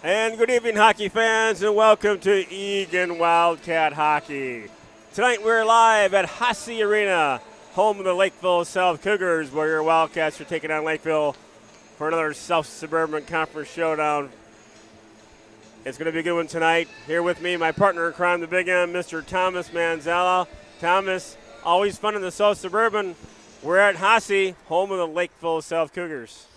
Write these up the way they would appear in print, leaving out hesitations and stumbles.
And good evening, hockey fans, and welcome to Eagan Wildcat Hockey. Tonight we're live at Hasse Arena, home of the Lakeville South Cougars, where your Wildcats are taking on Lakeville for another South Suburban Conference showdown. It's going to be a good one tonight. Here with me, my partner in crime, the Big M, Mr. Thomas Manzella. Thomas, always fun in the South Suburban. We're at Hasse, home of the Lakeville South Cougars.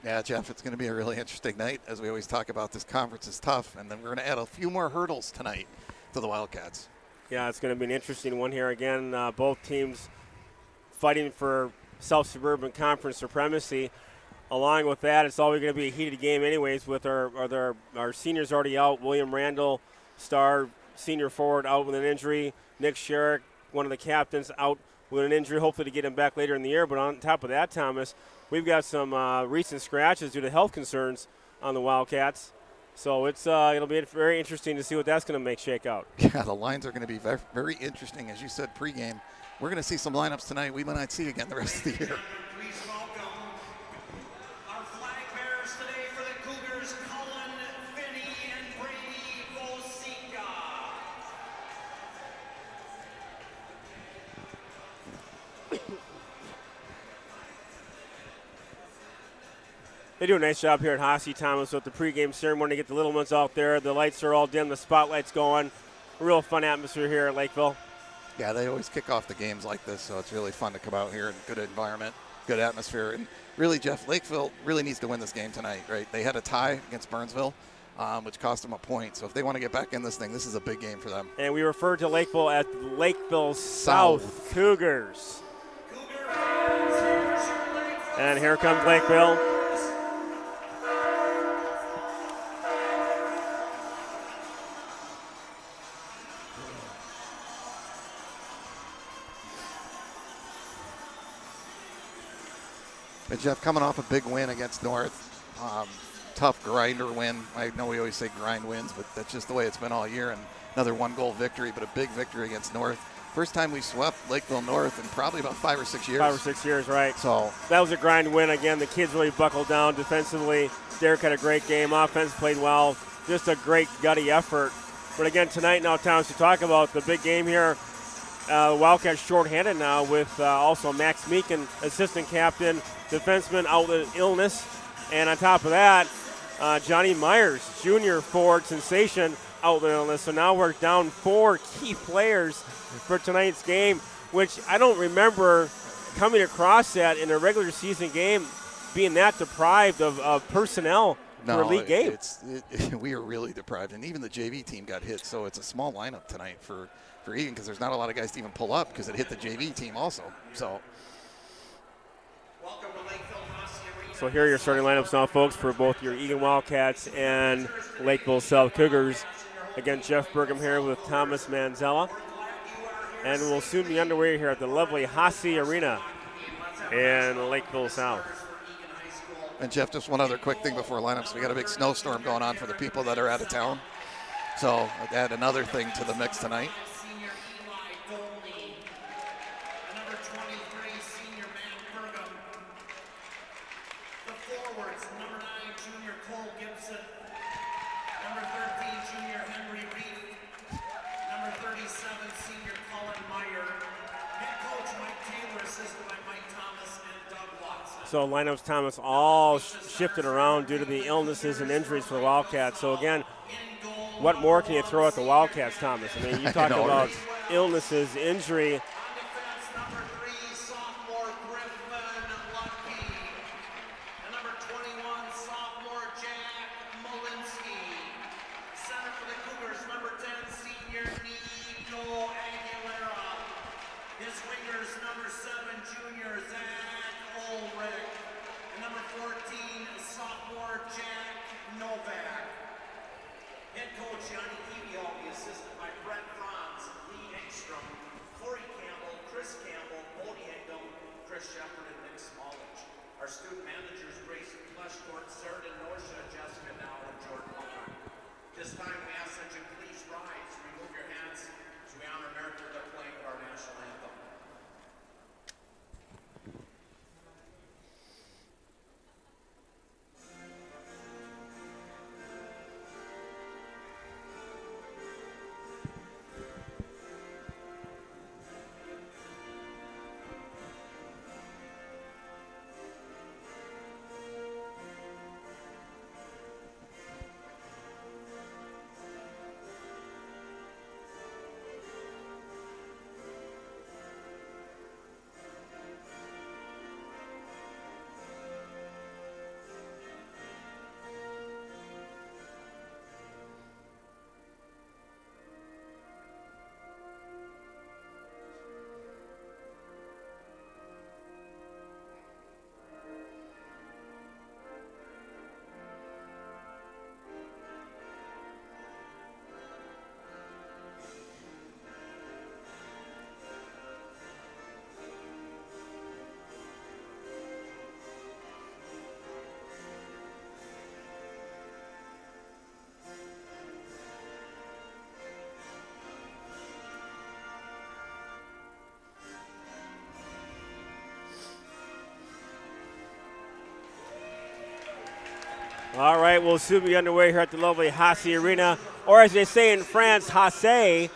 Yeah, Jeff, it's going to be a really interesting night. As we always talk about, this conference is tough, and then we're going to add a few more hurdles tonight to the Wildcats. Yeah, it's going to be an interesting one here again. Both teams fighting for South Suburban Conference supremacy. Along with that, it's always going to be a heated game anyways with our seniors already out. William Randall, star senior forward, out with an injury. Nick Sherrick, one of the captains, out with an injury, hopefully to get him back later in the year. But on top of that, Thomas, we've got some recent scratches due to health concerns on the Wildcats. So it'll be very interesting to see what that's going to shake out. Yeah, the lines are going to be very, very interesting. As you said pregame, we're going to see some lineups tonight we might not see again the rest of the year. Please welcome our flag bearers today for the Cougars, Cullen, Finney, and Brady Bosica. They do a nice job here at Hasse, Thomas, with the pregame ceremony. Get the little ones out there. The lights are all dim. The spotlight's going. Real fun atmosphere here at Lakeville. Yeah, they always kick off the games like this, so it's really fun to come out here in good environment, good atmosphere. And really, Jeff, Lakeville really needs to win this game tonight, right? They had a tie against Burnsville, which cost them a point. So if they want to get back in this thing, this is a big game for them. And we refer to Lakeville as Lakeville South Cougars. And here comes Lakeville. But Jeff, coming off a big win against North, tough grinder win. I know we always say grind wins, but that's just the way it's been all year. And another one-goal victory, but a big victory against North. First time we swept Lakeville North in probably about 5 or 6 years. 5 or 6 years, right. So that was a grind win. Again, the kids really buckled down defensively. Derek had a great game. Offense played well. Just a great gutty effort. But again, tonight now, Thomas, to talk about the big game here. Wildcats shorthanded now with also Max Meekin, assistant captain, defenseman out with illness. And on top of that, Johnny Myers, junior forward sensation, out with illness. So now we're down 4 key players for tonight's game, which I don't remember coming across that in a regular season game, being that deprived of personnel for a league game. We are really deprived. And even the JV team got hit, so it's a small lineup tonight for Eagan because there's not a lot of guys to even pull up because it hit the JV team also. So here are your starting lineups now, folks, for both your Eagan Wildcats and Lakeville South Cougars. Again, Jeff Pregame here with Thomas Manzella. And we'll soon be underway here at the lovely Hasse Arena in Lakeville South. And Jeff, just one other quick thing before lineups. We got a big snowstorm going on for the people that are out of town. So add another thing to the mix tonight. So lineups, Thomas, all shifted around due to the illnesses and injuries for the Wildcats. So again, what more can you throw at the Wildcats, Thomas? I mean, you talk about illnesses, injury. All right, we'll soon be underway here at the lovely Hasse Arena, or as they say in France, Hasse.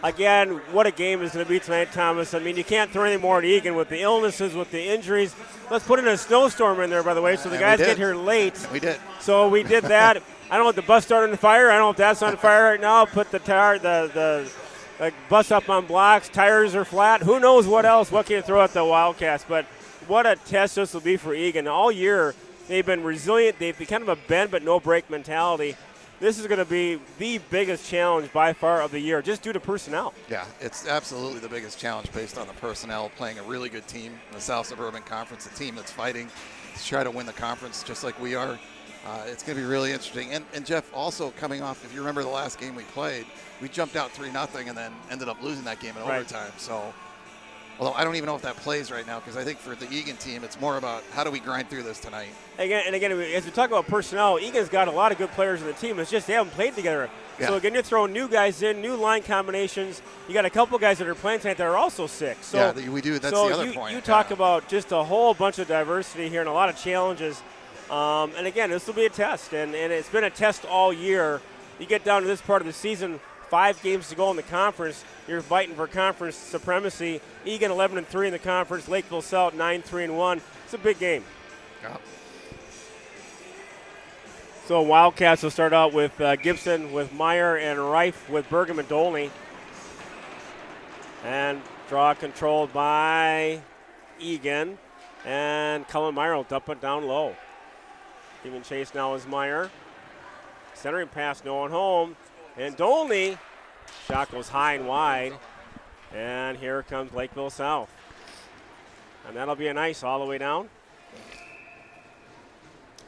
Again, what a game is going to be tonight, Thomas. I mean, you can't throw any more at Eagan with the illnesses, with the injuries. Let's put in a snowstorm in there, by the way, so the guys get here late. We did. So we did that. I don't know if the bus started on fire. I don't know if that's on fire right now. Put the bus up on blocks. Tires are flat. Who knows what else? What can you throw at the Wildcats? But what a test this will be for Eagan. All year they've been resilient. They've been kind of a bend but no break mentality. This is going to be the biggest challenge by far of the year, just due to personnel. Yeah, it's absolutely the biggest challenge based on the personnel, playing a really good team in the South Suburban Conference, a team that's fighting to try to win the conference just like we are. It's going to be really interesting. And Jeff, also coming off, if you remember the last game we played, we jumped out 3-0 and then ended up losing that game in overtime. So, although I don't even know if that plays right now, because I think for the Eagan team, it's more about how do we grind through this tonight. Again, as we talk about personnel, Eagan's got a lot of good players in the team. It's just they haven't played together. Yeah. So, again, you're throwing new guys in, new line combinations. You got a couple guys that are playing tonight that are also sick. So, yeah, we do. That's the other point. You talk about just a whole bunch of diversity here and a lot of challenges. And, again, this will be a test. And it's been a test all year. You get down to this part of the season, 5 games to go in the conference. You're fighting for conference supremacy. Eagan 11-3 in the conference. Lakeville South 9-3-1. It's a big game. Yeah. So Wildcats will start out with Gibson, with Meyer, and Reif with Pregame and Dolney. And draw controlled by Eagan. And Cullen Meyer will dump it down low. Giving chase now is Meyer. Centering pass, no one home. And Dolney, shot goes high and wide. And here comes Lakeville South. And that'll be a nice all the way down.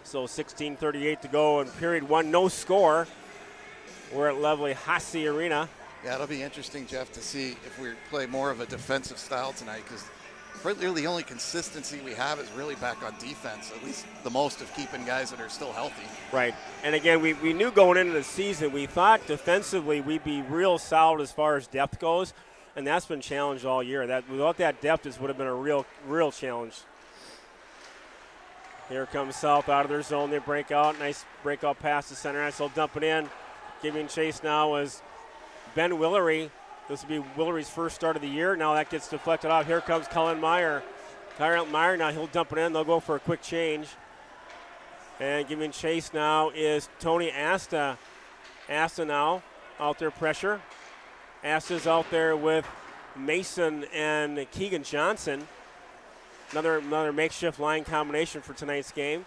So 16:38 to go in period 1, no score. We're at lovely Hasse Arena. Yeah, it'll be interesting, Jeff, to see if we play more of a defensive style tonight, because really the only consistency we have is really back on defense, at least the most of keeping guys that are still healthy. Right. And again, we knew going into the season, we thought defensively we'd be real solid as far as depth goes, and that's been challenged all year. That without that depth, this would have been a real challenge. Here comes South out of their zone. They break out. Nice breakout pass to center ice. They'll dump it in. Giving chase now is Ben Willery. This will be Willery's first start of the year. Now that gets deflected off. Here comes Cullen Meyer. Cullen Meyer, now he'll dump it in. They'll go for a quick change. And giving chase now is Tony Asta. Asta now out there, pressure. Asta's out there with Mason and Keegan Johnson. Another makeshift line combination for tonight's game.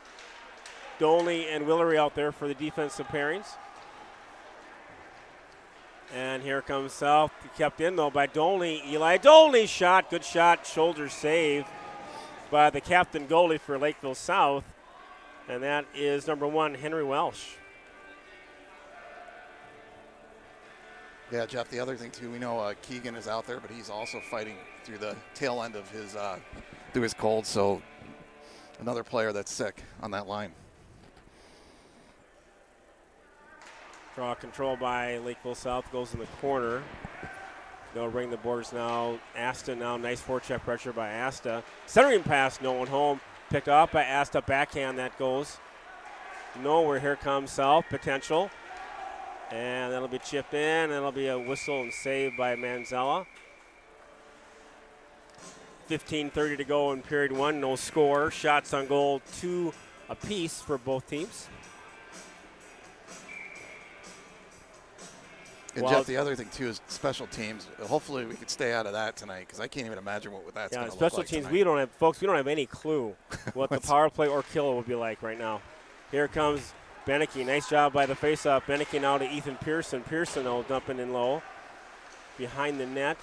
Dolney and Willery out there for the defensive pairings. And here comes South, kept in though by Dolney. Eli Dolney shot, good shot, shoulder save by the captain goalie for Lakeville South. And that is number 1, Henry Welsh. Yeah, Jeff, the other thing too, we know Keegan is out there, but he's also fighting through the tail end of his through his cold, so another player that's sick on that line. Draw control by Lakeville South, goes in the corner. They'll ring the boards now. Asta now, nice forecheck pressure by Asta. Centering pass, no one home. Picked up by Asta, backhand that goes nowhere. Here comes South, potential. And that'll be chipped in, and that'll be a whistle and save by Manzella. 15:30 to go in period 1, no score. Shots on goal 2 apiece for both teams. And Jeff, the other thing too is special teams. Hopefully we could stay out of that tonight, because I can't even imagine what that's going to look like. Special teams, tonight. we don't have any clue what the power play or kill will be like right now. Here comes Beneke, nice job by the faceoff. Beneke now to Ethan Pearson. Pearson will dump it in low behind the net.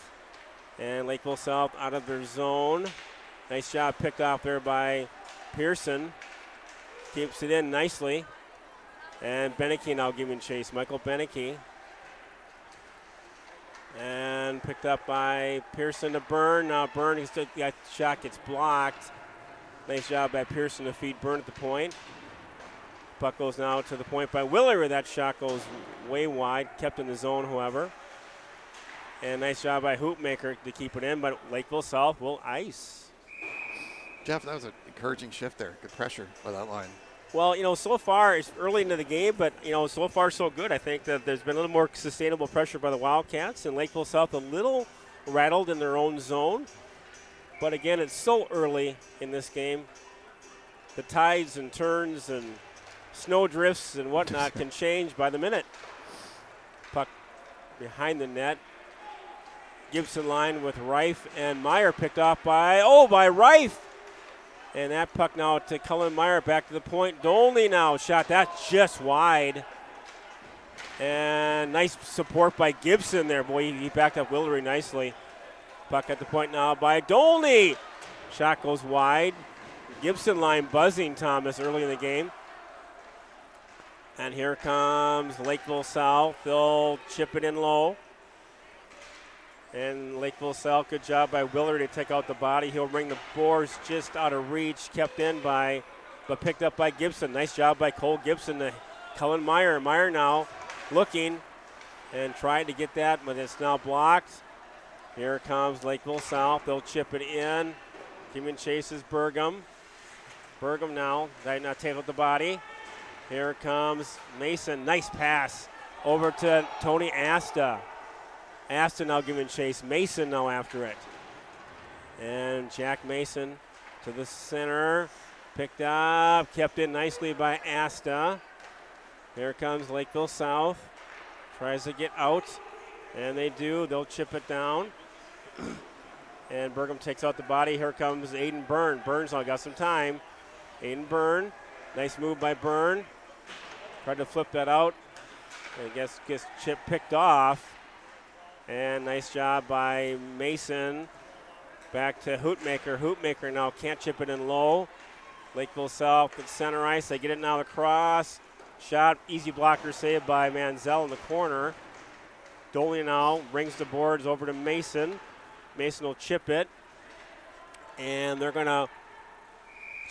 And Lakeville South out of their zone. Nice job picked off there by Pearson. Keeps it in nicely. And Beneke now giving chase. Michael Beneke. And picked up by Pearson to Byrne. Now Byrne, that shot gets blocked. Nice job by Pearson to feed Byrne at the point. Puck goes now to the point by Willery. That shot goes way wide, kept in the zone, however. And nice job by Hoopmaker to keep it in, but Lakeville South will ice. Jeff, that was an encouraging shift there. Good pressure by that line. Well, so far it's early into the game, but so far so good. I think that there's been a little more sustainable pressure by the Wildcats, and Lakeville South a little rattled in their own zone. But again, it's so early in this game. The tides and turns and snow drifts and whatnot can change by the minute. Puck behind the net. Gibson line with Reif and Meyer picked off by Reif. And that puck now to Cullen Meyer, back to the point. Dolney now shot that just wide. And nice support by Gibson there. Boy, he backed up Willery nicely. Puck at the point now by Dolney. Shot goes wide. Gibson line buzzing Thomas early in the game. And here comes Lakeville South. They'll chip it in low. And Lakeville South, good job by Willery to take out the body. He'll bring the boards just out of reach, kept in but picked up by Gibson. Nice job by Cole Gibson to Cullen Meyer. Meyer now looking and trying to get that, but it's now blocked. Here comes Lakeville South. They'll chip it in. Giving chases Pregame. Pregame now, right now take out the body. Here comes Mason. Nice pass over to Tony Asta. Asta now giving chase. Mason now after it. And Jack Mason to the center. Picked up, kept in nicely by Asta. Here comes Lakeville South. Tries to get out, and they do. They'll chip it down. And Pregame takes out the body. Here comes Aiden Byrne. Burns now got some time. Aiden Byrne. Nice move by Byrne. Tried to flip that out. And gets chip picked off. And nice job by Mason. Back to Hootmaker. Hootmaker now can't chip it in low. Lakeville South at center ice. They get it now across. Shot, easy blocker save by Manziel in the corner. Doley now brings the boards over to Mason. Mason will chip it. And they're going to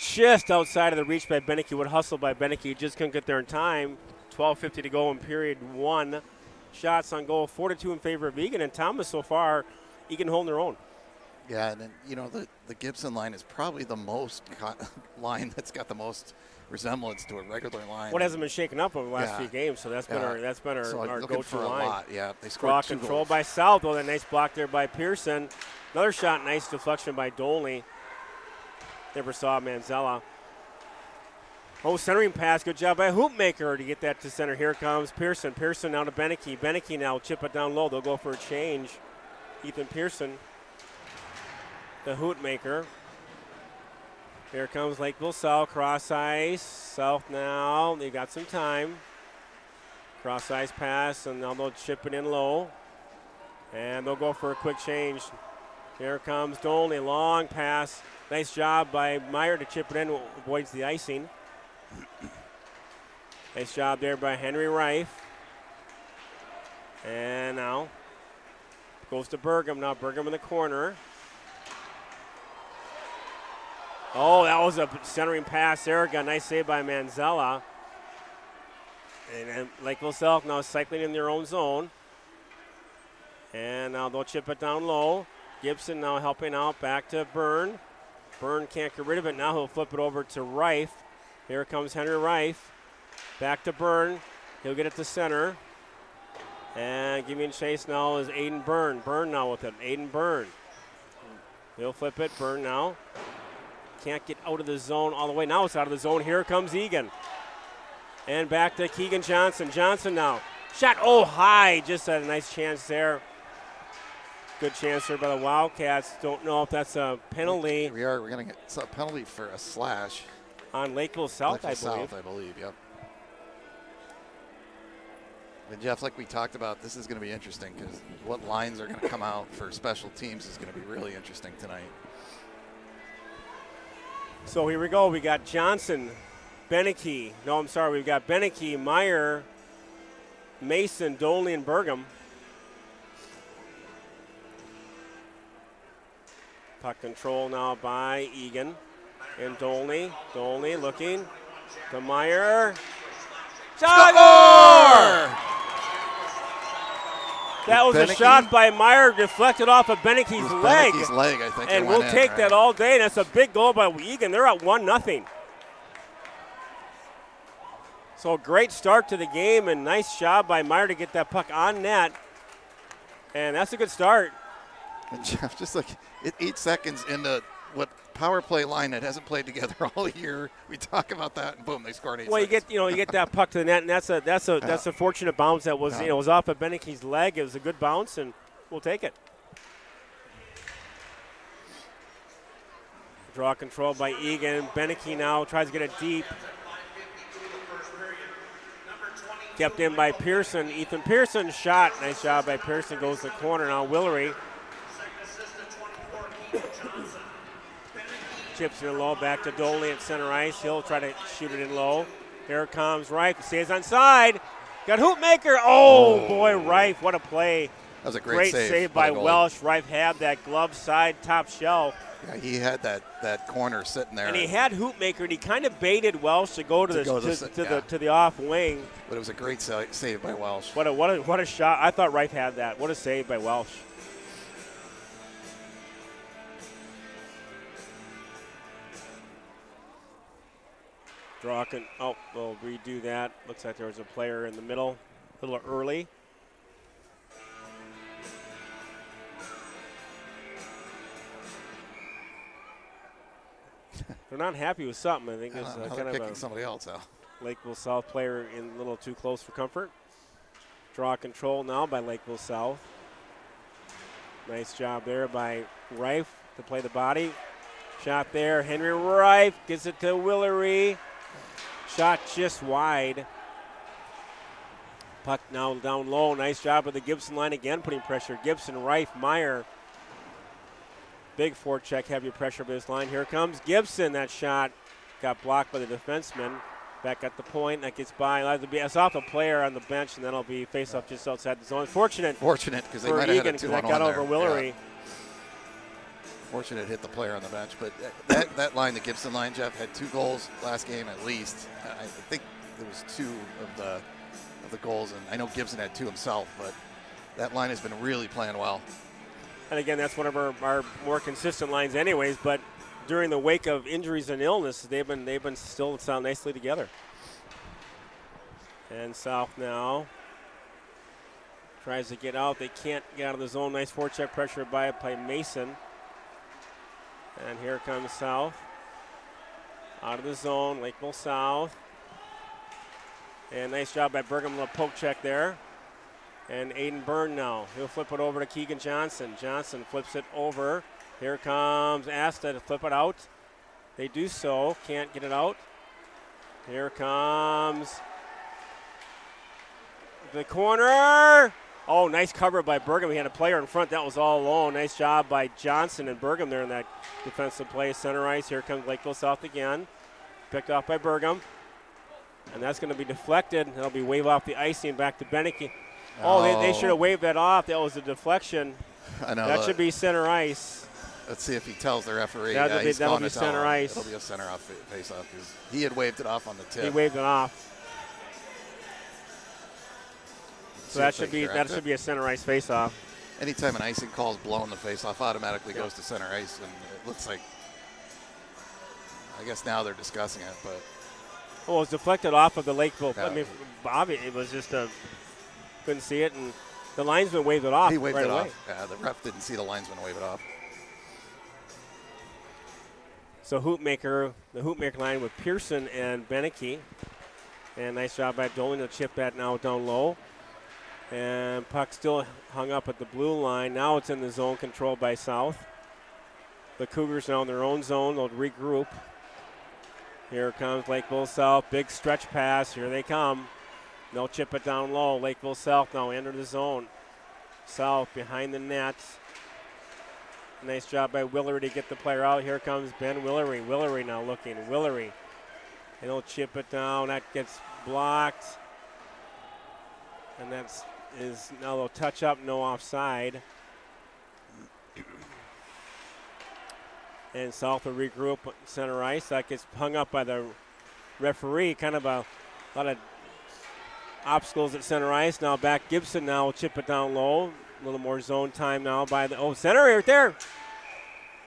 just outside of the reach by Beneke. Would hustle by Beneke. Just couldn't get there in time. 12:50 to go in period one. Shots on goal, 4-2 in favor of Eagan, and Thomas so far, Eagan holding their own. Yeah, and then, the Gibson line is probably the most line that's got the most resemblance to a regular line. What hasn't been shaken up over the last few games, so that's been our go-to line. Lot. Yeah, they scored Draw 2 control goals. by South. Oh, that nice block there by Pearson. Another shot, nice deflection by Dolney. Never saw Manzella. Oh, centering pass. Good job by Hoopmaker to get that to center. Here comes Pearson. Pearson now to Beneke. Beneke now chip it down low. They'll go for a change. Ethan Pearson, the Hoopmaker. Here comes Lakeville South. Cross ice. South now. They got some time. Cross ice pass, and now they'll chip it in low. And they'll go for a quick change. Here comes Dolney. Long pass. Nice job by Meyer to chip it in. Avoids the icing. Nice job there by Henry Reif. And now goes to Pregame. Now Pregame in the corner. Oh, that was a centering pass there. Got a nice save by Manzella. And Lakeville South now cycling in their own zone. And now they'll chip it down low. Gibson now helping out back to Byrne. Byrne can't get rid of it. Now he'll flip it over to Reif. Here comes Henry Reif. Back to Byrne. He'll get it to center. And giving chase now is Aiden Byrne. Byrne now with it. Aiden Byrne. He'll flip it. Byrne now. Can't get out of the zone all the way. Now it's out of the zone. Here comes Eagan. And back to Keegan Johnson. Johnson now. Shot, high. Just had a nice chance there. Good chance there by the Wildcats. Don't know if that's a penalty. We're going to get a penalty for a slash. On Lakeville South, I believe, yep. And Jeff, like we talked about, this is going to be interesting because what lines are going to come out for special teams is going to be really interesting tonight. So here we go. We got Johnson, Beneke. No, I'm sorry. We've got Beneke, Meyer, Mason, Dolney, and Pregame. Puck control now by Eagan and Dolney. Dolney looking to Meyer. Score! That was a shot by Meyer, deflected off of Beneke's leg. Beneke's leg, I think. And we'll take that all day. That's a big goal by Eagan. They're at 1-0. So great start to the game, and nice job by Meyer to get that puck on net. And that's a good start. And Jeff, just like 8 seconds into what power play line that hasn't played together all year, we talk about that, and boom, they scored 8 seconds. You get that puck to the net, and that's a fortunate bounce that was was off of Benneke's leg. It was a good bounce, and we'll take it. Draw control by Eagan. Benneke now tries to get it deep. Kept in by Pearson. Ethan Pearson shot. Nice job by Pearson. Goes to the corner now. Willery. Chips in low. Back to Doley at center ice. He'll try to shoot it in low. Here comes Reif. Stays on side. Got Hoopmaker. Oh, boy, Reif. What a play. That was a great save by Welsh. Reif had that glove side top shelf. Yeah, he had that corner sitting there. And he had Hoopmaker, and he kind of baited Welsh to go to the off wing. But it was a great save by Welsh. What a shot. I thought Reif had that. What a save by Welsh. We'll redo that. Looks like there was a player in the middle a little early. They're not happy with something. I think it's kind of picking somebody else out. Lakeville South player in a little too close for comfort. Draw control now by Lakeville South. Nice job there by Reif to play the body. Shot there. Henry Reif gives it to Willery. Shot just wide. Puck now down low. Nice job of the Gibson line again, putting pressure. Gibson, Reif, Meyer. Big forecheck, heavy pressure of this line. Here comes Gibson. That shot got blocked by the defenseman. Back at the point. That gets by. It's off a player on the bench, and then it'll be face-off just outside the zone. Fortunate because they might have had a 2-on-1 that got over Willery. Yeah. Fortunate hit the player on the bench. But that line, the Gibson line, Jeff, had 2 goals last game at least. I think there was 2 of the goals, and I know Gibson had 2 himself, but that line has been really playing well. And again, that's one of our more consistent lines anyways, but during the wake of injuries and illness, they've been still sound nicely together. And South now tries to get out. They can't get out of the zone. Nice forecheck pressure by Mason. And here comes South. Out of the zone, Lakeville South. And nice job by Bergam, a little poke check there. And Aiden Byrne now. He'll flip it over to Keegan Johnson. Johnson flips it over. Here comes Asta to flip it out. They do so. Can't get it out. Here comes the corner. Oh, nice cover by Bergam. He had a player in front. That was all alone. Nice job by Johnson and Bergam there in that defensive play. Center ice. Here comes Lakeville South again. Picked off by Bergam. And that's going to be deflected. That'll be wave off the icing back to Benneke. Oh, they should have waved that off. That was a deflection. I know. That should be center ice. Let's see if he tells the referee. That'll be center ice. It'll be a center off face-off because he had waved it off on the tip. He waved it off. So that should be a center ice face-off. Anytime an icing call is blown, the face-off automatically goes to center ice, and it looks like. I guess now they're discussing it, but. Well, it was deflected off of the Lakeville. Yeah. I mean, Bobby, it was just couldn't see it, and the linesman waved it off. He waved right it away. off. Yeah, the ref didn't see the linesman wave it off. So the Hoopmaker line with Pearson and Benneke. And nice job by Dolan to chip that now down low. And puck still hung up at the blue line. Now it's in the zone controlled by South. The Cougars now in their own zone. They'll regroup. Here comes Lakeville South. Big stretch pass. Here they come. They'll chip it down low. Lakeville South now enter the zone. South behind the net. Nice job by Willery to get the player out. Here comes Ben Willery. Willery now looking. Willery. And he'll chip it down. That gets blocked. And that's now they'll touch up, no offside. And South will regroup center ice. That gets hung up by the referee. Kind of a lot of obstacles at center ice. Now back Gibson now will chip it down low. A little more zone time now by the center right there.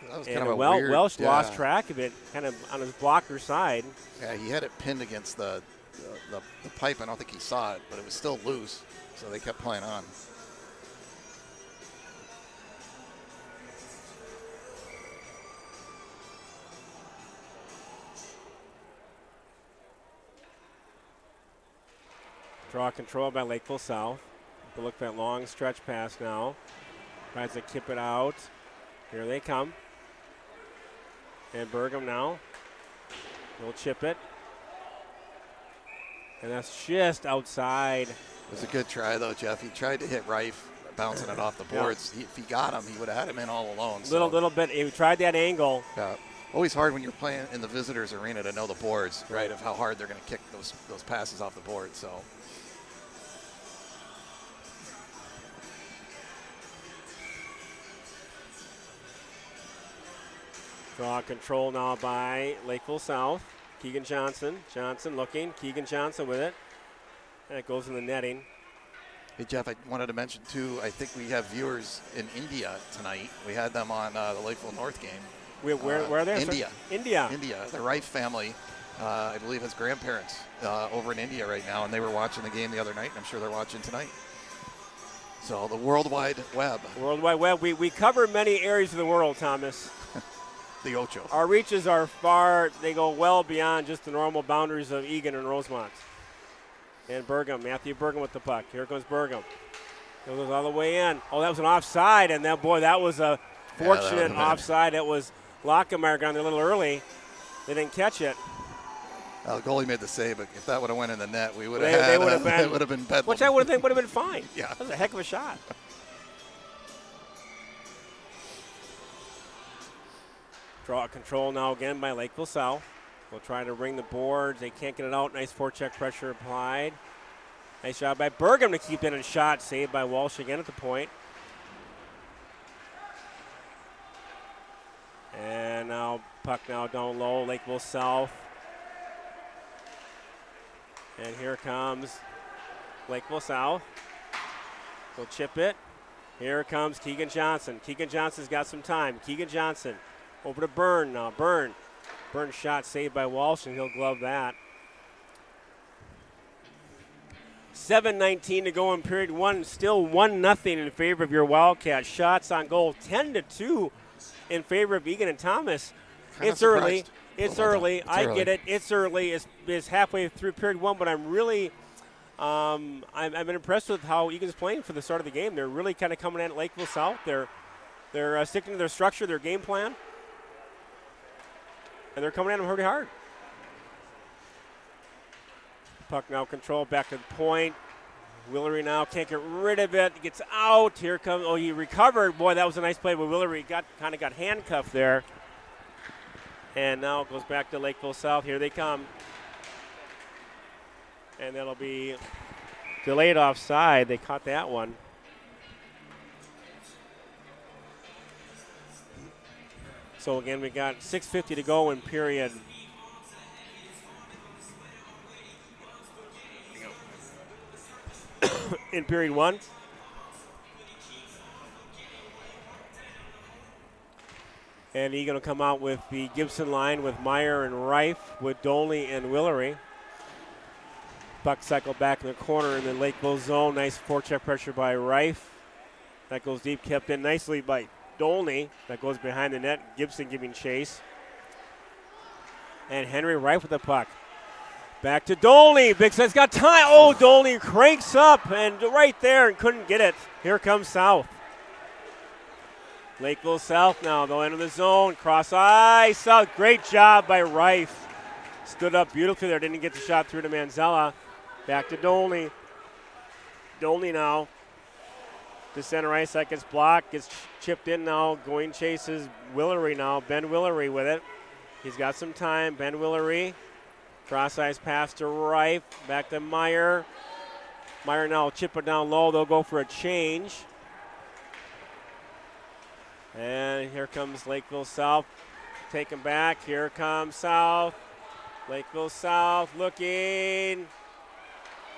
That was and kind of a weird, Welsh lost track of it, kind of on his blocker side. Yeah, he had it pinned against the the pipe. I don't think he saw it, but it was still loose, so they kept playing on. Draw control by Lakeville South. They look for that long stretch pass now. Tries to kip it out. Here they come. And Pregame now. He'll chip it. And that's just outside. It was a good try, though, Jeff. He tried to hit Rife, bouncing it off the boards. If he got him, he would have had him in all alone. So. Little bit. He tried that angle. Yeah. Always hard when you're playing in the visitors' arena to know the boards, right, of how hard they're going to kick those passes off the board. So. Draw control now by Lakeville South. Keegan Johnson. Johnson looking. Keegan Johnson with it. And it goes in the netting. Hey, Jeff, I wanted to mention, too, I think we have viewers in India tonight. We had them on the Lakeville North game. Where are they? India. India. The Rife family, I believe, has grandparents over in India right now, and they were watching the game the other night, and I'm sure they're watching tonight. So the World Wide Web. World Wide Web. We cover many areas of the world, Thomas. The Ocho. Our reaches are far, they go well beyond just the normal boundaries of Eagan and Rosemont. And Pregame, Matthew Pregame with the puck. Here comes Pregame. It goes all the way in. Oh, that was an offside, and that was a fortunate offside. It was Lockemeyer got there a little early. They didn't catch it. The goalie made the save, but if that would have went in the net, we would have it would have been bedlam. Which I would have been fine. Yeah. That was a heck of a shot. Draw control now again by Lakeville South. They'll try to ring the boards. They can't get it out. Nice forecheck pressure applied. Nice job by Pregame to keep it in shot. Saved by Walsh again at the point. And now puck now down low. Lakeville South. And here comes Lakeville South. They'll chip it. Here comes Keegan Johnson. Keegan Johnson's got some time. Keegan Johnson. Over to Byrne now. Byrne shot saved by Walsh, and he'll glove that. 7:19 to go in period one. Still 1-0 in favor of your Wildcats. Shots on goal 10-2 in favor of Eagan and Thomas. It's early. It's early. I get it. It's early. It's halfway through period one, but I'm really I've been impressed with how Eagan's playing for the start of the game. They're really kind of coming at Lakeville South. They're sticking to their structure, their game plan. And they're coming at him pretty hard. Puck now controlled back to the point. Willery now can't get rid of it. Gets out. Here comes, he recovered. Boy, that was a nice play by Willery. Kind of got handcuffed there. And now it goes back to Lakeville South. Here they come. And that'll be delayed offside. They caught that one. So again, we got 6:50 to go in period. In period one. And Eagan will come out with the Gibson line with Meyer and Rife, with Dolney and Willery. Puck cycle back in the corner in the Lakeville zone. Nice forecheck pressure by Rife. That goes deep, kept in nicely by Dolney. That goes behind the net. Gibson giving chase. And Henry Rife with the puck. Back to Dolney. Big Side's got time. Oh, Dolney cranks up and right there and couldn't get it. Here comes South. Lakeville South now. They'll enter the zone. Cross ice. South. Great job by Rife. Stood up beautifully there. Didn't get the shot through to Manzella. Back to Dolney. Dolney now. To center ice. That gets blocked. Gets chipped in now. Going chases Willery now. Ben Willery with it. He's got some time. Ben Willery. Cross ice pass to Rife. Back to Meyer. Meyer now will chip it down low. They'll go for a change. And here comes Lakeville South. Taken back. Here comes South. Lakeville South looking.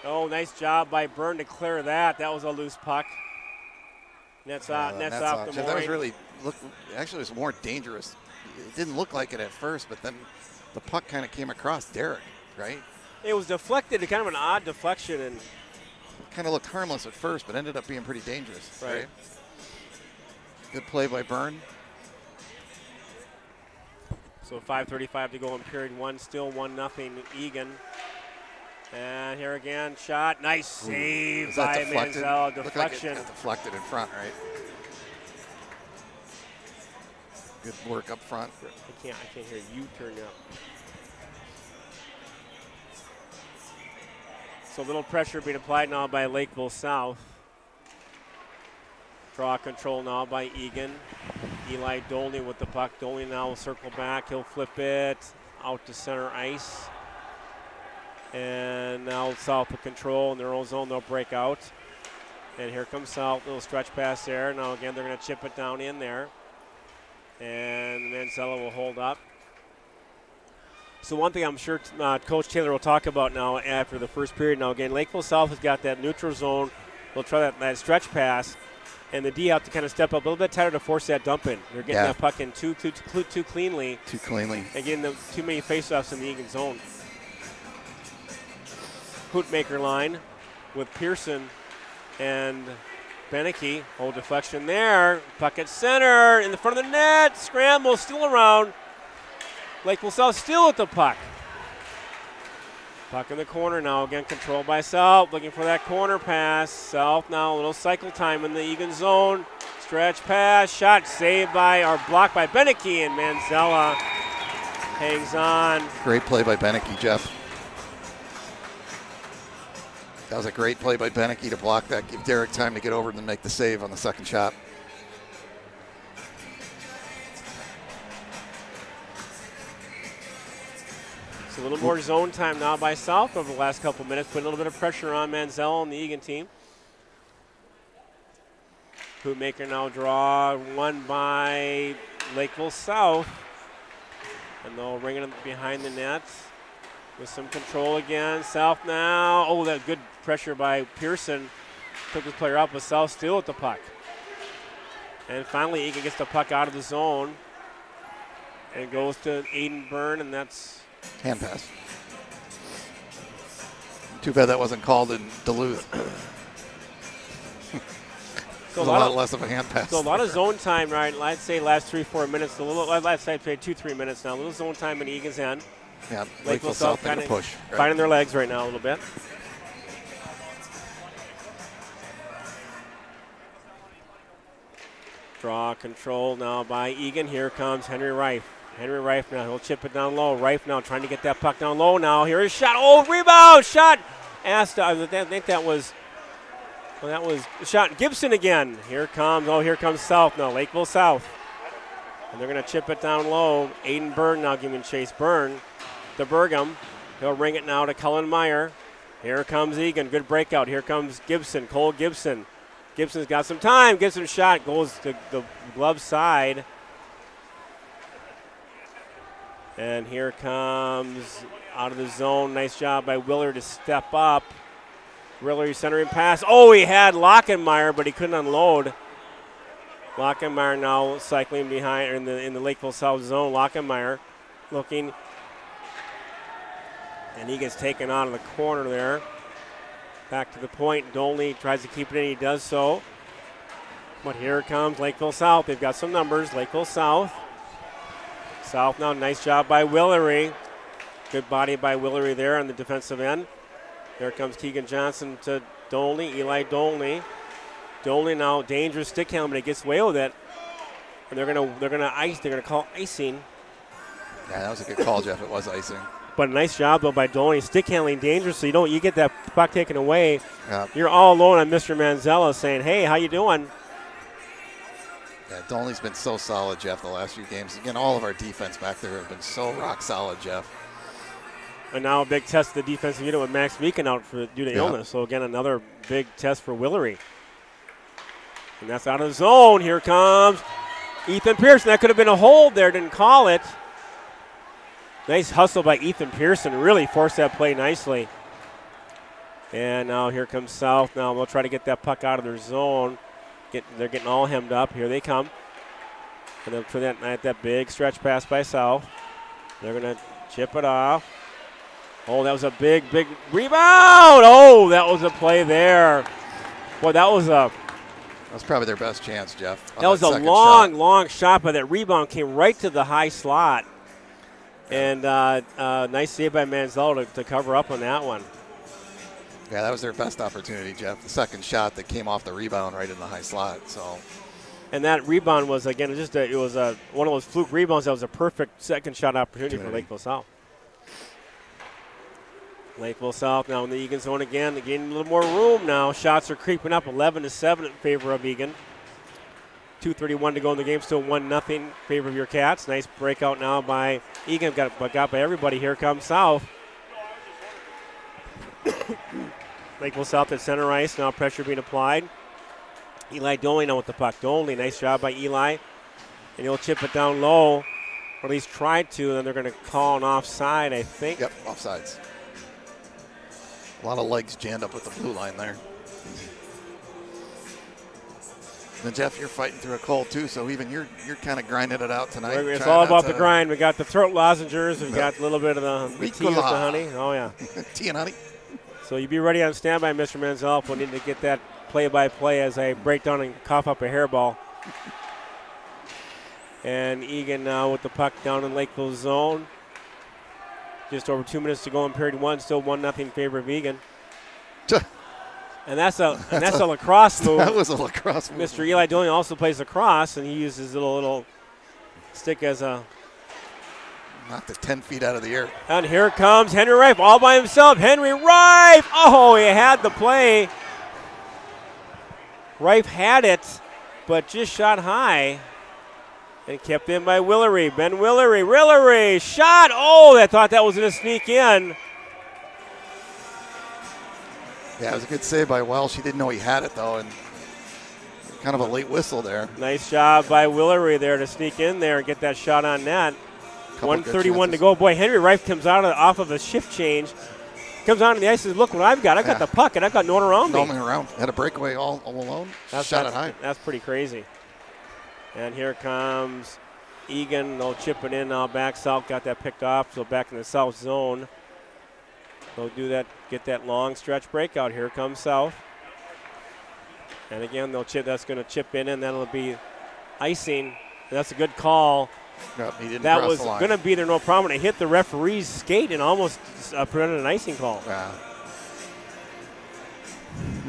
Oh, nice job by Byrne to clear that. That was a loose puck. Nets off the That was really, actually it was more dangerous. It didn't look like it at first, but then the puck kind of came across Derek, right? It was deflected, kind of an odd deflection, and kind of looked harmless at first, but ended up being pretty dangerous. Right. Good play by Byrne. So 5:35 to go in period one, still 1-0 Eagan. And here again, shot, nice save by Manziel, deflection. Like it deflected in front, right? Good work up front. I can't hear you turn up. So a little pressure being applied now by Lakeville South. Draw control now by Eagan. Eli Dolney with the puck. Dolney now will circle back. He'll flip it out to center ice. And now South with control in their own zone. They'll break out. And here comes South. Little stretch pass there. Now again, they're going to chip it down in there. And Manzella will hold up. So one thing I'm sure Coach Taylor will talk about now after the first period. Now again, Lakeville South has got that neutral zone. They'll try that stretch pass. And the D have to kind of step up a little bit tighter to force that dump in. They're getting that puck in too cleanly. Too cleanly. And getting too many faceoffs in the Eagan zone. Hootmaker line with Pearson and Beneke. Hold deflection there. Puck at center in the front of the net. Scramble still around. Lakeville South still at the puck. Puck in the corner now, again controlled by South, looking for that corner pass. South now a little cycle time in the Eagan zone. Stretch pass, shot saved by, or blocked by Beneke, and Manzella hangs on. Great play by Beneke, Jeff. That was a great play by Beneke to block that, give Derek time to get over and make the save on the second shot. It's a little more zone time now by South over the last couple minutes, putting a little bit of pressure on Manziel and the Eagan team. Hootmaker now draw, one by Lakeville South. And they'll ring it behind the net with some control again. South now, oh, that good pressure by Pearson. Took his player up, but South still at the puck. And finally, Eagan gets the puck out of the zone. And goes to Aiden Byrne, and that's hand pass. Too bad that wasn't called in Duluth. So a lot less of a hand pass. So a lot of zone time, right? I'd say last 3-4 minutes. I'd say 2-3 minutes now. A little zone time in Eagan's end. Yeah, Lakeville South kind of push. Right. Finding their legs right now a little bit. Draw control now by Eagan. Here comes Henry Reif. Henry Reif now, he'll chip it down low. Reif now trying to get that puck down low now. Here is shot. Oh, rebound, shot. Asta, I think that was shot. Gibson again. Here comes South now, Lakeville South. And they're going to chip it down low. Aiden Byrne now giving chase. Byrne to Pregame. He'll ring it now to Cullen Meyer. Here comes Eagan, good breakout. Here comes Gibson, Cole Gibson. Gibson's got some time, Gibson shot, goes to the glove side. And here comes out of the zone. Nice job by Willard to step up. Willard centering pass. Oh, he had Lockenmeyer, but he couldn't unload. Lockenmeyer now cycling behind in the Lakeville South zone. Lockenmeyer looking. And he gets taken out of the corner there. Back to the point. Dolney tries to keep it in. He does so. But here comes Lakeville South. They've got some numbers. Lakeville South. South now, nice job by Willery. Good body by Willery there on the defensive end. There comes Keegan Johnson to Dolney, Eli Dolney. Dolney now, dangerous stick handle, but he gets away with it. And they're gonna call icing. Yeah, that was a good call, Jeff. It was icing. But a nice job though by Dolney, stick handling dangerous, so you get that puck taken away. Yep. You're all alone on Mr. Manzella saying, hey, how you doing? Yeah, Dolney's been so solid, Jeff, the last few games. Again, all of our defense back there have been so rock solid, Jeff. And now a big test of the defensive unit with Max Meekin out due to illness. So again, another big test for Willery. And that's out of the zone. Here comes Ethan Pearson. That could have been a hold there, didn't call it. Nice hustle by Ethan Pearson. Really forced that play nicely. And now here comes South. Now they'll try to get that puck out of their zone. They're getting all hemmed up. Here they come. And then for that big stretch pass by South. They're going to chip it off. Oh, that was a big rebound. Oh, that was a play there. Boy, that was probably their best chance, Jeff. That was a long shot, but that rebound came right to the high slot. And nice save by Manziel to cover up on that one. Yeah, that was their best opportunity, Jeff. The second shot that came off the rebound right in the high slot. So. And that rebound was, again, one of those fluke rebounds that was a perfect second shot opportunity for Lakeville South. Lakeville South now in the Eagan zone again. They're getting a little more room now. Shots are creeping up 11-7 in favor of Eagan. 2:31 to go in the game. Still 1-0 in favor of your Cats. Nice breakout now by Eagan. Got by everybody. Here comes South. Lakeville South at center ice. Now pressure being applied. Eli Doley now with the puck. Doley, nice job by Eli. And he'll chip it down low. Or at least try to. And then they're going to call an offside, I think. Yep, offsides. A lot of legs jammed up with the blue line there. And Jeff, you're fighting through a cold too, so even you're kind of grinding it out tonight. It's all about the grind. We got the throat lozenges. We got a little bit of the tea with the honey. Oh yeah, tea and honey. So you be ready on standby, Mr. Manziel, if we need to get that play-by-play as I break down and cough up a hairball. And Eagan now with the puck down in Lakeville zone. Just over 2 minutes to go in period one. Still 1-0 in favor of Eagan. And that's a lacrosse move. That was a lacrosse move. Mr. Eli Doley also plays lacrosse, and he uses his little stick as a. Knocked it 10 feet out of the air. And here comes Henry Rife all by himself. Henry Rife! Oh, he had the play. Rife had it, but just shot high. And kept in by Willery. Ben Willery shot. Oh, I thought that was going to sneak in. Yeah, it was a good save by Welsh. He didn't know he had it, though, and kind of a late whistle there. Nice job by Willery there to sneak in there and get that shot on net. 1:31 to go. Boy, Henry Rife comes out off of a shift change. Comes onto the ice and says, look what I've got. I've got the puck, and I've got no one around me. No one around. Had a breakaway all alone. Shot it high. That's pretty crazy. And here comes Eagan. They'll chip it in now back south. Got that picked off, so back in the south zone. They'll do that, get that long stretch breakout. Here comes South. And again, they'll chip. That's going to chip in, and that'll be icing. And that's a good call. Yep, he didn't that cross was the line. Going to be there, no problem. It hit the referee's skate and almost prevented an icing call. Yeah.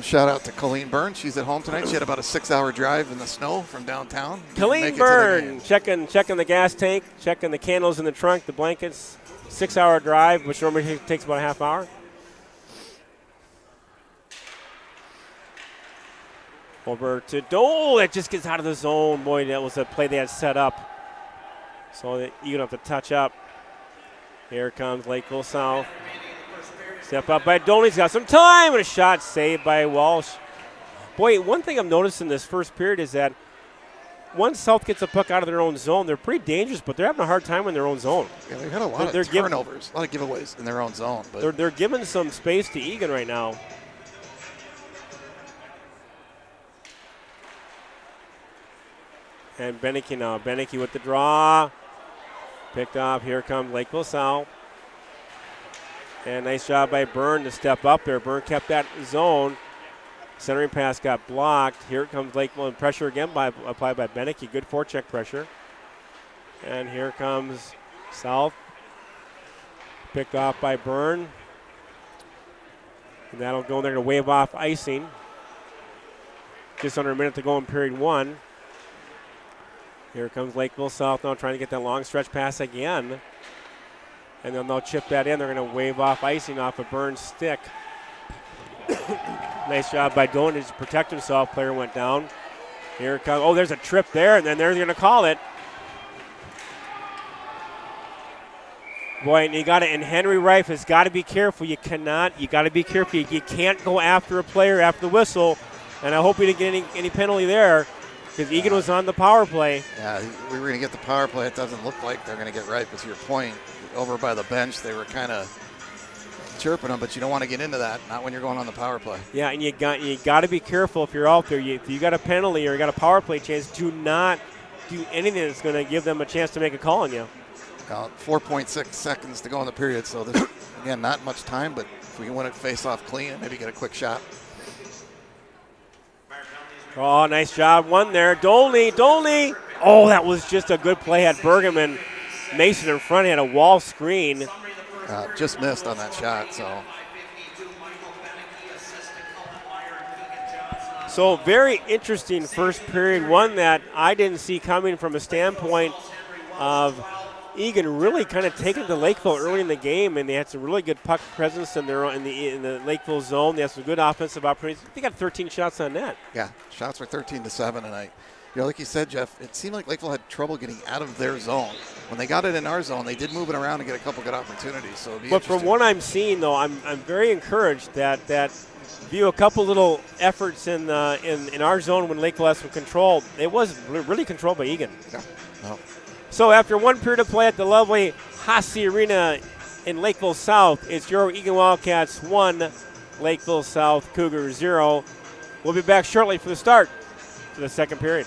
Shout out to Colleen Byrne. She's at home tonight. She had about a 6-hour drive in the snow from downtown. Colleen Byrne checking the gas tank, checking the candles in the trunk, the blankets. 6-hour drive, which normally takes about a half hour. Over to Dole. That just gets out of the zone. Boy, that was a play they had set up. So that you don't have to touch up. Here comes Lakeville South. Step up by Dole. He's got some time, and a shot saved by Walsh. Boy, one thing I've noticed in this first period is that once South gets a puck out of their own zone, they're pretty dangerous, but they're having a hard time in their own zone. Yeah, they've had a lot of turnovers, a lot of giveaways in their own zone. But they're giving some space to Eagan right now. And Beneke now. Beneke with the draw. Picked up. Here comes Lakeville South. And nice job by Byrne to step up there. Byrne kept that zone. Centering pass got blocked. Here comes Lakeville, and pressure again applied by Beneke. Good forecheck pressure. And here comes South. Picked off by Byrne. And that'll go in there to wave off icing. Just under a minute to go in period one. Here comes Lakeville South now trying to get that long stretch pass again. And then they'll chip that in. They're going to wave off icing off a Byrne stick. Nice job by Dolan to protect himself. Player went down. Here it comes. Oh, there's a trip there, and then they're going to call it. Boy, and you got it. And Henry Rife has got to be careful. You got to be careful. You can't go after a player after the whistle. And I hope we didn't get any penalty there because Eagan was on the power play. Yeah, we were going to get the power play. It doesn't look like they're going to get Rife. But to your point, over by the bench, they were kind of chirping them, but you don't want to get into that, not when you're going on the power play. Yeah, and you got to be careful if you're out there. If you got a penalty or you got a power play chance, do not do anything that's going to give them a chance to make a call on you. 4.6 seconds to go in the period, so this, again, not much time, but if we can win it face-off clean and maybe get a quick shot. Oh, nice job. One there. Dolney. Oh, that was just a good play. Had Pregame, Mason in front. He had a wall screen. Just missed on that shot, so. So very interesting first period, one that I didn't see coming from a standpoint of Eagan really kind of taking to Lakeville early in the game, and they had some really good puck presence in the Lakeville zone. They had some good offensive opportunities. They got 13 shots on net. Yeah, shots were 13-7, and like you said, Jeff, it seemed like Lakeville had trouble getting out of their zone. When they got it in our zone, they did move it around and get a couple good opportunities. So, but from what I'm seeing, though, I'm very encouraged that view a couple little efforts in our zone when Lakeville has some control. It was really controlled by Eagan. Yeah. Oh. So after one period of play at the lovely Hasse Arena in Lakeville South, it's your Eagan Wildcats 1, Lakeville South Cougars 0. We'll be back shortly for the start of the second period.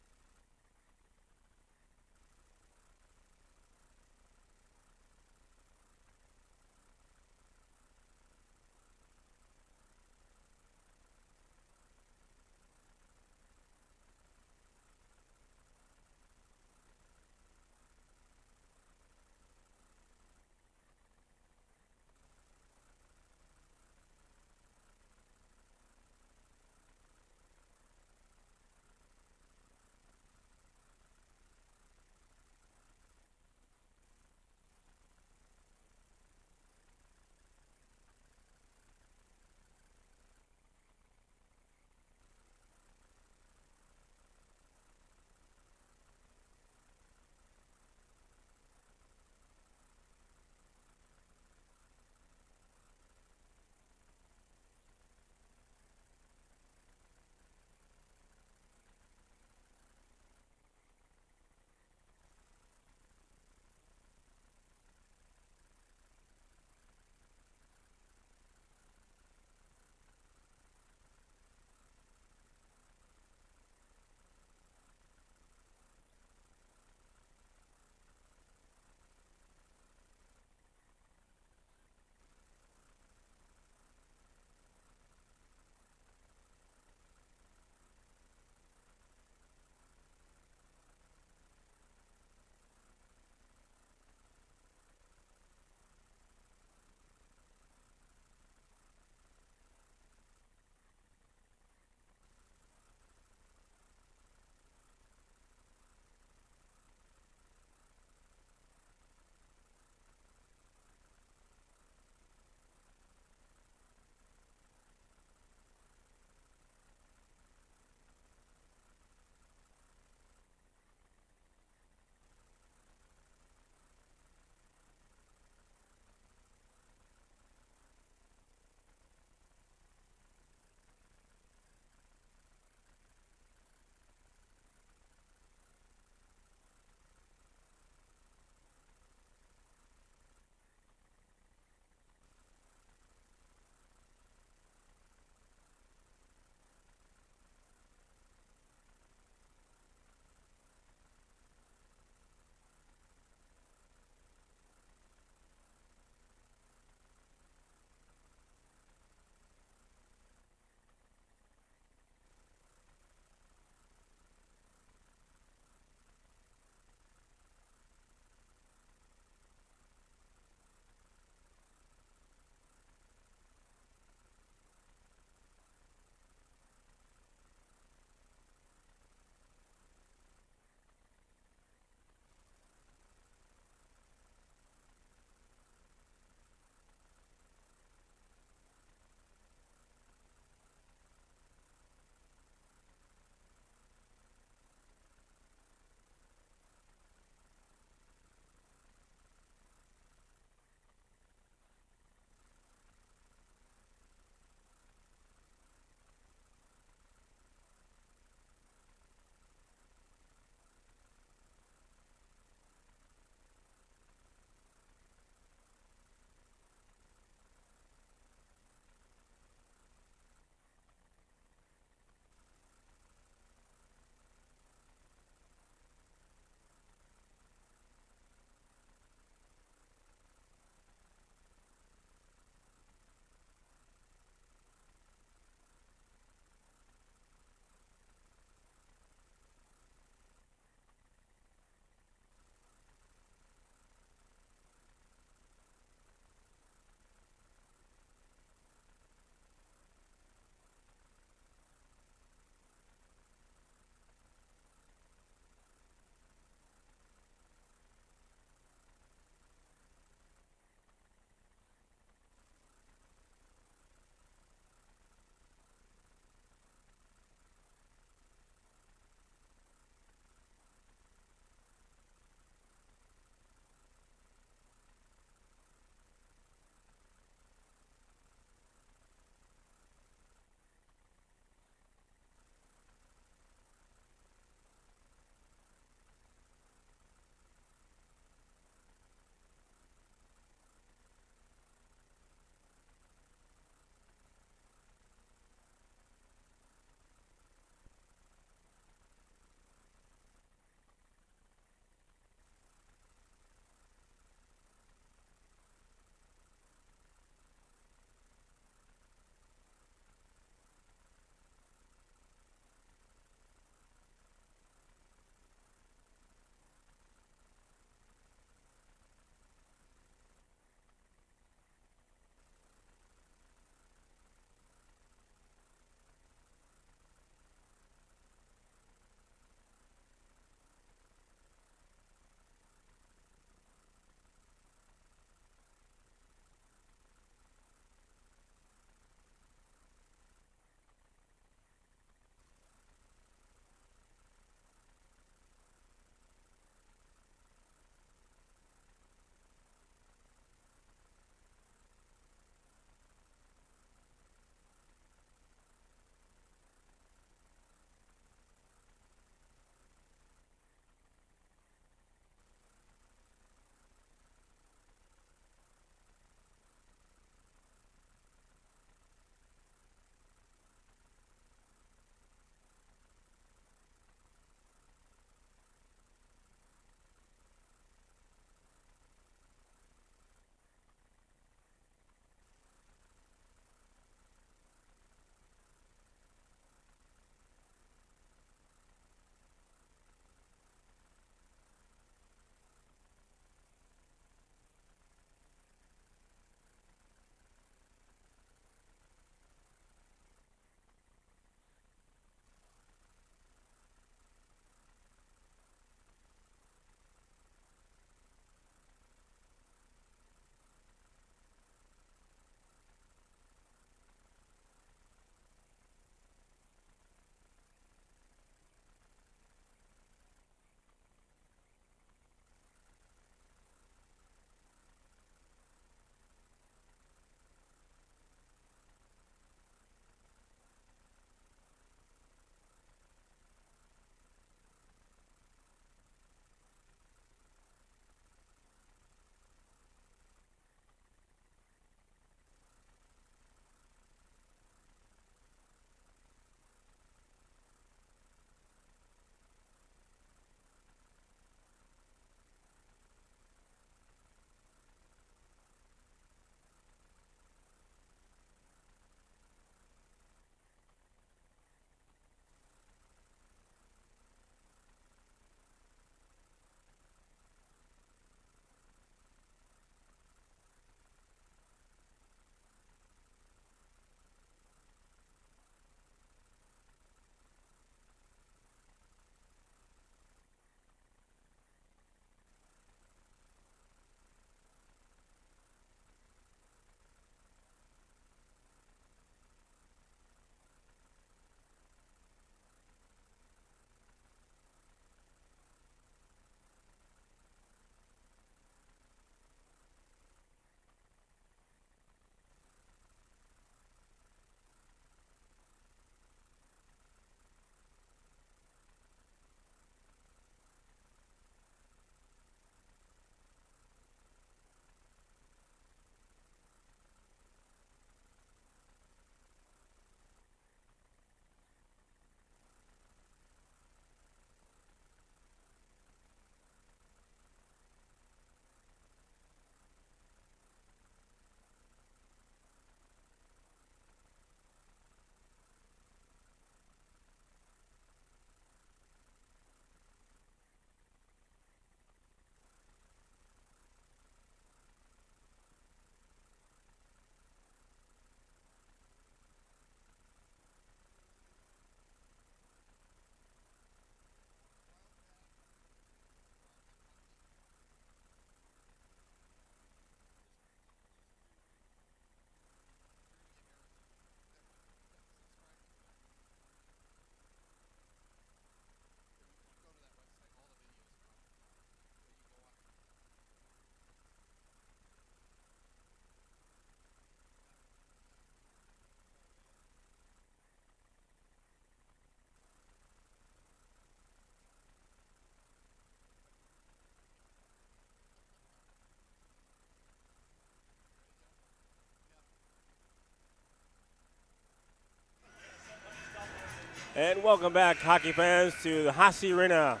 And welcome back, hockey fans, to the Hasse Arena,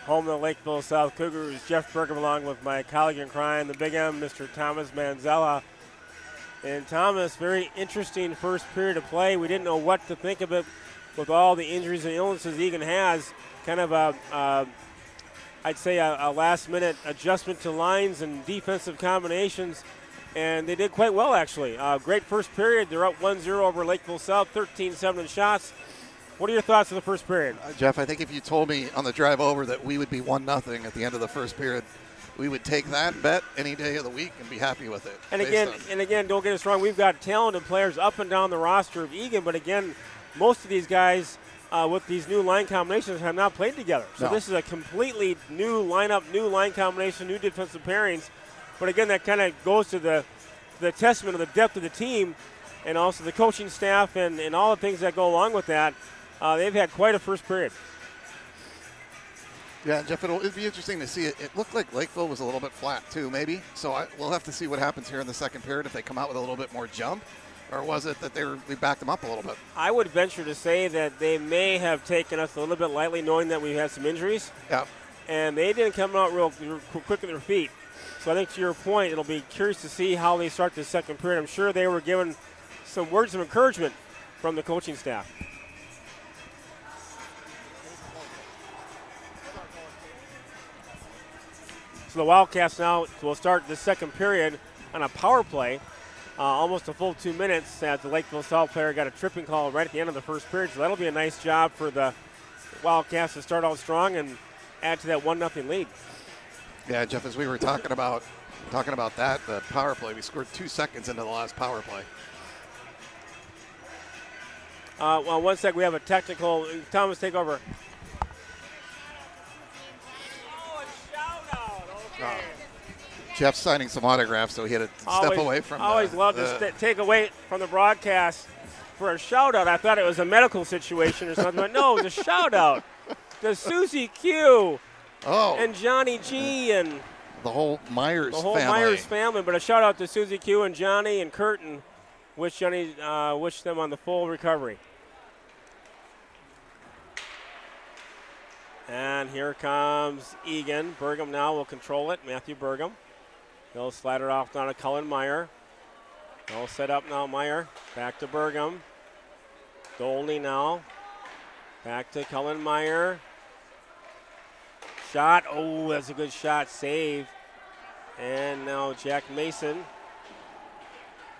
home of the Lakeville South Cougars. Jeff Pregame along with my colleague in crime, the Big M, Mr. Thomas Manzella. And Thomas, very interesting first period of play. We didn't know what to think of it with all the injuries and illnesses Eagan has. Kind of I'd say a last-minute adjustment to lines and defensive combinations. And they did quite well, actually. Great first period. They're up 1-0 over Lakeville South, 13-7 in shots. What are your thoughts of the first period? Jeff, I think if you told me on the drive over that we would be 1-0 at the end of the first period, we would take that bet any day of the week and be happy with it. And again, don't get us wrong. We've got talented players up and down the roster of Eagan, but again, most of these guys with these new line combinations have not played together. So this is a completely new lineup, new line combination, new defensive pairings. But again, that kind of goes to the testament of the depth of the team and also the coaching staff and all the things that go along with that. They've had quite a first period. Yeah, Jeff, it'll be interesting to see. It looked like Lakeville was a little bit flat, too, maybe. So we'll have to see what happens here in the second period, if they come out with a little bit more jump. Or was it that we backed them up a little bit? I would venture to say that they may have taken us a little bit lightly, knowing that we had some injuries. Yeah. And they didn't come out real quick on their feet. So I think to your point, it'll be curious to see how they start the second period. I'm sure they were given some words of encouragement from the coaching staff. So the Wildcats now will start the second period on a power play, almost a full 2 minutes, as the Lakeville South player got a tripping call right at the end of the first period. So that'll be a nice job for the Wildcats to start out strong and add to that 1-0 lead. Yeah, Jeff, as we were talking about that, the power play, we scored 2 seconds into the last power play. Well, 1 sec, we have a technical. Thomas, take over. Jeff's signing some autographs, so he had to step away from love to take away from the broadcast for a shout-out. I thought it was a medical situation or something, but no, it was a shout-out to Susie Q and Johnny G and the whole Myers family. But a shout-out to Susie Q and Johnny and Kurt, and wish them on the full recovery. And here comes Eagan. Pregame now will control it. Matthew Pregame. He'll slide it off down to Cullen Meyer. They'll set up now. Meyer back to Pregame. Dolney now. Back to Cullen Meyer. Shot. Oh, that's a good shot. Save. And now Jack Mason.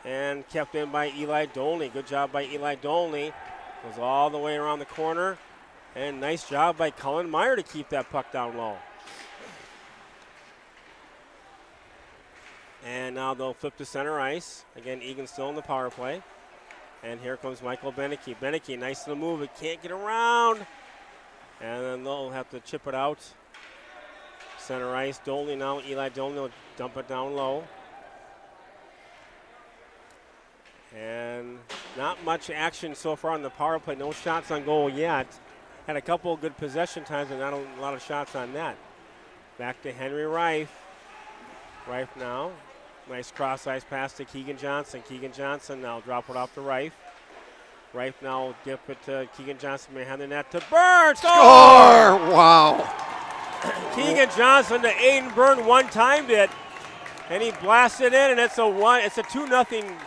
And kept in by Eli Dolney. Good job by Eli Dolney. Goes all the way around the corner. And nice job by Cullen Meyer to keep that puck down low. And now they'll flip to center ice. Again, Eagan still in the power play. And here comes Michael Beneke. Beneke, nice little move. It can't get around. And then they'll have to chip it out. Center ice. Dolney now. Eli Dolney will dump it down low. And not much action so far on the power play. No shots on goal yet. Had a couple of good possession times, but not a lot of shots on that. Back to Henry Reif. Reif now. Nice cross-ice pass to Keegan Johnson. Keegan Johnson now drop it off to Reif. Reif now will dip it to Keegan Johnson behind the net to Byrne. Score! Wow. Keegan Johnson to Aiden Byrne one-timed it, and he blasted in, and it's a 2-0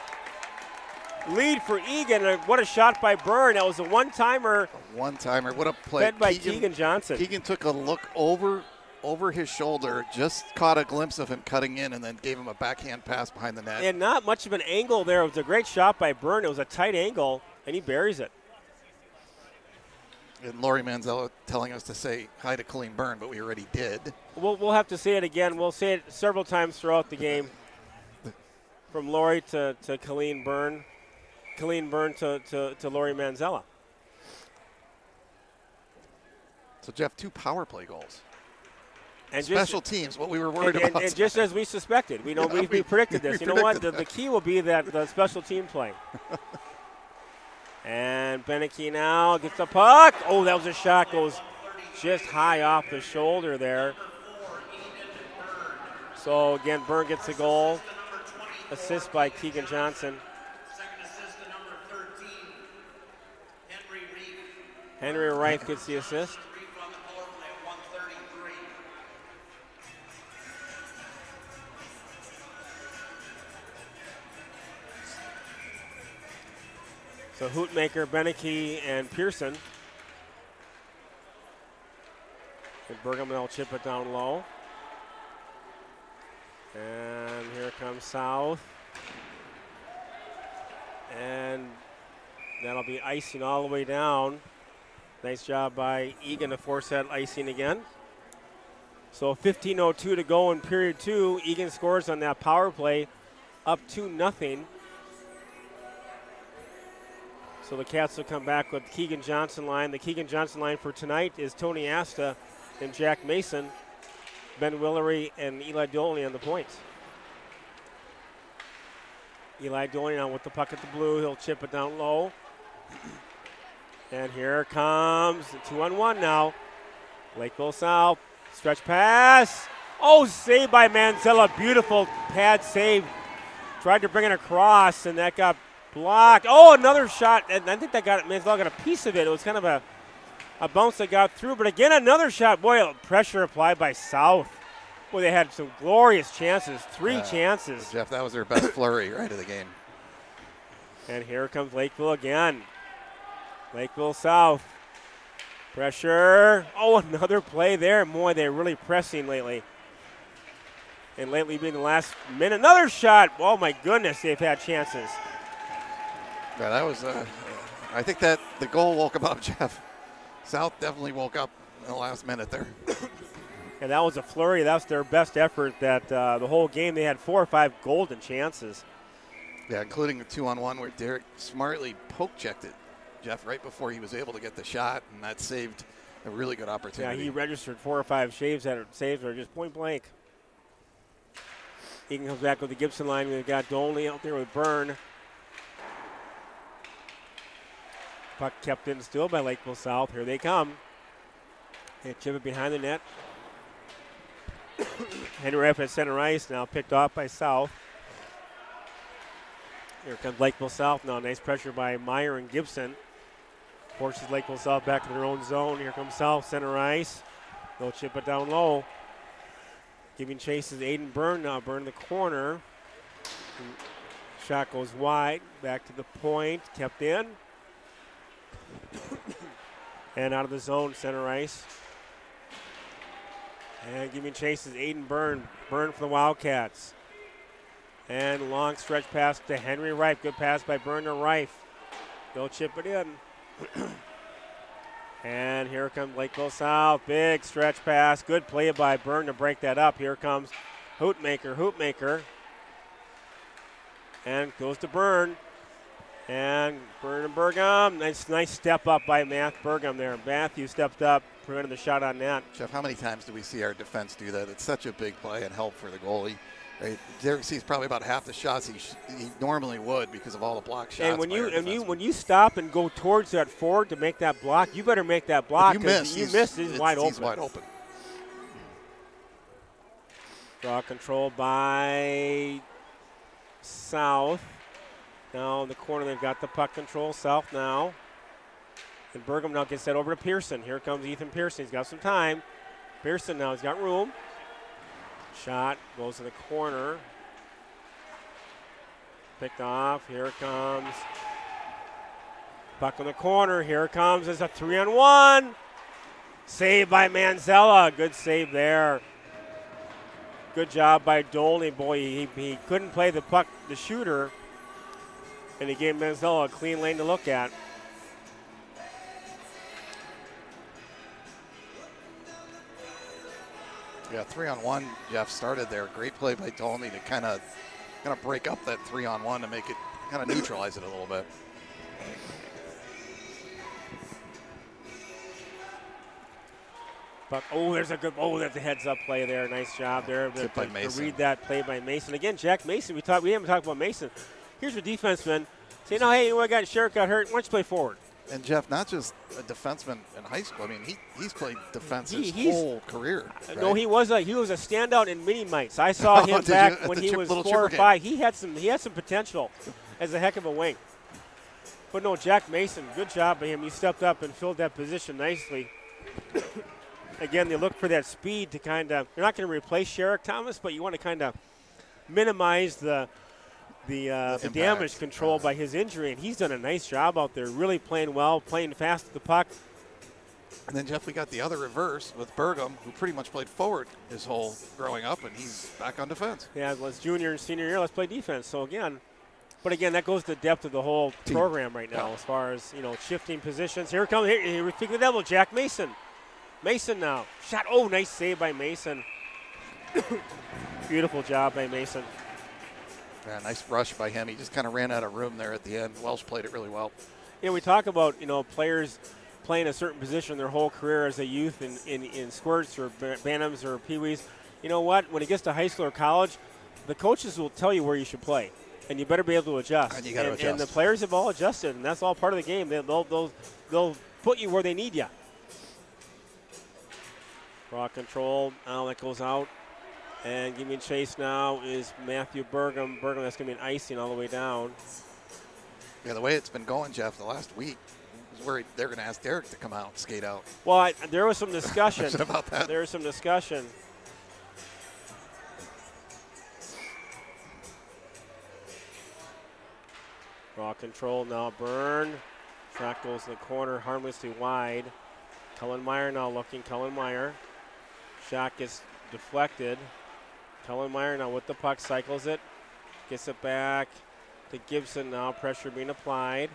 lead for Eagan. And what a shot by Byrne. That was a one-timer. One-timer. What a play. Fed by Keegan Johnson. Keegan took a look over his shoulder, just caught a glimpse of him cutting in, and then gave him a backhand pass behind the net. And not much of an angle there. It was a great shot by Byrne. It was a tight angle, and he buries it. And Lori Manzella telling us to say hi to Colleen Byrne, but we already did. We'll have to say it again. We'll say it several times throughout the game. From Lori to Colleen Byrne. Colleen Byrne to Lori Manzella. So, Jeff, 2 power play goals. And special teams, what we were worried about. And just as we suspected. We predicted this. You know what? The key will be that the special team play. And Beneke now gets the puck. Oh, that was a shot. Goes just high off the shoulder there. So, again, Byrne gets the goal. Assist by Keegan Johnson. Second assist to number 13, Henry Reif. Henry Wright gets the assist. So Hootmaker, Beneke, and Pearson. And Bergam will chip it down low. And here comes South. And that'll be icing all the way down. Nice job by Eagan to force that icing again. So 15:02 to go in period 2. Eagan scores on that power play, up 2-0. So the Cats will come back with Keegan Johnson line. The Keegan Johnson line for tonight is Tony Asta and Jack Mason, Ben Willery, and Eli Dolney on the points. Eli Dolney now with the puck at the blue. He'll chip it down low. And here comes the 2-on-1 now. Lakeville South. Stretch pass. Oh, saved by Manzella. Beautiful pad save. Tried to bring it across, and that got blocked. Oh, another shot. And I think that Manzella got a piece of it. It was kind of a bounce that got through. But again, another shot. Boy, pressure applied by South. Boy, they had some glorious chances. Three chances. Jeff, that was their best flurry right of the game. And here comes Lakeville again. Lakeville South. Pressure. Oh, another play there. Boy, they're really pressing lately. And lately being the last minute. Another shot. Oh, my goodness, they've had chances. Yeah, that was, I think that the goal woke them up, Jeff. South definitely woke up in the last minute there. And that was a flurry. That was their best effort that the whole game. They had 4 or 5 golden chances. Yeah, including the 2-on-1 where Derek smartly poke-checked it, Jeff, right before he was able to get the shot, and that saved a really good opportunity. Yeah, he registered 4 or 5 saves that are just point blank. Eagan comes back with the Gibson line. We've got Dolney out there with Byrne. Puck kept in still by Lakeville South. Here they come. They chip it behind the net. Henry F at center ice, now picked off by South. Here comes Lakeville South now. Nice pressure by Meyer and Gibson. Forces Lakeville South back to their own zone. Here comes South, center ice. They'll chip it down low. Giving chases Aiden Byrne now. Byrne the corner. Shot goes wide. Back to the point. Kept in. And out of the zone, center ice. And giving chases Aiden Byrne. Byrne for the Wildcats. And long stretch pass to Henry Rife. Good pass by Byrne to Rife. They'll chip it in. And here comes Lakeville South. Big stretch pass. Good play by Byrne to break that up. Here comes Hootmaker. And goes to Byrne. And Byrne and Bergam. Nice step up by Matthew Bergam there. Matthew stepped up, prevented the shot on net. Jeff, how many times do we see our defense do that? It's such a big play and help for the goalie. Right? Derek sees probably about half the shots he normally would because of all the block shots. And when you stop and go towards that forward to make that block, you better make that block. If you miss, he's wide open. He's wide open. Draw control by South. Now in the corner, they've got the puck control. South now. And Bergam now gets that over to Pearson. Here comes Ethan Pearson. He's got some time. Pearson now, he's got room. Shot goes to the corner. Picked off. Here it comes. Puck in the corner. Here it comes. It's a 3-on-1. Saved by Manzella. Good save there. Good job by Dolney. Boy, he couldn't play the puck, the shooter. And he gave Manzella a clean lane to look at. Yeah, 3-on-1, Jeff, started there. Great play by Dolney to kind of break up that 3-on-1 to make it kind of neutralize it a little bit. But that's a heads-up play there. Nice job there to read that play by Mason. Again, Jack Mason. We haven't talked about Mason. Here's your defenseman. Say, no, hey, Sherrick got hurt. Why don't you play forward? And Jeff, not just a defenseman in high school. I mean, he's played defense his whole career. Right? No, he was a standout in mini mites. I saw him back when he was 4 or 5. He had some potential as a heck of a wing. But no, Jack Mason, good job by him. He stepped up and filled that position nicely. Again, they look for that speed to kind of, you're not going to replace Sherrick Thomas, but you want to kind of minimize the damage control by his injury, and he's done a nice job out there, really playing well, playing fast with the puck. And then, Jeff, we got the other reverse with Pregame, who pretty much played forward his whole growing up, and he's back on defense. Yeah, well, it's junior and senior year, let's play defense. So again, but again, that goes to the depth of the whole program right now as far as, shifting positions. Here comes, here we speak of the devil, Jack Mason. Mason now. Shot, oh, nice save by Mason. Beautiful job by Mason. Yeah, nice rush by him. He just kind of ran out of room there at the end. Welsh played it really well. We talk about, players playing a certain position their whole career as a youth in squirts or bantams or peewees. You know what? When it gets to high school or college, the coaches will tell you where you should play, and you better be able to adjust. And you got to adjust. And the players have all adjusted, and that's all part of the game. They'll put you where they need you. Raw control. Now that goes out. And giving chase now is Matthew Pregame. Pregame, that's going to be an icing all the way down. Yeah, the way it's been going, Jeff, the last week, I was worried they're going to ask Derek to come out and skate out. Well, there was some discussion. about that. There was some discussion. Raw control now, Byrne. Shot goes in the corner, harmlessly wide. Cullen Meyer now looking, Cullen Meyer. Shot gets deflected. Cullen Meyer now with the puck, cycles it. Gets it back to Gibson now, pressure being applied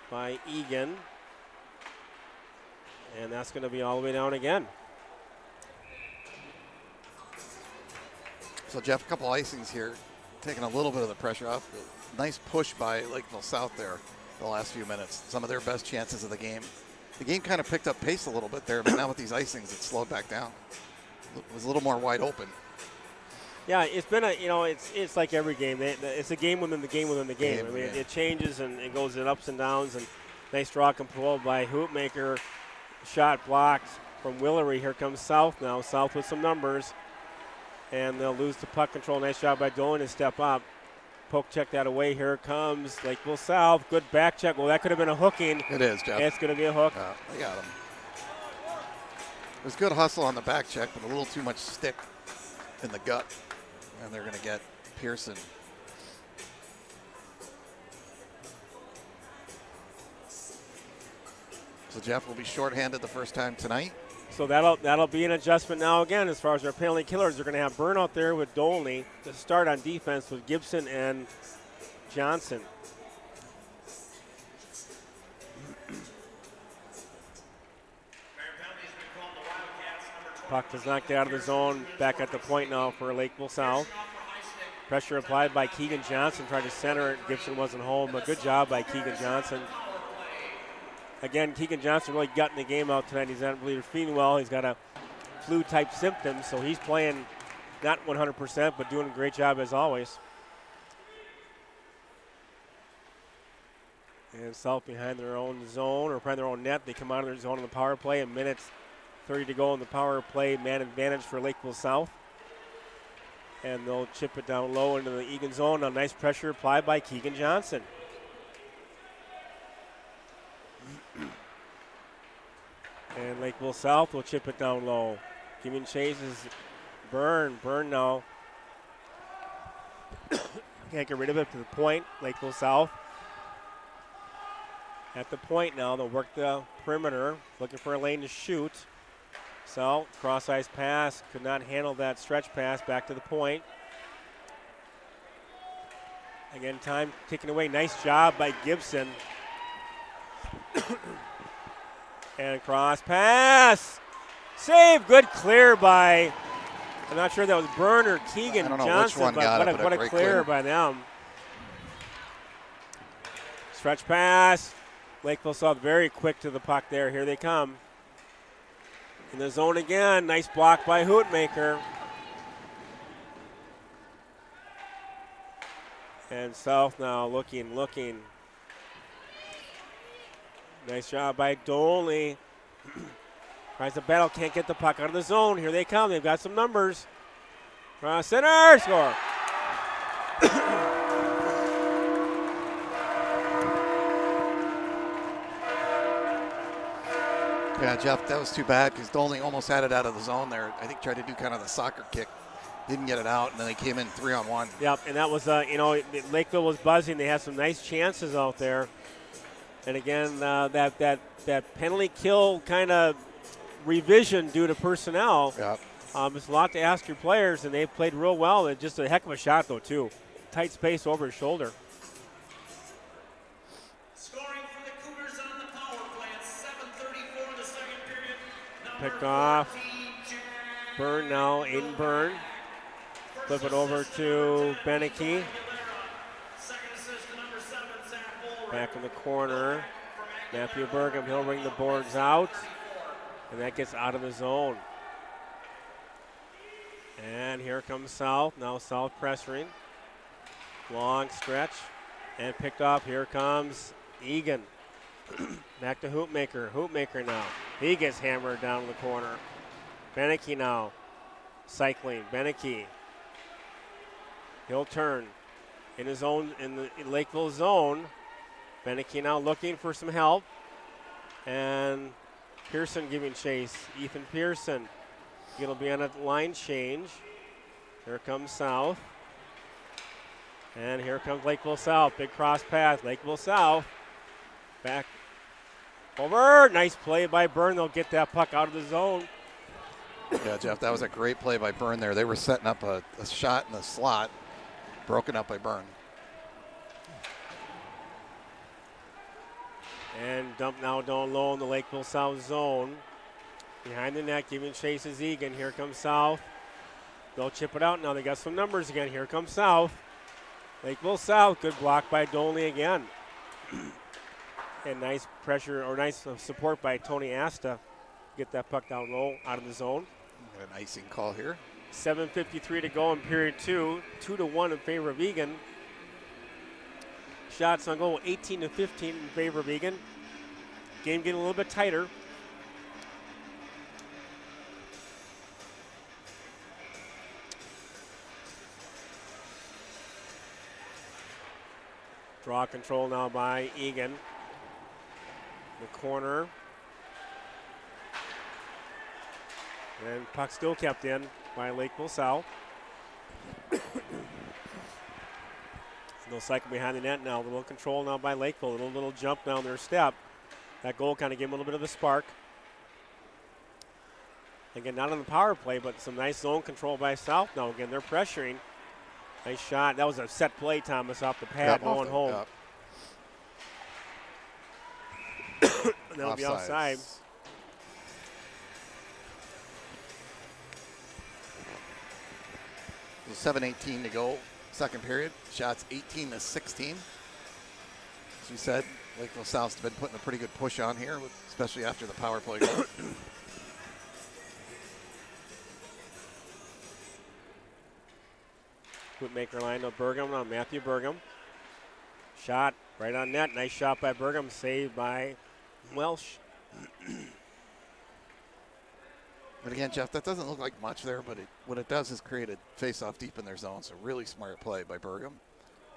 by Eagan. And that's going to be all the way down again. So, Jeff, a couple icings here, taking a little bit of the pressure off. Nice push by Lakeville South there the last few minutes. Some of their best chances of the game. The game kind of picked up pace a little bit there, but now with these icings, it slowed back down. It was a little more wide open. Yeah, it's been it's like every game. It's a game within the game within the game. I mean, yeah. it changes and it goes in ups and downs. And nice draw control by Hoopmaker. Shot blocked from Willery. Here comes South now. South with some numbers. And they'll lose the puck control. Nice job by Dolan to step up. Poke check that away. Here comes Lakeville South. Good back check. Well, that could have been a hooking. It is, Jeff. It's going to be a hook. They got him. It was good hustle on the back check, but a little too much stick in the gut. And they're going to get Pearson. So Jeff will be shorthanded the first time tonight. So that'll be an adjustment now again as far as our penalty killers. They're going to have Byrne out there with Dolney to start on defense with Gibson and Johnson. Puck does not get out of the zone. Back at the point now for Lakeville South. Pressure applied by Keegan Johnson. Tried to center it. Gibson wasn't home, but good job by Keegan Johnson. Again, Keegan Johnson really gutting the game out tonight. He's not really feeling well. He's got a flu-type symptom, so he's playing not 100%, but doing a great job as always. And South behind their own zone or behind their own net. They come out of their zone on the power play. A minute 30 to go in the power play. Man advantage for Lakeville South. And they'll chip it down low into the Eagan zone. A nice pressure applied by Keegan Johnson. And Lakeville South will chip it down low. Giving chases Byrne. Byrne now. Can't get rid of it to the point. Lakeville South. At the point now, they'll work the perimeter. Looking for a lane to shoot. So, cross-ice pass. Could not handle that stretch pass. Back to the point. Again, time ticking away. Nice job by Gibson. And cross pass. Save. Good clear by, I'm not sure that was Byrne or Keegan Johnson, but what a clear by them. Stretch pass. Lakeville South very quick to the puck there. Here they come. In the zone again. Nice block by Hootmaker. And South now looking. Nice job by Dolney. Tries to battle, can't get the puck out of the zone. Here they come. They've got some numbers. Cross center, score. Yeah, Jeff, that was too bad because Dolney almost had it out of the zone there. I think tried to do kind of the soccer kick. Didn't get it out, and then they came in 3-on-1. Yep, and that was, Lakeville was buzzing. They had some nice chances out there. And again, that penalty kill kind of revision due to personnel. Yep. It's a lot to ask your players, and they played real well. And just a heck of a shot, though, too. Tight space over his shoulder. Scoring for the Cougars on the power play at 7:34 in the second period. Picked off. Byrne now, Aiden Byrne. Flip it over to Beneke. Back in the corner. Matthew Burgum, he'll bring the boards out. And that gets out of the zone. And here comes South. Now South pressuring. Long stretch. And picked off. Here comes Eagan. Back to Hoopmaker. Hoopmaker now. He gets hammered down in the corner. Beneke now. Cycling. Beneke. He'll turn in his own, in the Lakeville zone. Beneke now looking for some help. And Pearson giving chase. Ethan Pearson. It'll be on a line change. Here comes South. And here comes Lakeville South. Big cross path. Lakeville South. Back over. Nice play by Byrne. They'll get that puck out of the zone. Yeah, Jeff, that was a great play by Byrne there. They were setting up a shot in the slot. Broken up by Byrne. And dump now down low in the Lakeville South zone. Behind the net, giving chase is Eagan. Here comes South. They'll chip it out now. They got some numbers again. Here comes South. Lakeville South, good block by Dolney again. And nice pressure, or nice support by Tony Asta. Get that puck down low, out of the zone. Got an icing call here. 7:53 to go in period 2. 2-1 in favor of Eagan. Shots on goal, 18-15 in favor of Eagan. Game getting a little bit tighter. Draw control now by Eagan. The corner. And puck still kept in by Lakeville South. No cycle behind the net now. A little control now by Lakeville. A little jump down their step. That goal kind of gave them a little bit of a spark. Again, not on the power play, but some nice zone control by South now. Again, they're pressuring. Nice shot. That was a set play, Thomas, off the pad going home. Yep. And that'll be outside. 7:18 to go, second period. Shots 18-16. As we said, Lakeville South's been putting a pretty good push on here, especially after the power play goal. Maker line of Burgum on Matthew Burgum. Shot right on net. Nice shot by Burgum. Saved by Welsh. But again, Jeff, that doesn't look like much there, but what it does is create a face-off deep in their zone. So really smart play by Burgum,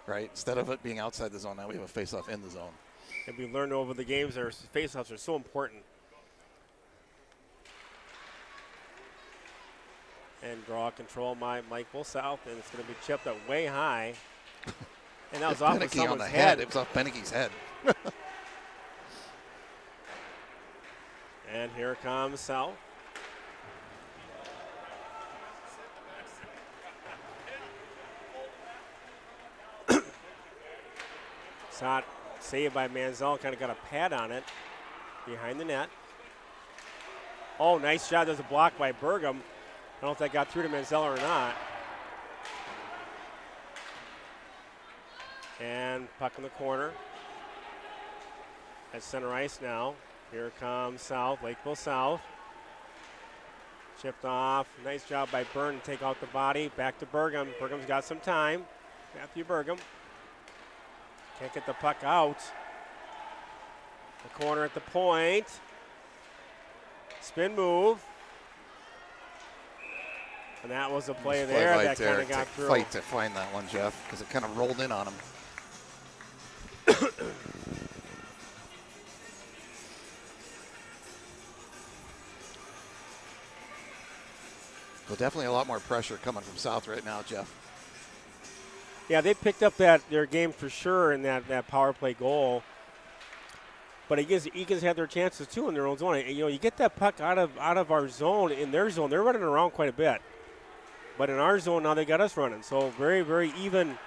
right? Instead of it being outside the zone, now we have a face-off in the zone. And we learned over the games that face-offs are so important. And draw control by Lakeville South, and it's going to be chipped up way high. And that was off of someone's on the head. It was off Beneke's head. And here comes South. Shot saved by Manziel, kind of got a pad on it behind the net. Oh, nice shot. There's a block by Burgum. I don't know if that got through to Manziel or not. And puck in the corner. At center ice now. Here comes South, Lakeville South. Chipped off. Nice job by Byrne to take out the body. Back to Burgum. Burgum's got some time. Matthew Burgum. Can't get the puck out. The corner at the point. Spin move. And that was a play there that kind of got through. Fight to find that one, Jeff, because it kind of rolled in on him. Well, definitely a lot more pressure coming from South right now, Jeff. Yeah, they picked up their game for sure in that power play goal. But Eagan's had their chances too in their own zone. You know, you get that puck out of our zone, in their zone, they're running around quite a bit. But in our zone now they got us running. So very, very even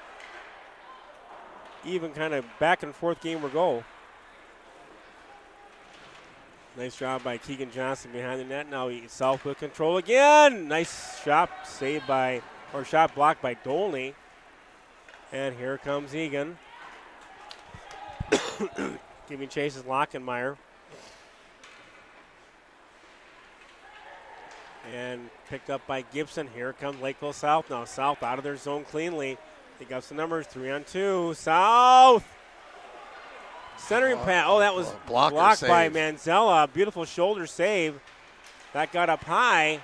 kind of back and forth game we go. Nice job by Keegan Johnson behind the net. Now South with control again. Nice shot shot blocked by Dolney. And here comes Eagan. Giving chase is Lockenmeyer. And picked up by Gibson. Here comes Lakeville South now. South out of their zone cleanly. They got some numbers, 3-on-2. South! Centering pass. Oh, that was blocked by Manzella. Beautiful shoulder save. That got up high.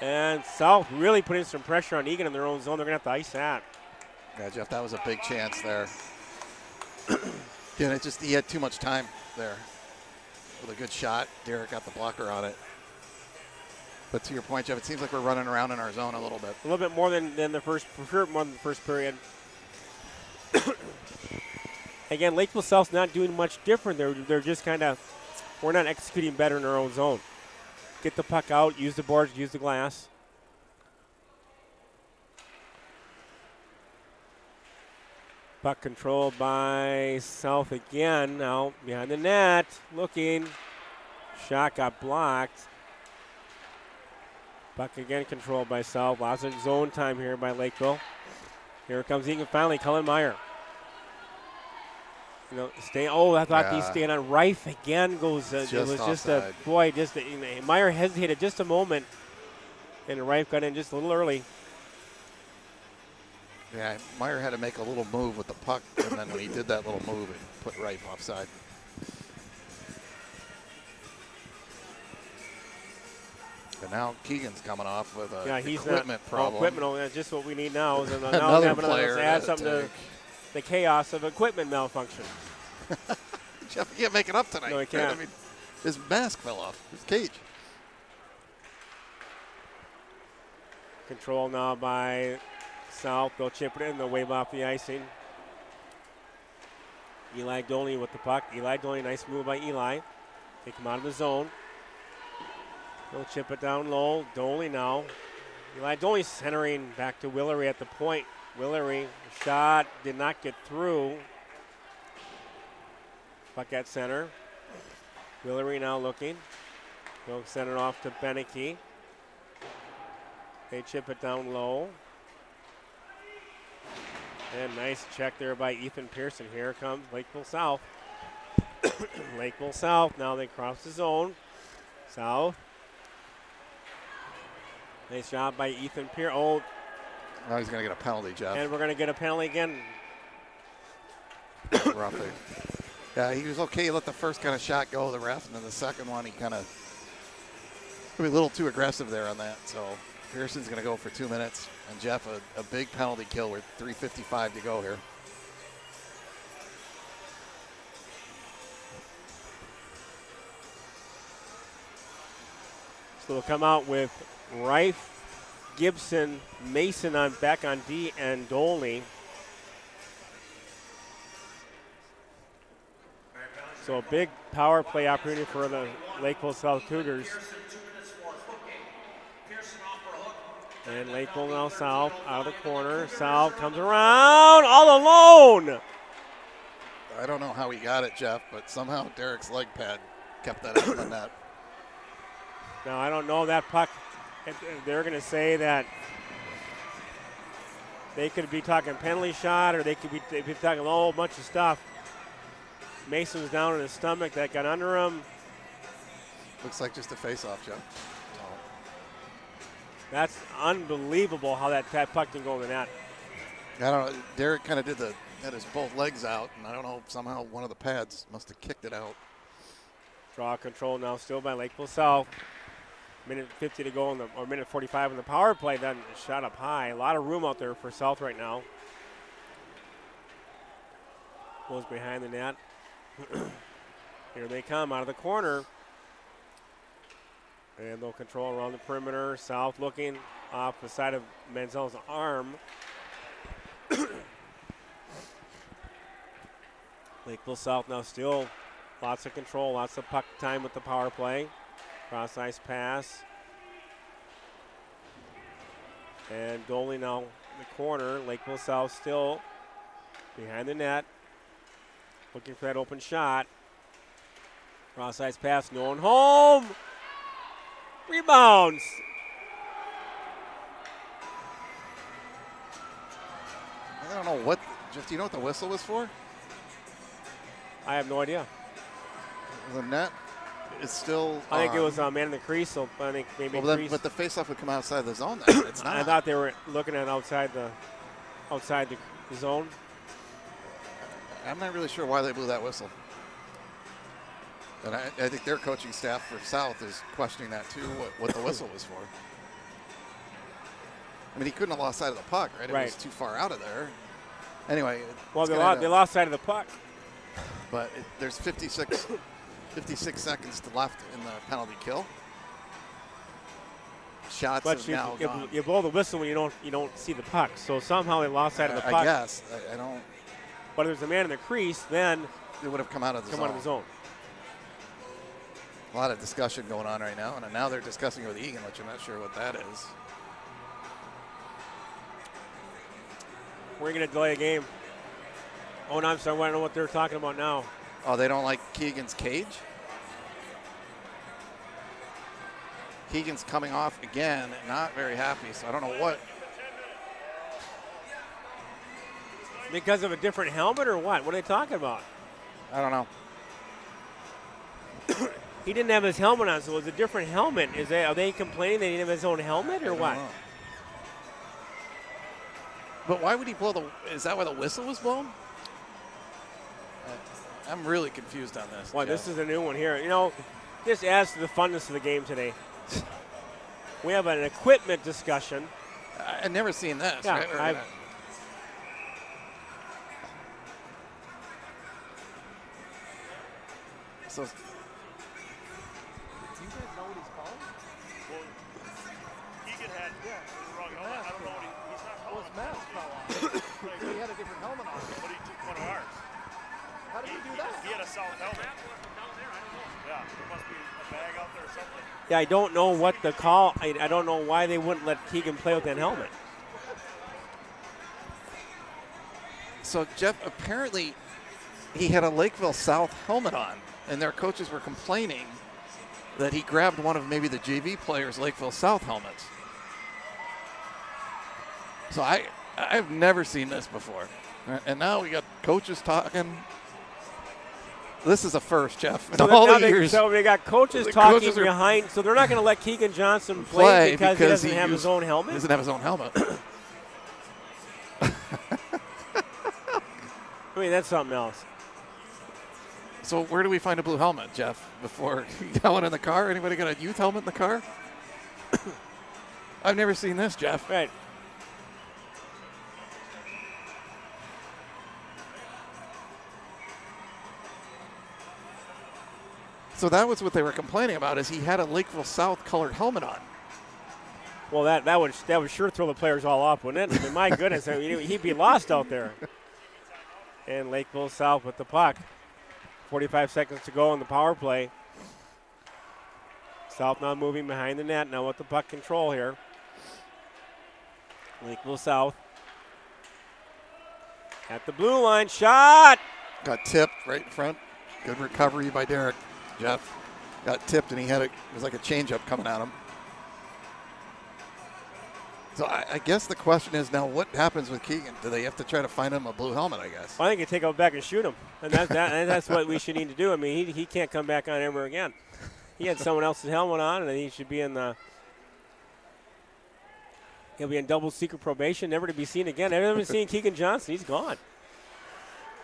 And South really putting some pressure on Eagan in their own zone. They're going to have to ice that. Yeah, Jeff, that was a big chance there. Again, he had too much time there. With a good shot, Derek got the blocker on it. But to your point, Jeff, it seems like we're running around in our zone a little bit. A little bit more than the first, for sure, more than the first period. Again, Lakeville South's not doing much different. They're just kind of, we're not executing better in our own zone. Get the puck out, use the boards, use the glass. Puck controlled by South again. Now behind the net, looking. Shot got blocked. Puck again controlled by South. Lots of zone time here by Lakeville. Here comes Eagan finally, Cullen Meyer. You know, I thought he stayed on. Rife again goes. It was just Meyer hesitated just a moment, and Rife got in just a little early. Yeah, Meyer had to make a little move with the puck, and then when he did that little move, it put Rife offside. And now Keegan's coming off with a equipment problem. Equipment, just what we need now. Is another player add something to the chaos of equipment malfunction. Jeff, you can't make it up tonight. No, he can't. I mean, his mask fell off, his cage. Control now by South. They'll chip it in. They'll wave off the icing. Eli Dolney with the puck. Eli Dolney, nice move by Eli. Take him out of the zone. They'll chip it down low. Dolney now. Eli Dolney centering back to Willery at the point. Willery, shot, did not get through. Puck at center. Willery now looking. They'll send it off to Beneke. They chip it down low. And nice check there by Ethan Pearson. Here comes Lakeville South. Lakeville South. Now they cross the zone. South. Nice job by Ethan Pearson. Oh, now he's going to get a penalty, Jeff. and we're going to get a penalty again. Roughly. Yeah, he was okay. He let the first kind of shot go, the ref, and then the second one, he kind of a little too aggressive there on that. So Pearson's going to go for 2 minutes. And Jeff, a big penalty kill with 3:55 to go here. So they'll come out with Rife, Gibson, Mason back on D, and Dolney. So a big power play opportunity for the Lakeville South Cougars. And Lakeville now South out of the corner. South comes around all alone. I don't know how he got it, Jeff, but somehow Derek's leg pad kept that out of the net. Now, I don't know that puck. They're going to say that they could be talking penalty shot, or they could be talking a whole bunch of stuff. Mason was down in his stomach. That got under him. Looks like just a face-off, Jeff. That's unbelievable how that puck can go in the net. I don't know. Derek kind of had his both legs out, and I don't know, somehow one of the pads must have kicked it out. Draw control now still by Lakeville South. Minute 50 to go, or minute 45 in the power play. Then shot up high. A lot of room out there for South right now. Goes behind the net. Here they come out of the corner. And they'll control around the perimeter. South looking off the side of Manziel's arm. Lakeville South now still lots of control, lots of puck time with the power play. Cross ice pass. And Doley now in the corner. Lakeville South still behind the net. Looking for that open shot. Cross ice pass, no one home. Rebounds. I don't know what, Jeff, do you know what the whistle was for? I have no idea. The net is still I think it was man in the crease, so I think maybe crease. But the faceoff would come outside the zone then. It's not. I thought they were looking at outside the zone. I'm not really sure why they blew that whistle. And I think their coaching staff for South is questioning that too, what the whistle was for. I mean, he couldn't have lost sight of the puck, right? It was too far out of there. Anyway. Well, they lost sight of the puck. But there's 56 seconds left in the penalty kill. Shots have now gone. You blow the whistle when you don't see the puck. So somehow they lost sight of the puck. I guess. I don't. But if there's a man in the crease, then it would have come out of the zone. A lot of discussion going on right now, and now they're discussing it with Eagan, which I'm not sure what that is. We're going to delay a game. Oh, no, I'm sorry. I want to know what they're talking about now. Oh, they don't like Keegan's cage? Keegan's coming off again, not very happy, so I don't know what. Because of a different helmet or what? What are they talking about? I don't know. He didn't have his helmet on, so it was a different helmet. Are they complaining that he didn't have his own helmet or what? Know. But why would he blow is that why the whistle was blown? I'm really confused on this. Well, this is a new one here. You know, this adds to the funness of the game today. We have an equipment discussion. I've never seen this. Yeah, right? So, do you guys know what he's called? Well, Eagan had the wrong helmet. I don't know what he's not calling. His mask fell off. He had a different helmet on. But he took one of ours. How did he do that? He had a South helmet. Yeah, there must be a bag out there or something. Yeah, I don't know what the call. I don't know why they wouldn't let Keegan play with that helmet. So, Jeff, apparently he had a Lakeville South helmet on, and their coaches were complaining that he grabbed one of maybe the JV players' Lakeville South helmets. So I've never seen this before. And now we got coaches talking. This is a first, Jeff. In all the years, so they got coaches talking behind. So they're not going to let Keegan Johnson play because he doesn't have his own helmet? He doesn't have his own helmet. I mean, that's something else. So where do we find a blue helmet, Jeff? Before you got one in the car? Anybody got a youth helmet in the car? I've never seen this, Jeff. Right. So that was what they were complaining about, is he had a Lakeville South colored helmet on. Well, that would sure throw the players all off, wouldn't it? I mean, my goodness, I mean, he'd be lost out there. And Lakeville South with the puck. 45 seconds to go on the power play. South now moving behind the net now with the puck control here. Lakeville South at the blue line, shot! Got tipped right in front. Good recovery by Derek. Jeff got tipped, and it was like a changeup coming at him. So I guess the question is now, what happens with Keegan? Do they have to try to find him a blue helmet, I guess? Well, I think you take him back and shoot him. And that's what we should need to do. I mean, he can't come back on ever again. He had someone else's helmet on, and he should be he'll be in double secret probation, never to be seen again. I've never seen Keegan Johnson. He's gone.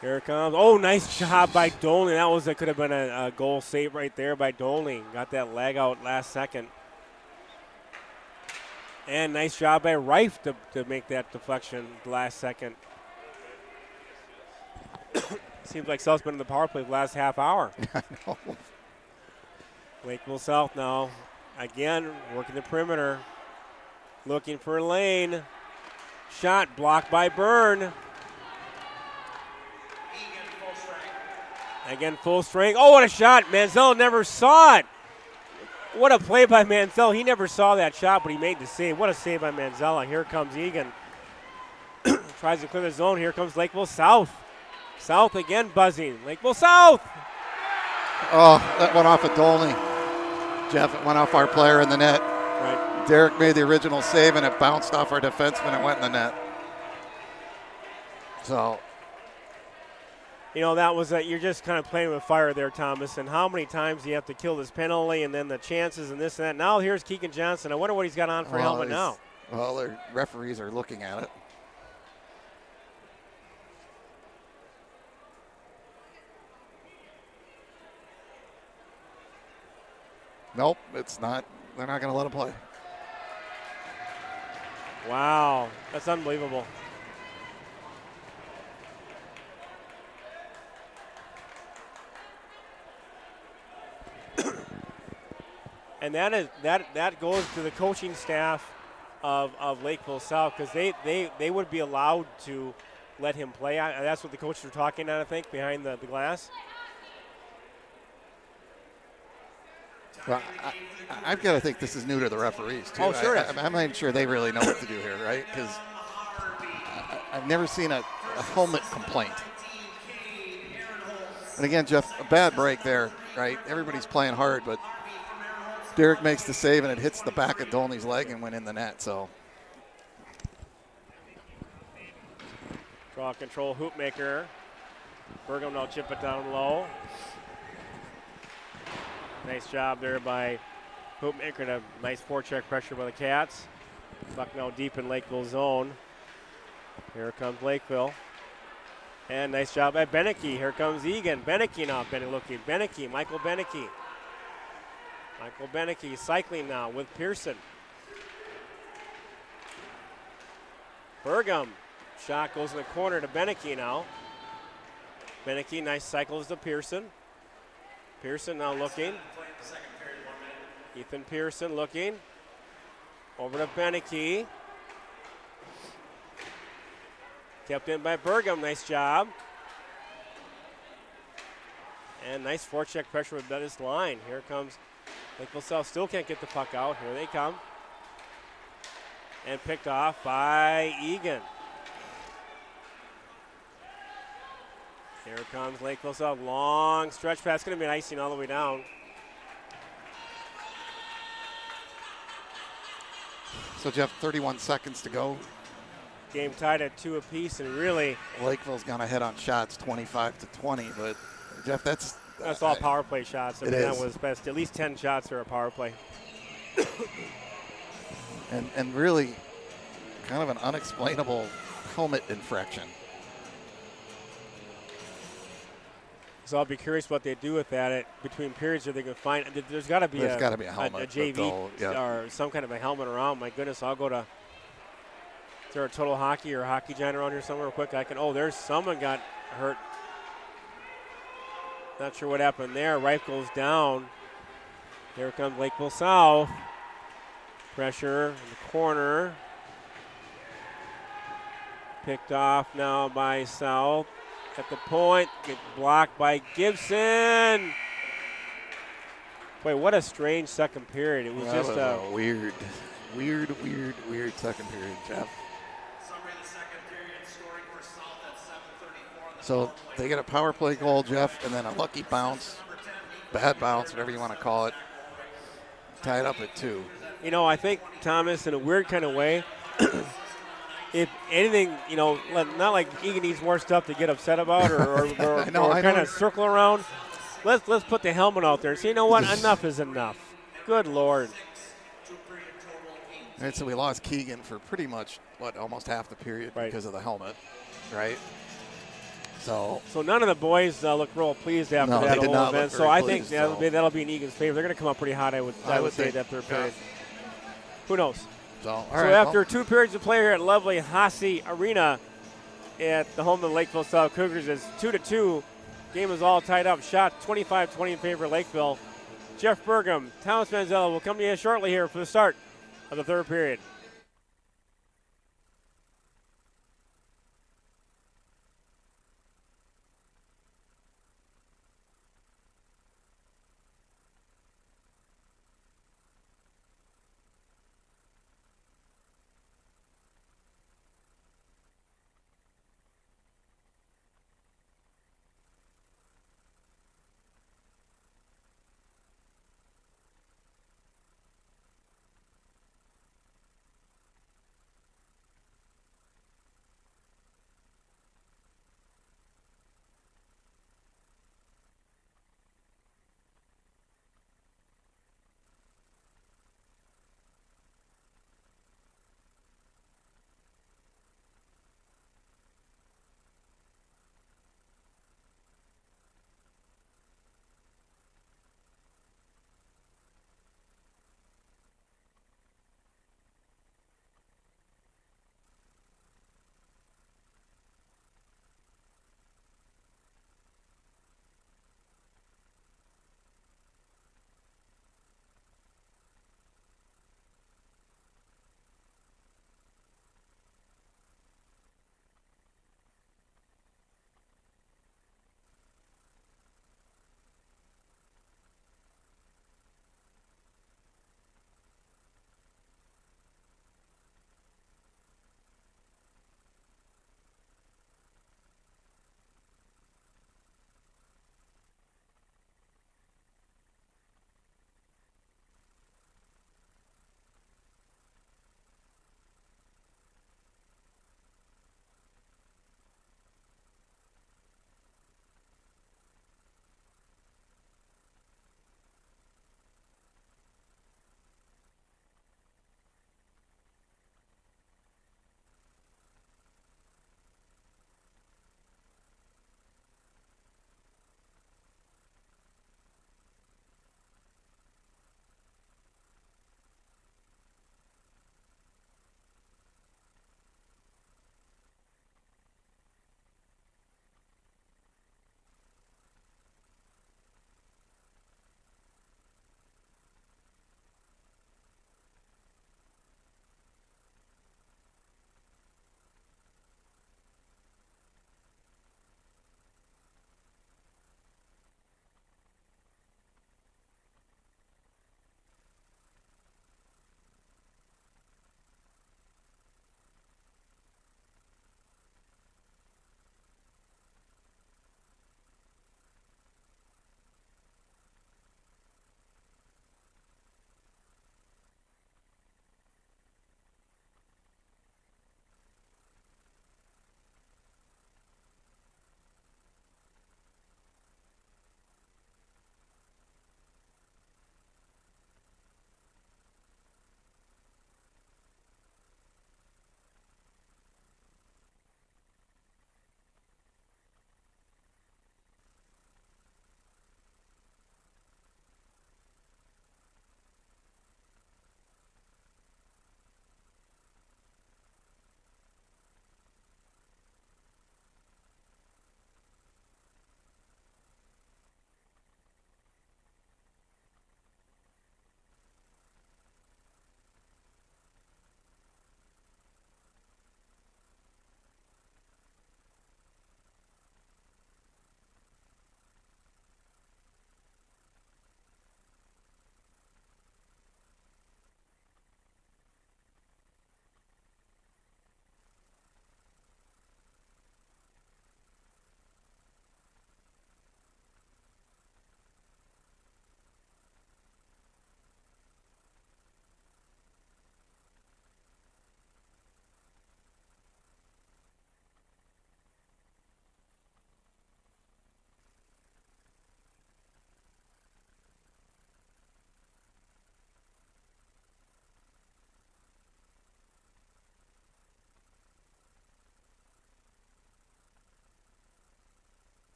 Here it comes. Oh, nice job by Doley. That could have been a goal save right there by Doley. Got that leg out last second. And nice job by Reif to make that deflection last second. Seems like South's been in the power play the last half hour. I know. Lakeville South now Again, working the perimeter. Looking for a lane. Shot blocked by Byrne. Again, full strength. Oh, what a shot. Manziel never saw it. What a play by Manziel. He never saw that shot, but he made the save. What a save by Manziel. Here comes Eagan. Tries to clear the zone. Here comes Lakeville South. South again buzzing. Lakeville South. Oh, that went off of Dolney. Jeff, it went off our player in the net. Right. Derek made the original save, and it bounced off our defenseman and went in the net. So, you know, that was you're just kind of playing with fire there, Thomas. And how many times do you have to kill this penalty and then the chances and this and that? Now here's Keegan Johnson. I wonder what he's got on for a helmet now. Well, the referees are looking at it. Nope, it's not. They're not going to let him play. Wow, that's unbelievable. And that goes to the coaching staff of Lakeville South, because they would be allowed to let him play. That's what the coaches were talking about, I think, behind the glass. Well, I've got to think this is new to the referees, too. Oh, sure. I'm not sure they really know what to do here, right? Because I've never seen a helmet complaint. And again, Jeff, a bad break there, right? Everybody's playing hard, but Derek makes the save, and it hits the back of Dolney's leg and went in the net, so. Draw control, Hoopmaker. Pregame now chip it down low. Nice job there by Hoopmaker. A nice forecheck pressure by the Cats. Buck now deep in Lakeville zone. Here comes Lakeville. And nice job by Beneke. Here comes Eagan. Beneke now looking. Beneke, Michael Beneke. Michael Beneke cycling now with Pearson. Pregame. Shot goes in the corner to Beneke now. Beneke, nice cycles to Pearson. Pearson now looking. Ethan Pearson looking. Over to Beneke. Kept in by Pregame. Nice job. And nice forecheck pressure with Bettis line. Here comes Lakeville South. Still can't get the puck out. Here they come. And picked off by Eagan. Here comes Lakeville South. Long stretch pass. Going to be an icing all the way down. So, Jeff, 31 seconds to go. Game tied at 2 apiece, and really Lakeville's gone ahead on shots 25-20, but, Jeff, that's all power play shots. I mean, is. that was best. At least 10 shots are a power play. and really kind of an unexplainable helmet infraction. So I'll be curious what they do with that between periods. Are they going to find? There's got to be a helmet, a JV or some kind of a helmet around. My goodness, I'll go to. Is there a Total Hockey or Hockey Giant around here somewhere real quick? There's someone got hurt. Not sure what happened there. Rife goes down. Here comes Lakeville South. Pressure in the corner. Picked off now by South. At the point, get blocked by Gibson. Boy, what a strange second period. It was that just was a weird second period, Jeff. So they get a power play goal, Jeff, and then a lucky bounce, bad bounce, whatever you want to call it. Tied up at 2. You know, I think, Thomas, in a weird kind of way, if anything, you know, not like Eagan needs more stuff to get upset about or kind of circle around. Let's put the helmet out there and say, you know what, enough is enough. Good Lord. All right, so we lost Keegan for pretty much, almost half the period because of the helmet, right? So none of the boys look real pleased after that whole event. So I think that'll be in Egan's favor. They're going to come up pretty hot, I would say, that third period. Who knows? So After 2 periods of play here at lovely Hasse Arena at the home of the Lakeville South Cougars, it's 2-2. Game is all tied up. Shot 25-20 in favor of Lakeville. Jeff Pregame, Thomas Manzella will come to you shortly here for the start of the third period.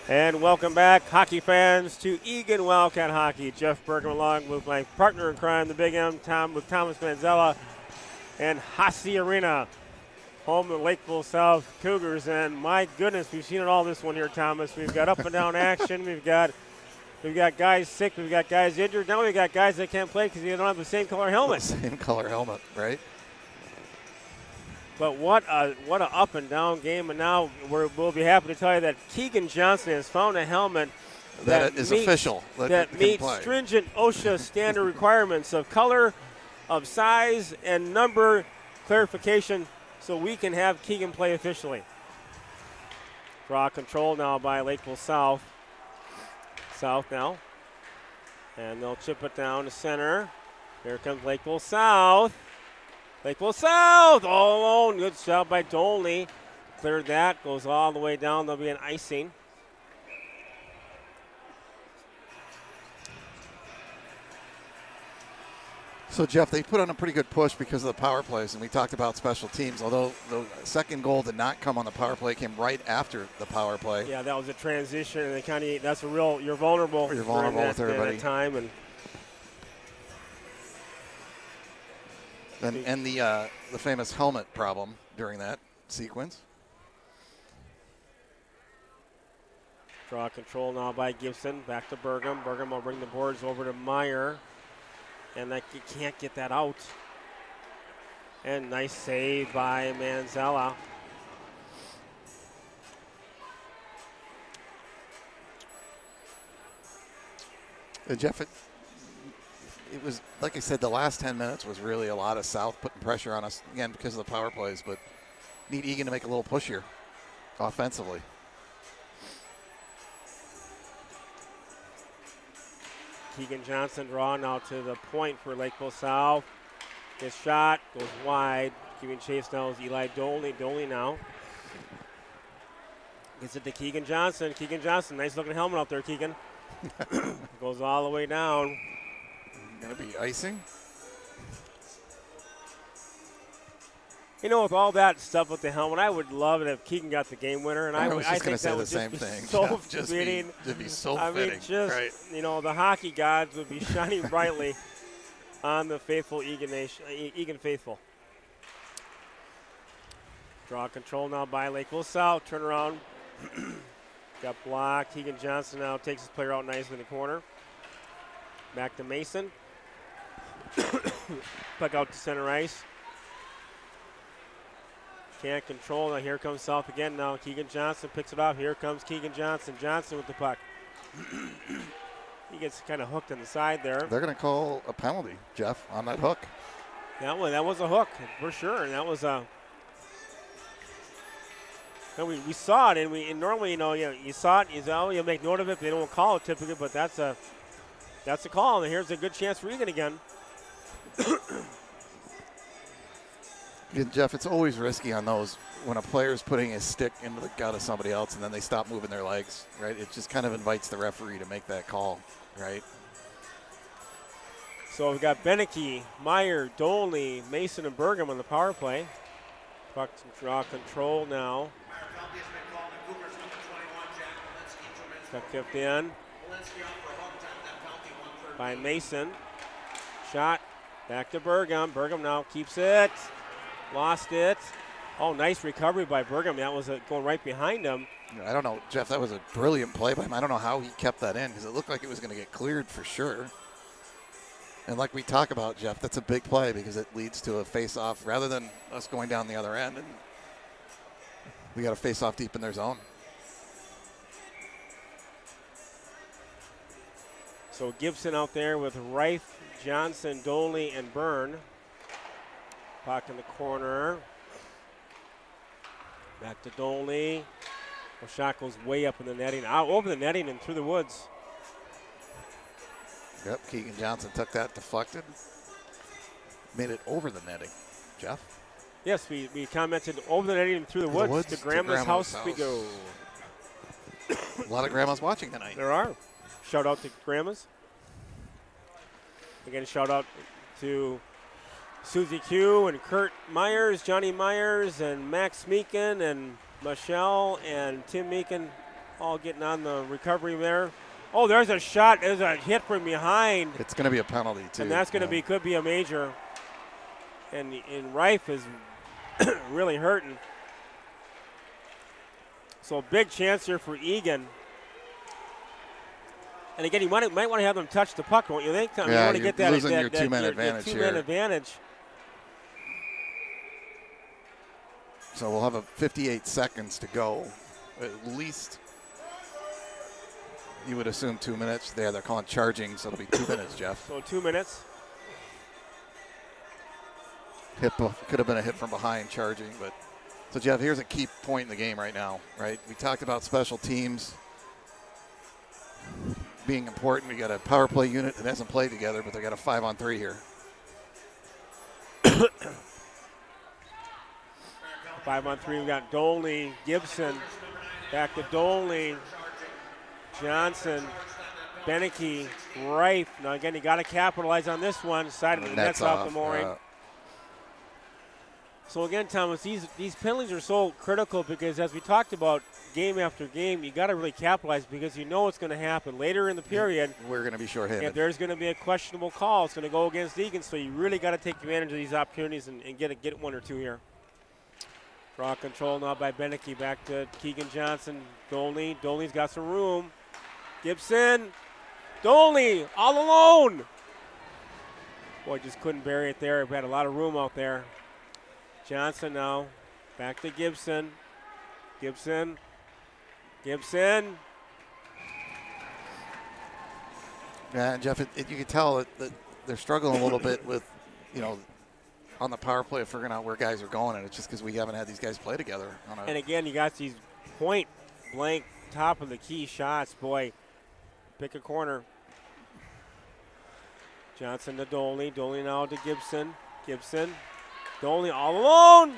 And welcome back, hockey fans, to Eagan Wildcat Hockey. Jeff Pregame along with my partner in crime, the Big M, with Thomas Manzella, and Hasse Arena, home in Lakeville South Cougars. And my goodness, we've seen it all this one here, Thomas. We've got up and down action. We've got guys sick. We've got guys injured. Now we've got guys that can't play because they don't have the same color helmet. Same color helmet, right? But what a up and down game, and now we'll be happy to tell you that Keegan Johnson has found a helmet that is official. That meets stringent OSHA standard requirements of color, of size, and number clarification, so we can have Keegan play officially. Draw control now by Lakeville South. South now, and they'll chip it down to center. Here comes Lakeville South. Lakeville South, all alone. Good job by Dolney. Cleared that, goes all the way down. There'll be an icing. So, Jeff, they put on a pretty good push because of the power plays, and we talked about special teams, although the second goal did not come on the power play. It came right after the power play. Yeah, that was a transition, and that's a real, you're vulnerable. You're vulnerable with everybody. At that time. And the famous helmet problem during that sequence. Draw control now by Gibson. Back to Pregame. Pregame will bring the boards over to Meyer. And you can't get that out. And nice save by Manzella. Jeff, it was, like I said, the last 10 minutes was really a lot of South putting pressure on us, again, because of the power plays, but need Eagan to make a little push here offensively. Keegan Johnson draw now to the point for Lakeville South. His shot goes wide. Keeping chase now is Eli Dolney. Dolney now gets it to Keegan Johnson. Keegan Johnson, nice looking helmet out there, Keegan. Goes all the way down. Gonna be icing. You know, with all that stuff with the helmet, I would love it if Keegan got the game winner. And I was just going to say the same thing. So just fitting. Be so I fitting. mean, just, right. You know, the hockey gods would be shining brightly on the faithful Eagan Nation, Eagan faithful. Draw control now by Lakeville South. Turn around. Got blocked. Keegan Johnson now takes his player out nicely in the corner. Back to Mason. Puck out to center ice. Can't control. Now here comes South again. Now Keegan Johnson picks it off. Here comes Keegan Johnson. Johnson with the puck. He gets kind of hooked on the side there. They're going to call a penalty, Jeff, on that hook. That was a hook for sure. And that was a. And we saw it, and normally you saw it. You make note of it. They don't call it typically, but that's a call. And here's a good chance for Eagan again. Jeff, it's always risky on those when a player's putting his stick into the gut of somebody else and then they stop moving their legs, right? It just kind of invites the referee to make that call, right? So we've got Beneke, Meyer, Dolney, Mason, and Pregame on the power play. Puck to draw control now. Puck tipped in by Mason. Shot back to Pregame. Pregame now keeps it. Lost it. Oh, nice recovery by Pregame. That was going right behind him. I don't know, Jeff, that was a brilliant play by him. I don't know how he kept that in because it looked like it was going to get cleared for sure. And like we talk about, Jeff, that's a big play because it leads to a face-off rather than us going down the other end. And we got a face-off deep in their zone. So Gibson out there with Reif, Johnson, Dolney, and Byrne. Puck in the corner. Back to Dolney. The shot goes way up in the netting, out over the netting and through the woods. Yep, Keegan Johnson took that, deflected, made it over the netting. Jeff? Yes, we commented over the netting and through the woods. To Grandma's house we go. A lot of grandmas watching tonight. There are. Shout out to Grandmas. Again, shout out to Susie Q and Kurt Myers, Johnny Myers, and Max Meekin, and Michelle, and Tim Meekin, all getting on the recovery there. Oh, there's a shot. There's a hit from behind. It's going to be a penalty, too. And that's going to could be a major. And Rife is really hurting. So big chance here for Eagan. And again, you might want to have them touch the puck, don't you think? Yeah, you want to get that losing your two-man advantage two-man advantage. So we'll have 58 seconds to go. At least you would assume 2 minutes. They're calling charging, so it'll be 2 minutes, Jeff. So 2 minutes. Could have been a hit from behind charging, but so Jeff, here's a key point in the game right now, right? We talked about special teams being important. We got a power play unit that hasn't played together, but they got a 5-on-3 here. 5-on-3. We got Dolney, Gibson, back to Dolney, Johnson, Beneke, Rife. Now again, you got to capitalize on this one. Side of the net's off the mooring. So again, Thomas, these penalties are so critical because as we talked about game after game, you got to really capitalize because you know what's going to happen later in the period. We're going to be shorthanded. If there's going to be a questionable call, it's going to go against Eagan. So you really got to take advantage of these opportunities and get one or two here. Draw control now by Beneke. Back to Keegan Johnson. Dolney. Dolney's got some room. Gibson. Dolney all alone. Boy, just couldn't bury it there. We had a lot of room out there. Johnson now. Back to Gibson. Gibson. Gibson. Yeah, and Jeff, you can tell that they're struggling a little bit with, on the power play of figuring out where guys are going, and it's just because we haven't had these guys play together. And again, you got these point blank top of the key shots. Boy, pick a corner. Johnson to Dolney. Dolney now to Gibson. Gibson. Dolney all alone.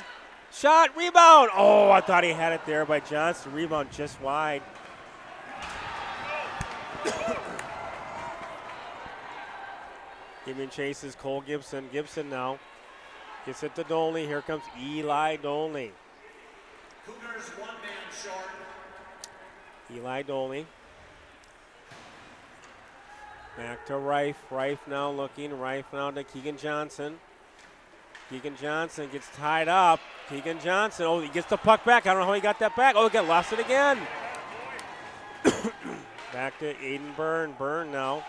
Shot, rebound. Oh, I thought he had it there by Johnson. Rebound just wide. Giving chases Cole Gibson. Gibson now gets it to Dolney. Here comes Eli Dolney. Cougars 1 man short. Eli Dolney. Back to Rife. Rife now looking. Rife now to Keegan Johnson. Keegan Johnson gets tied up. Keegan Johnson, oh, he gets the puck back. I don't know how he got that back. Oh, he lost it again. Back to Aiden Byrne. Byrne now.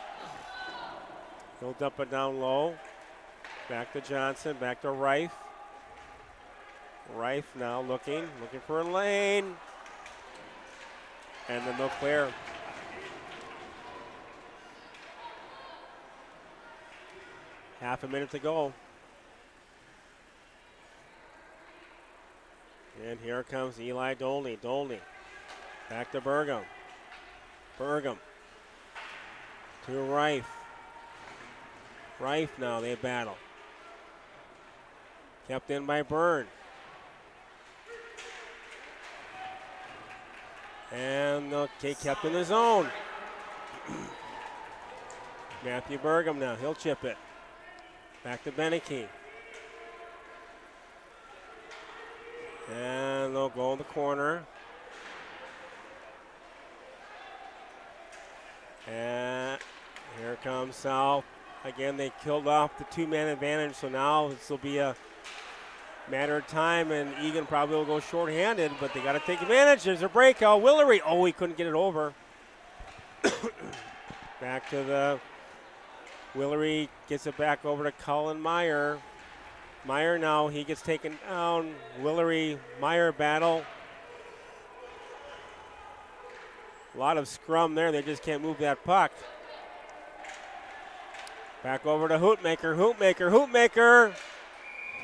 He'll dump it down low. Back to Johnson. Back to Rife. Rife now looking for a lane. And then they'll clear. Half a minute to go. And here comes Eli Dolney. Dolney. Back to Burgum. Burgum. To Rife. Rife now, they battle. Kept in by Byrne. And okay, kept in the zone. Matthew Burgum now, he'll chip it. Back to Beneke. And they'll go in the corner. And here comes South. Again, they killed off the two-man advantage, so now this will be a matter of time, and Eagan probably will go shorthanded, but they got to take advantage. There's a breakout. Willery, oh, he couldn't get it over. Back to the Willery, gets it back over to Cullen Meyer. Meyer now, he gets taken down. Willery, Meyer battle. A lot of scrum there. They just can't move that puck. Back over to Hootmaker. Hootmaker. Hootmaker.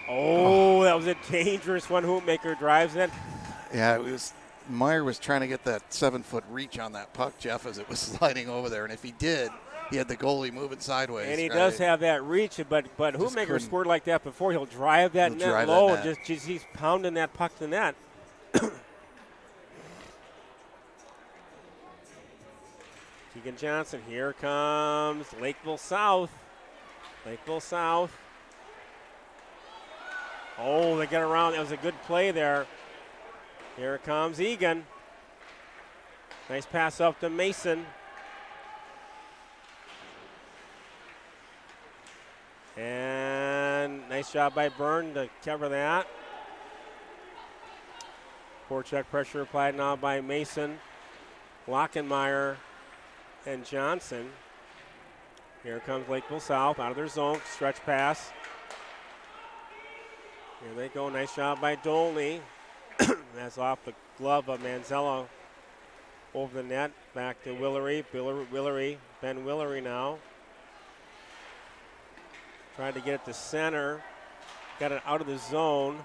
Oh, that was a dangerous one. Hootmaker drives it. Yeah, Meyer was trying to get that 7-foot reach on that puck, Jeff, as it was sliding over there. And if he did, he had the goalie moving sideways. And he does have that reach, but Hootmaker scored like that before. He'll drive that net low and just he's pounding that puck to net. Keegan Johnson, here comes Lakeville South. Lakeville South. Oh, they get around. That was a good play there. Here comes Eagan. Nice pass up to Mason. And nice job by Byrne to cover that. Forecheck pressure applied now by Mason, Lockenmeyer, and Johnson. Here comes Lakeville South out of their zone. Stretch pass. Here they go. Nice job by Dolney. That's off the glove of Manzella over the net. Back to Willery. Ben Willery now. Tried to get it to center. Got it out of the zone.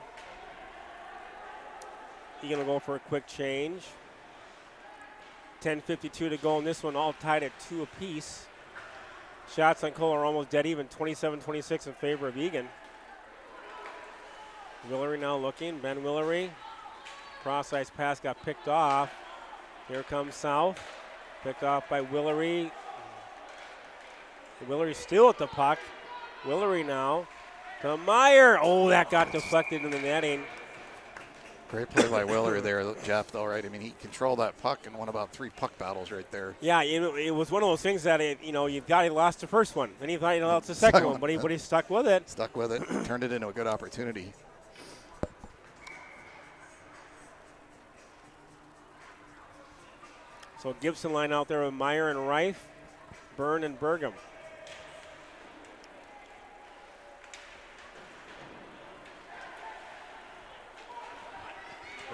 He's going to go for a quick change. 10:52 to go in this one, all tied at 2 apiece. Shots on goal are almost dead even, 27-26 in favor of Eagan. Willery now looking, Ben Willery. Cross-ice pass got picked off. Here comes South. Picked off by Willery. Willery still at the puck. Willery now to Meyer. Oh, that got deflected in the netting. Great play by Willery there, Jeff, though, right? I mean, he controlled that puck and won about 3 puck battles right there. Yeah, it was one of those things that, you thought he lost the first one. Then he thought he lost the second one, but he stuck with it. Stuck with it, turned it into a good opportunity. So Gibson line out there with Meyer and Reif, Byrne and Burgum.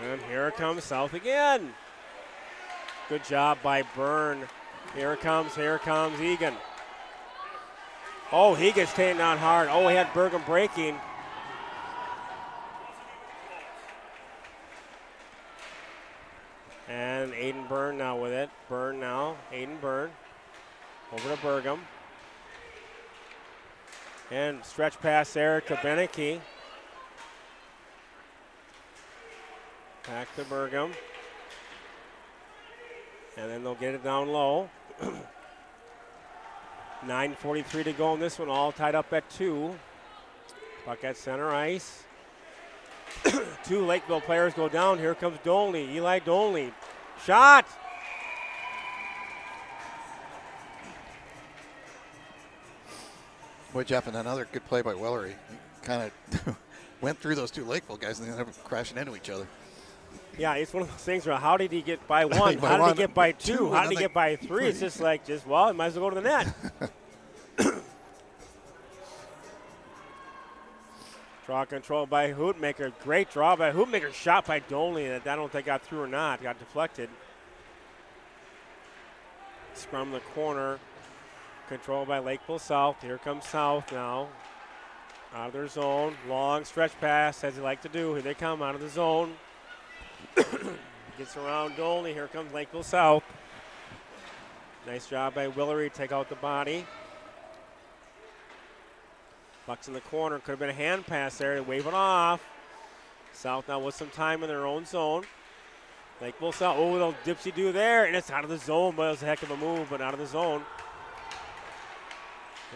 And here comes South again. Good job by Byrne. Here comes Eagan. Oh, he gets taken down hard. Oh, he had Burgum breaking. And Aiden Byrne now with it. Byrne now, Aiden Byrne. Over to Burgum. And stretch pass there to Beneke. Back to Burgum. And then they'll get it down low. 9:43 to go in this one, all tied up at 2. Puck at center ice. 2 Lakeville players go down. Here comes Dolney, Eli Dolney. Shot! Boy, Jeff, and another good play by Willery. He kind of went through those 2 Lakeville guys and they ended up crashing into each other. Yeah, it's one of those things where how did he get by 1? How did he get by 2? How did he get by 3? It's just like, well, he might as well go to the net. Draw control by Hootmaker. Great draw by Hootmaker. Shot by Dolney that I don't think got through or not. Got deflected. Scrum the corner. Controlled by Lakeville South. Here comes South now. Out of their zone. Long stretch pass, as they like to do. Here they come out of the zone. Gets around Dolney. Here comes Lakeville South. Nice job by Willery. Take out the body. Bucks in the corner. Could have been a hand pass there. They wave it off. South now with some time in their own zone. Lakeville South. Oh, little dipsy-do there. And it's out of the zone, but it was a heck of a move, but out of the zone.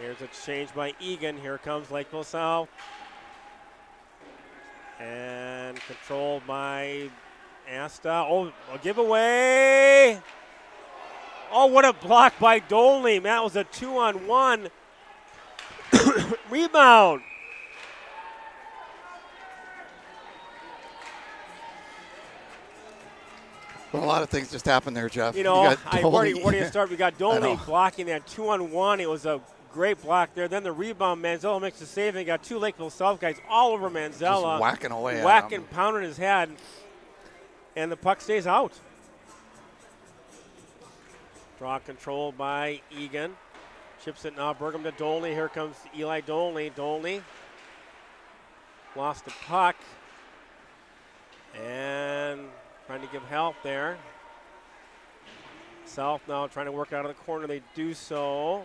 Here's a change by Eagan. Here comes Lakeville South. And controlled by Asta. Oh, a giveaway. Oh, what a block by Dolney. That was a 2-on-1 rebound. Well, a lot of things just happened there, Jeff. Where do you start? We got Dolney blocking that 2-on-1. It was a great block there. Then the rebound, Manzella makes the save, and got 2 Lakeville South guys all over Manzella. Just whacking away Whacking, pounding his head. And the puck stays out. Draw control by Eagan. Chips it now, Burgum to Dolney. Here comes Eli Dolney. Dolney lost the puck. And trying to give help there. South now trying to work out of the corner. They do so.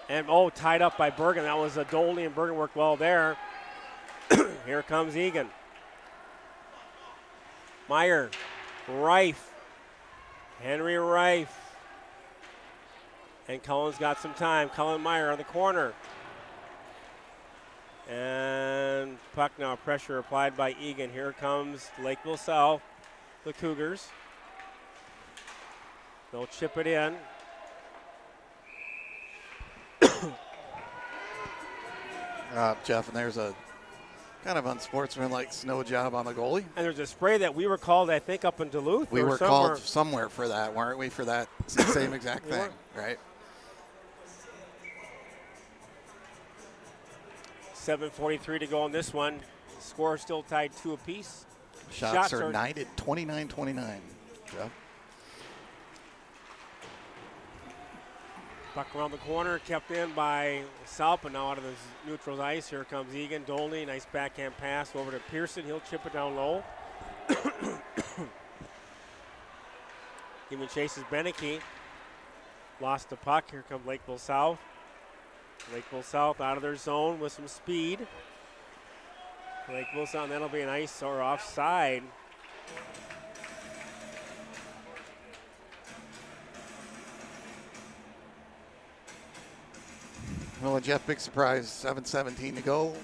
And, tied up by Bergen. That was a Dolney, and Bergen worked well there. Here comes Eagan. Meyer, Reif, Henry Reif. And Cullen's got some time. Cullen Meyer on the corner. And puck now, pressure applied by Eagan. Here comes Lakeville South, the Cougars. They'll chip it in. Jeff, and there's a kind of unsportsmanlike snow job on the goalie. And there's a spray that we were called, I think, up in Duluth. We were called somewhere for that, weren't we, for that same exact thing, right? 7:43 to go on this one. Score still tied 2 apiece. Shots are knighted 29-29, Jeff. Puck around the corner, kept in by South, but now out of the neutral ice. Here comes Eagan. Dolney, nice backhand pass over to Pearson. He'll chip it down low. Giving chases Beneke. Lost the puck. Here comes Lakeville South. Lakeville South out of their zone with some speed. Lakeville South, that'll be an ice or offside. Well, Jeff, big surprise. 7:17 to go.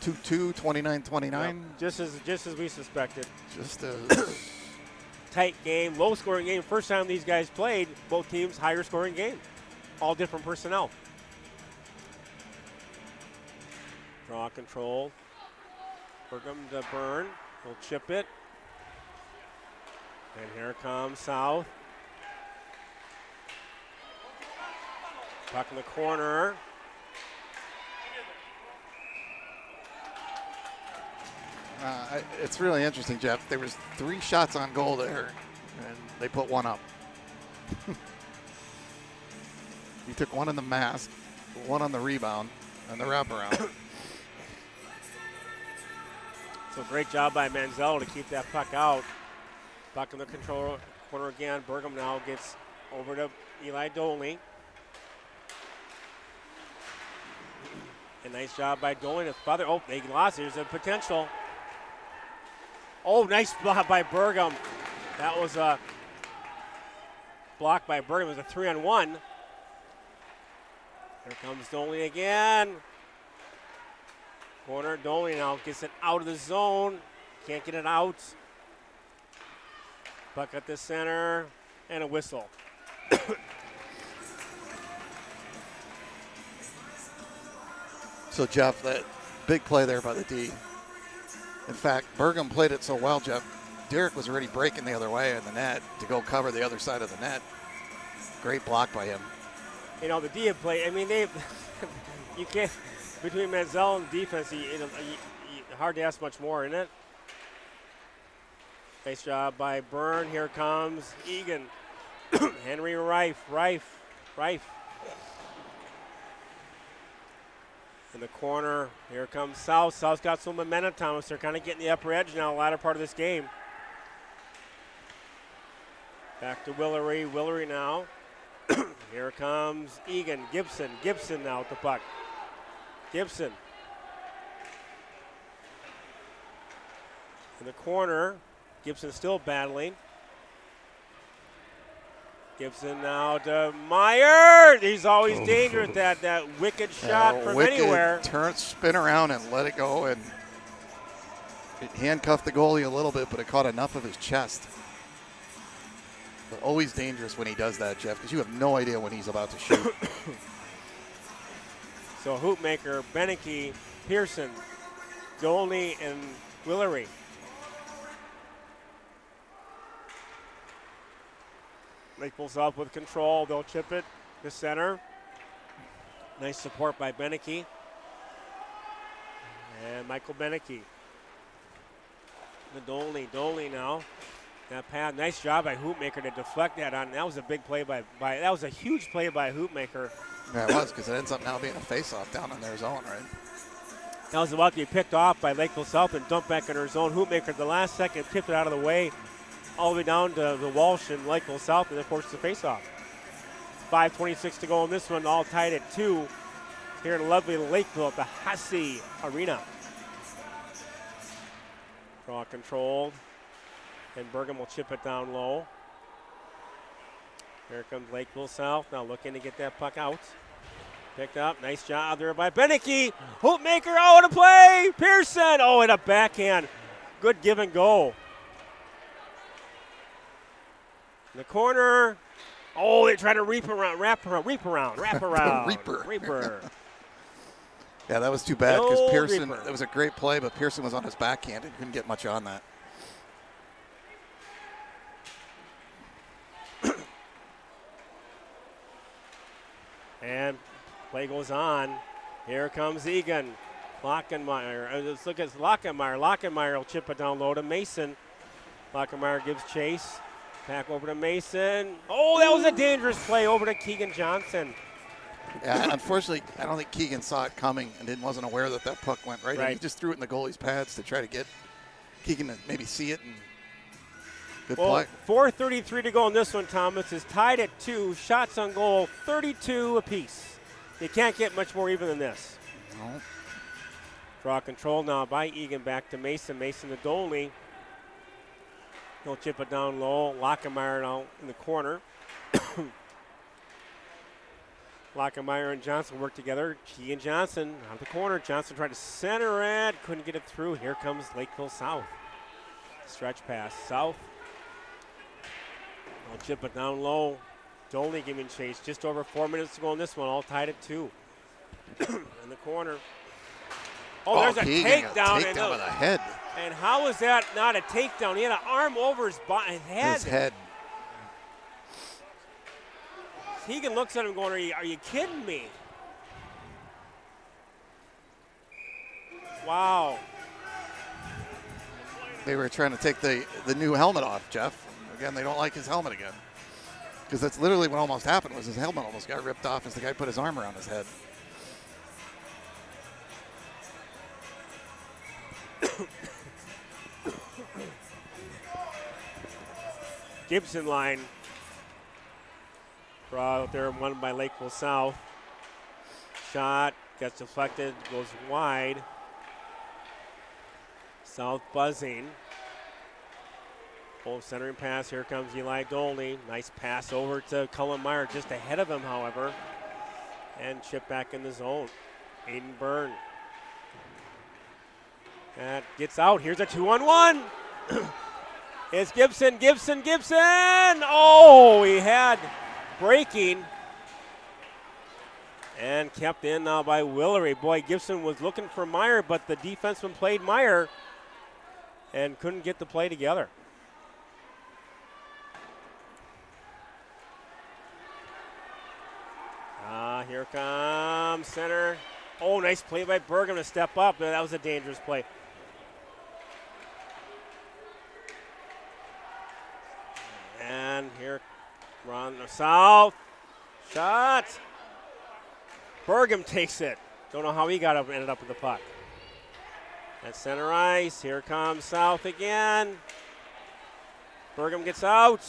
2-2, 29-29. Yep. Just as we suspected. Just a tight game, low scoring game. First time these guys played, both teams higher scoring game. All different personnel. Draw control. Pregame to Byrne. He'll chip it. And here comes South. Puck in the corner. It's really interesting, Jeff. There was 3 shots on goal there, and they put 1 up. He took 1 in the mask, 1 on the rebound, and the wraparound. So great job by Manziel to keep that puck out. Puck in the control corner again. Pregame now gets over to Eli Dolney. A nice job by Dolney to Feather. Oh, they lost. There's a potential. Oh, nice block by Pregame. That was a block by Pregame. It was a 3-on-1. Here comes Dolney again. Corner, Dolney now gets it out of the zone. Can't get it out. Puck at the center, and a whistle. So, Jeff, that big play there by the D. In fact, Pregame played it so well, Jeff. Derek was already breaking the other way in the net to go cover the other side of the net. Great block by him. You know, the D had played, I mean, you can't, between Manziel and defense, hard to ask much more, isn't it? Nice job by Byrne. Here comes Eagan. Henry Rife. In the corner, here comes South. South's got some momentum, Thomas. They're kind of getting the upper edge now, latter part of this game. Back to Willery. Willery now. Here comes Eagan. Gibson now with the puck. Gibson. In the corner, Gibson still battling. Gibson now to Meyer. He's always dangerous. That wicked shot from anywhere. Spin around and let it go, and it handcuffed the goalie a little bit, but it caught enough of his chest. But always dangerous when he does that, Jeff, because you have no idea when he's about to shoot. So Hoopmaker, Beneke, Pearson, Dolney, and Willery. Lakeville's up with control. They'll chip it to center. Nice support by Beneke. And Michael Beneke. The Dolney now. That pass, nice job by Hoopmaker to deflect that on. That was a big play by that was a huge play by Hoopmaker. Yeah, it was, because it ends up now being a face-off down in their zone, right? That was about to be picked off by Lakeville South and dumped back in her zone. Hoopmaker at the last second tipped it out of the way, all the way down to the Walsh and Lakeville South, and then forced the face-off. 5:26 to go in this one, all tied at 2 here in lovely Lakeville at the Hussey Arena. Draw controlled, and Pregame will chip it down low. Here comes Lakeville South, now looking to get that puck out. Picked up, nice job there by Beneke. Hoopmaker, oh, what a play! Pearson, oh, and a backhand. Good give and go. In the corner, Oh, they try to wrap around. Reaper. Yeah, that was too bad because No Pearson, Reaper. that was a great play, but Pearson was on his backhand and couldn't get much on that. And play goes on. Here comes Eagan. Lockenmeyer. Let's look at Lockenmeyer. Lockenmeyer will chip it down low to Mason. Lockenmeyer gives chase. Back over to Mason. Oh, that was a dangerous play over to Keegan Johnson. Yeah, unfortunately, I don't think Keegan saw it coming and wasn't aware that that puck went right. Right. And he just threw it in the goalie's pads to try to get Keegan to maybe see it. And good Well, play. 4:33 to go in this one, Thomas. Is tied at 2. Shots on goal, 32 apiece. You can't get much more even than this. No. Draw control now by Eagan back to Mason. Mason the goalie. He'll chip it down low. Lockenmeyer now in the corner. Lockenmeyer and Johnson work together. Keegan Johnson out of the corner. Johnson tried to center it. Couldn't get it through. Here comes Lakeville South. Stretch pass. South. I'll chip it down low. Dolny giving chase. Just over 4 minutes to go in this one. All tied at 2. In the corner. Oh, there's a Keegan takedown. got a takedown with a head. And how is that not a takedown? He had an arm over his head. His head. Eagan looks at him going, are you kidding me? Wow. They were trying to take the new helmet off, Jeff. Again, they don't like his helmet again. Because that's literally what almost happened was his helmet almost got ripped off as the guy put his arm around his head. Gibson line. Draw out there, won by Lakeville South. Shot gets deflected, goes wide. South buzzing. Full centering pass. Here comes Eli Dolney. Nice pass over to Cullen Meyer, just ahead of him, however. And chip back in the zone. Aiden Byrne. That gets out. Here's a 2-on-1. It's Gibson. Oh, he had breaking. And kept in now by Willery. Boy, Gibson was looking for Meyer, but the defenseman played Meyer and couldn't get the play together. Here comes center. Oh, nice play by Bergam to step up. That was a dangerous play. And here, run south. Shot. Bergam takes it. Don't know how he ended up with the puck. At center ice. Here comes South again. Bergam gets out.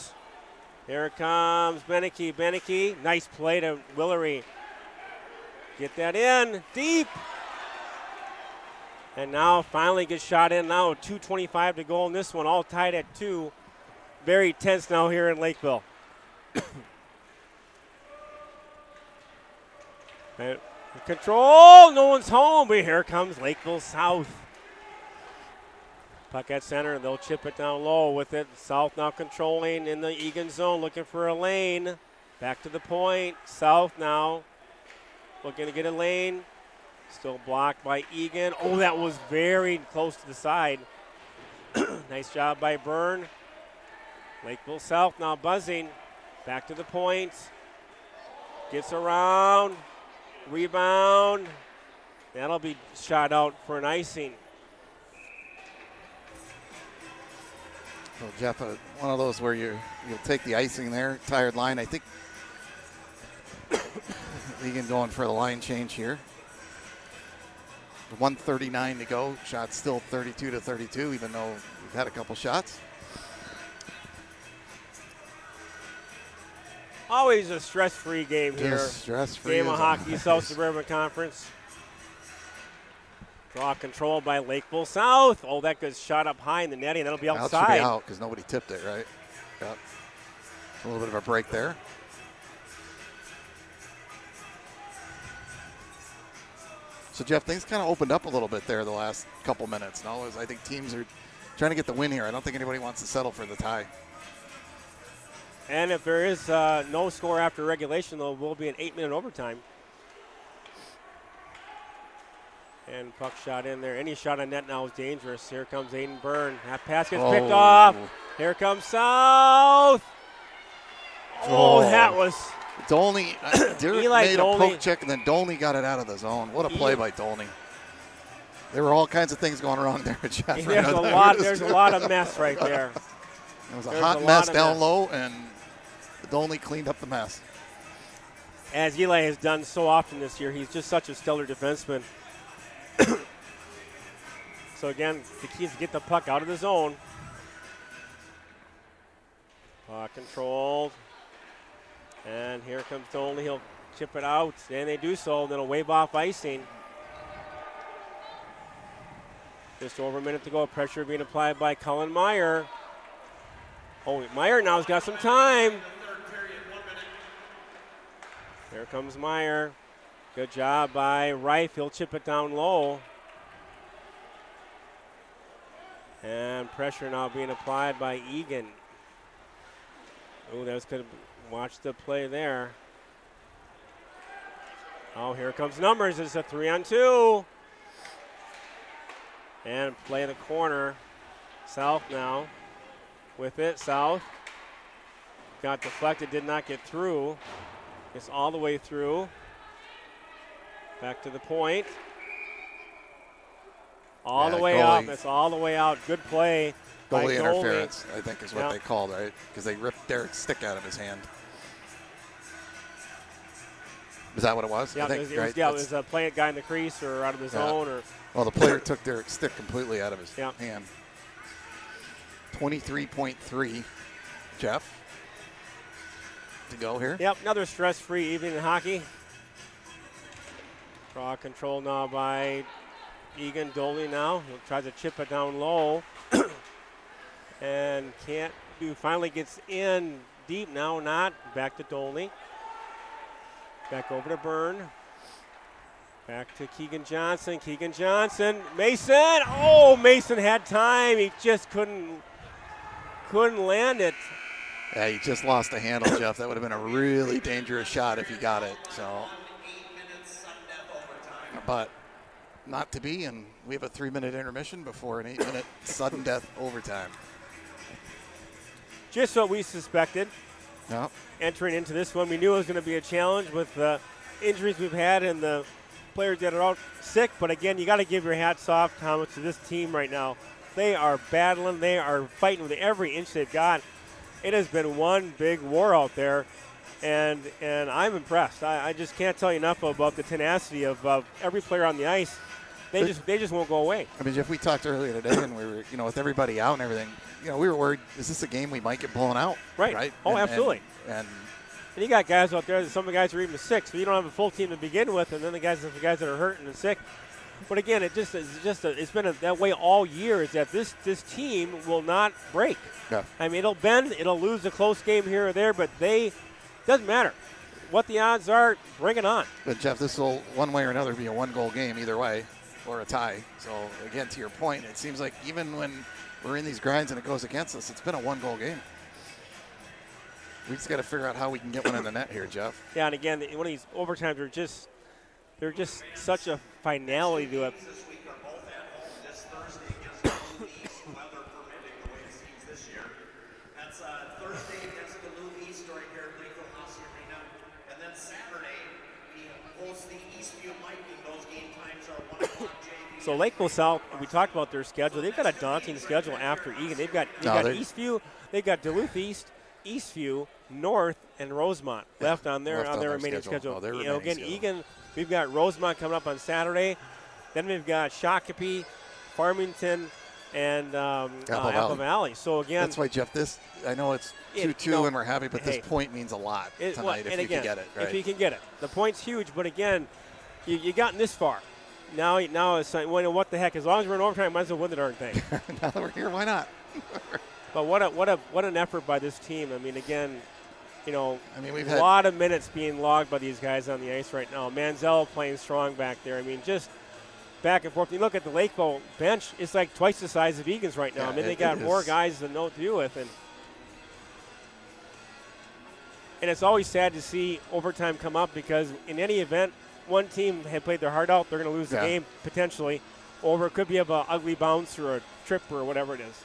Here comes Beneke. Beneke, nice play to Willery. Get that in, deep. And now finally gets shot in now. 2:25 to go in this one, all tied at 2. Very tense now here in Lakeville. Control, no one's home, but here comes Lakeville South. Puck at center, and they'll chip it down low with it. South now controlling in the Eagan zone, looking for a lane. Back to the point. South now looking to get a lane. Still blocked by Eagan. Oh, that was very close to the side. Nice job by Byrne. Lakeville South now buzzing. Back to the point. Gets around. Rebound. That'll be shot out for an icing. Well, Jeff, one of those where you'll take the icing there, tired line. I think Eagan going for the line change here. 1:39 to go. Shot still 32-32, even though we've had a couple shots. Always a stress-free game here. Just stress-free. Game of hockey, South Suburban Conference. Draw control by Lakeville South. Oh, that gets shot up high in the netting. That'll be outside. That should be out because nobody tipped it, right? Yep. A little bit of a break there. So, Jeff, things kind of opened up a little bit there the last couple minutes. No, I think teams are trying to get the win here. I don't think anybody wants to settle for the tie. And if there is no score after regulation, though, will be an 8-minute overtime. And puck shot in there. Any shot on net now is dangerous. Here comes Aiden Byrne. That pass gets picked off. Here comes South. Oh, that was... Dolney, Derek Eli made Dolney. a poke check, and then Dolney got it out of the zone. What a play by Dolney. There were all kinds of things going wrong there with Jeff. There's a lot of mess right there. It was a hot mess down low, and Dolney cleaned up the mess. As Eli has done so often this year, he's just such a stellar defenseman. So again, the key is to get the puck out of the zone. Puck controlled. And here comes Dolney. He'll chip it out, and they do so. Then a wave off icing. Just over a minute to go. Pressure being applied by Cullen Meyer. Oh, Meyer now has got some time. Here comes Meyer. Good job by Reif. He'll chip it down low. And pressure now being applied by Eagan. Oh, that was good. Watch the play there. Oh, here comes numbers. It's a 3-on-2. And play in the corner. South now with it. South got deflected, did not get through. It's all the way through. Back to the point. All the way up. It's all the way out. Good play. Goalie interference, I think is what they called, right? Because they ripped Derek's stick out of his hand. Is that what it was? Yeah, it was a playing guy in the crease or out of the zone. Well, the player took Derek's stick completely out of his hand. 23.3, Jeff, to go here. Yep, another stress-free evening in hockey. Draw control now by Eagan. Dolney now. He'll try to chip it down low. And can't do. Finally gets in deep now. Not. Back to Dolney. Back over to Byrne. Back to Keegan Johnson. Keegan Johnson. Mason. Oh, Mason had time. He just couldn't land it. Yeah, he just lost the handle, Jeff. That would have been a really dangerous shot if he got it. So, but not to be, and we have a 3-minute intermission before an 8-minute sudden death overtime. Just what we suspected. Yep. Entering into this one, we knew it was going to be a challenge with the injuries we've had and the players that are out sick. But again, you got to give your hats off, Thomas, to this team right now. They are battling. They are fighting with every inch they've got. It has been one big war out there, and I'm impressed. I just can't tell you enough about the tenacity of every player on the ice. They just won't go away. I mean, Jeff, we talked earlier today, and we were, with everybody out and everything, we were worried, is this a game we might get blown out? Right. Oh, absolutely. And you got guys out there, some of the guys are even sick, so you don't have a full team to begin with, and then the guys that are hurt and sick. But again, it's been that way all year, is that this team will not break. Yeah. I mean, it'll bend, it'll lose a close game here or there, but doesn't matter. What the odds are, bring it on. But, Jeff, this will, one way or another, be a one-goal game either way, or a tie. So, again, to your point, it seems like even when we're in these grinds and it goes against us, it's been a one-goal game. We just got to figure out how we can get one in the net here, Jeff. Yeah, and again, one of these overtimes they're just such a finality to it. This week are both at home this Thursday against Duluth East, weather permitting the way it seems this year. That's Thursday against Duluth East right here at Lakeville House Arena. And then Saturday, we host the Eastview Lightning. Those game times are 1 o'clock JV. So Lakeville South, we talked about their schedule. They've got a daunting schedule after Eagan. They've got Eastview, they've got Duluth East, Eastview, North, and Rosemont left on their remaining schedule. Eagan, we've got Rosemont coming up on Saturday. Then we've got Shakopee, Farmington, and Apple Valley. So again, that's why, Jeff. I know it's 2-2 and we're happy, but this point means a lot tonight if you can get it. Right? If you can get it, the point's huge. But again, you gotten this far. Now it's like, what the heck? As long as we're in overtime, might as well win the darn thing. Now that we're here, why not? But what an effort by this team. I mean, again, we've a lot of minutes being logged by these guys on the ice right now. Manziel playing strong back there. I mean, just back and forth. You look at the Lakeville bench; it's like twice the size of Egan's right now. Yeah, I mean, they got more guys to know to do with. And And it's always sad to see overtime come up because in any event, one team had played their heart out, they're going to lose the game potentially, or it could be of an ugly bounce or a trip or whatever it is.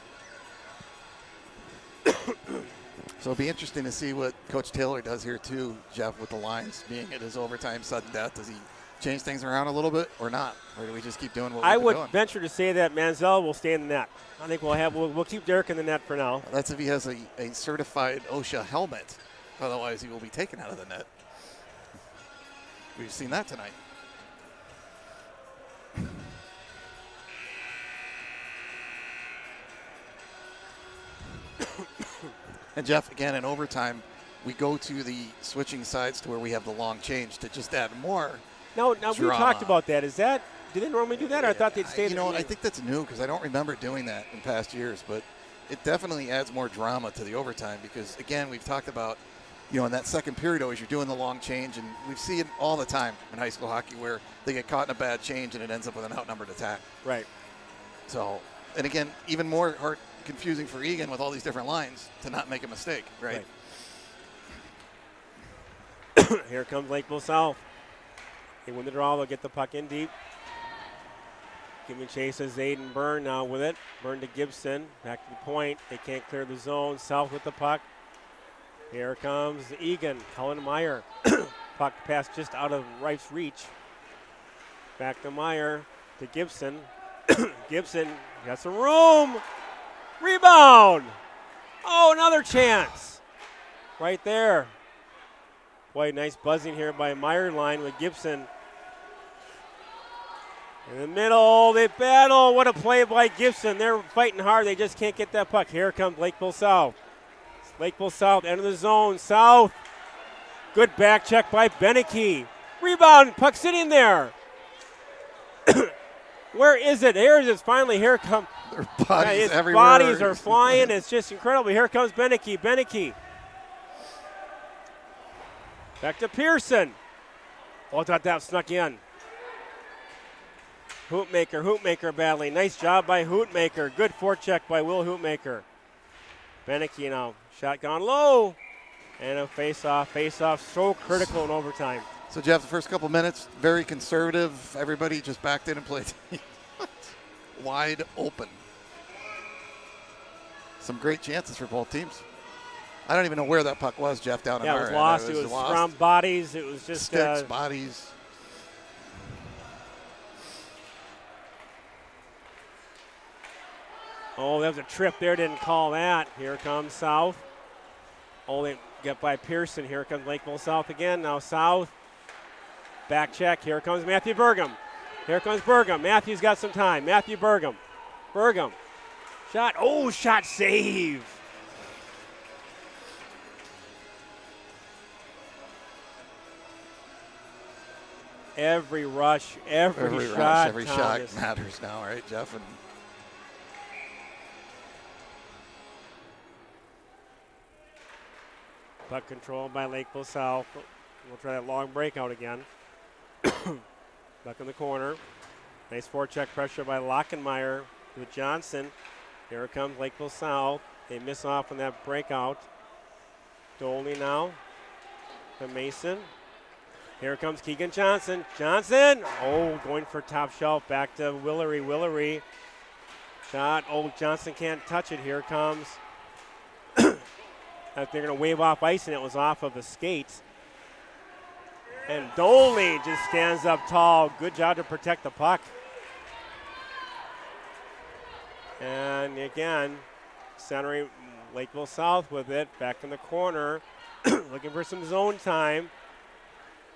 So it'll be interesting to see what Coach Taylor does here too, Jeff, with the lines being it is overtime, sudden death. Does he change things around a little bit or not? Or do we just keep doing what we're doing? I would venture to say that Manziel will stay in the net. I think we'll keep Derek in the net for now. That's if he has a certified OSHA helmet. Otherwise, he will be taken out of the net. We've seen that tonight. And Jeff, again, in overtime, we go to the switching sides to where we have the long change to just add more. Now we drama. talked about that. Do they normally do that? Or I thought they'd stay. I think that's new because I don't remember doing that in past years. But it definitely adds more drama to the overtime because, again, we've talked about, in that second period always you're doing the long change, and we see it all the time in high school hockey where they get caught in a bad change and it ends up with an outnumbered attack. Right. So, and again, even more confusing for Eagan with all these different lines to not make a mistake, right? Here comes Lakeville South. They win the draw. They'll get the puck in deep. Giving chase as Zayden Byrne now with it. Byrne to Gibson. Back to the point. They can't clear the zone. South with the puck. Here comes Eagan. Cullen Meyer. Puck pass just out of Rife's reach. Back to Meyer. To Gibson. Gibson got some room. Rebound. Oh, another chance. Right there. Boy, nice buzzing here by Meyer line with Gibson. In the middle, they battle. What a play by Gibson. They're fighting hard. They just can't get that puck. Here comes Lakeville South. Lakeville South, end of the zone. South. Good back check by Beneke. Rebound. Puck sitting there. Where is it? Here it is finally. Here comes. Their bodies everywhere. Bodies are flying. It's just incredible. Here comes Beneke. Beneke. Back to Pearson. Oh, I thought that snuck in. Hoopmaker battling. Nice job by Hoopmaker. Good forecheck by Will Hoopmaker. Beneke now. Shot gone low. And a face-off. Face-off so critical in overtime. So, Jeff, the first couple minutes, very conservative. Everybody just backed in and played wide open. Some great chances for both teams. I don't even know where that puck was, Jeff, down in our end. Lost. It was lost. From bodies. It was just sticks, bodies. Oh, that was a trip there. Didn't call that. Here comes South. Oh, they get by Pearson. Here comes Lakeville South again. Now South. Back check. Here comes Matthew Burgum. Here comes Burgum. Matthew's got some time. Matthew Burgum. Burgum. Shot. Oh, shot save. Every rush, every shot matters now, right, Jeff? And puck control by Lakeville South. We'll try that long breakout again. Back in the corner. Nice forecheck pressure by Lockenmeyer with Johnson. Here comes Lakeville South. They miss off on that breakout. Doley now to Mason. Here comes Keegan Johnson. Johnson! Oh, going for top shelf. Back to Willery. Willery. Shot. Oh, Johnson can't touch it. Here comes. They're going to wave off ice, and it was off of the skates. And Doley just stands up tall. Good job to protect the puck. And again, centering Lakeville South with it. Back in the corner. Looking for some zone time.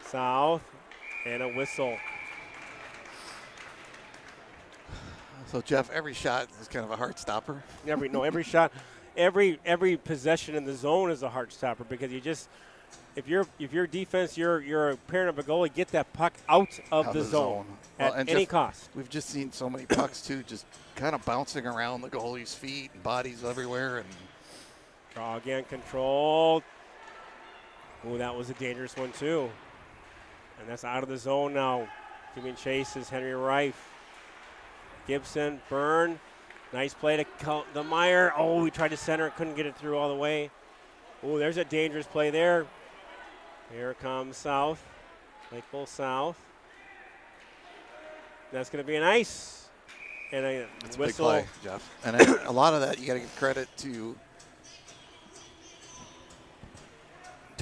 South, and a whistle. So, Jeff, every shot is kind of a heart stopper. Every shot, every possession in the zone is a heart stopper because you just, if your defense, you're a parent of a goalie, get that puck out of the zone at any cost. We've just seen so many pucks too, just kind of bouncing around the goalie's feet and bodies everywhere. And draw again, controlled. Oh, that was a dangerous one too. And that's out of the zone now. Giving chase is Henry Rife. Gibson, Byrne. Nice play to Meyer. Oh, he tried to center it, couldn't get it through all the way. Oh, there's a dangerous play there. Here comes South. Lakeville South. That's going to be an ice. And a It's whistle. a big play, Jeff. And a lot of that you got to give credit to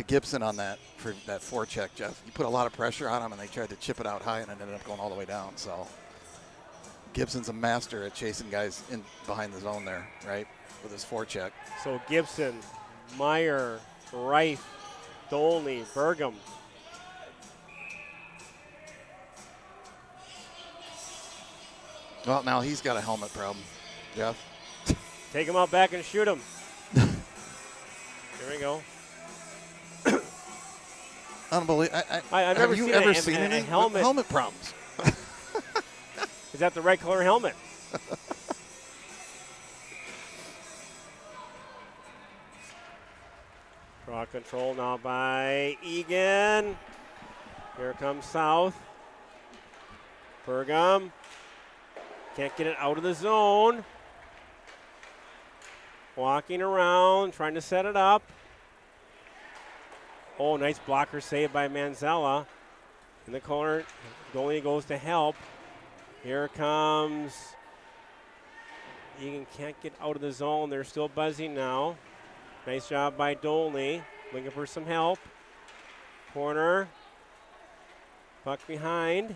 Gibson on that for that forecheck, Jeff. You put a lot of pressure on him, and they tried to chip it out high, and it ended up going all the way down. So Gibson's a master at chasing guys in behind the zone there, right, with his forecheck. So Gibson, Meyer, Reif, Dolney, Pregame. Well, now he's got a helmet problem, Jeff. Take him out back and shoot him. Here we go. Unbelievable. I've have never you seen ever a seen any helmet problems? Is that the right color helmet? Draw control now by Eagan. Here comes South. Pregame. Can't get it out of the zone. Walking around, trying to set it up. Oh, nice blocker save by Manzella. In the corner, Dolney goes to help. Here comes Eagan, can't get out of the zone. They're still buzzing now. Nice job by Dolney. Looking for some help. Corner. Puck behind.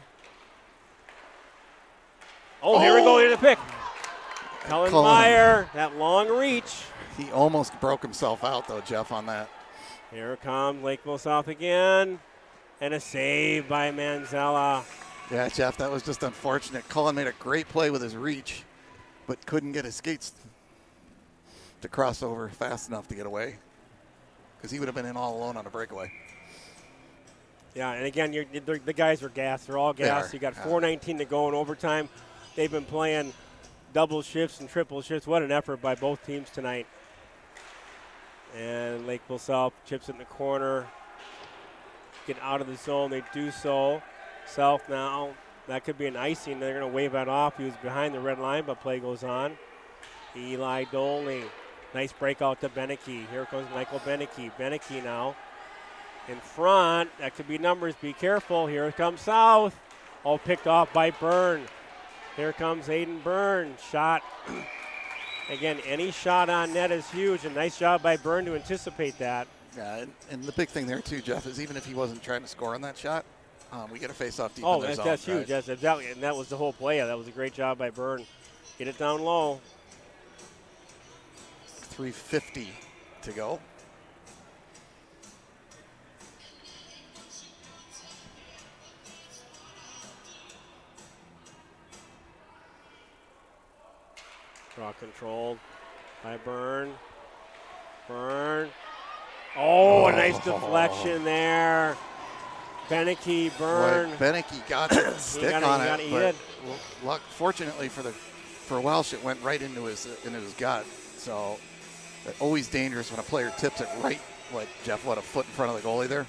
Oh, here we go. Here's the pick. Cullen Meyer, that long reach. He almost broke himself out, though, Jeff, on that. Here comes Lakeville South again. And a save by Manzella. Yeah, Jeff, that was just unfortunate. Cullen made a great play with his reach, but couldn't get his skates to cross over fast enough to get away, because he would have been in all alone on a breakaway. Yeah, and again, the guys are gassed. They're all gassed. You got 4:19 to go in overtime. They've been playing double shifts and triple shifts. What an effort by both teams tonight. And Lakeville South chips in the corner. Get out of the zone. They do so. South now, that could be an icing. They're going to wave that off. He was behind the red line, but play goes on. Eli Dolney. Nice breakout to Beneke. Here comes Michael Beneke. Beneke now in front. That could be numbers. Be careful. Here comes South. All picked off by Byrne. Here comes Aiden Byrne. Shot. Again, any shot on net is huge. A nice job by Byrne to anticipate that. Yeah, and the big thing there, too, Jeff, is even if he wasn't trying to score on that shot, we get a face-off deep in their zone. That's huge. Right? That's exactly, and that was the whole play. That was a great job by Byrne. Get it down low. 3:50 to go. Draw controlled by Byrne. Byrne. Oh, a nice deflection there. Beneke, Byrne. Boy, Beneke got the stick on it, but fortunately for Welsh, it went right into his gut. So always dangerous when a player tips it right, like Jeff, a foot in front of the goalie there.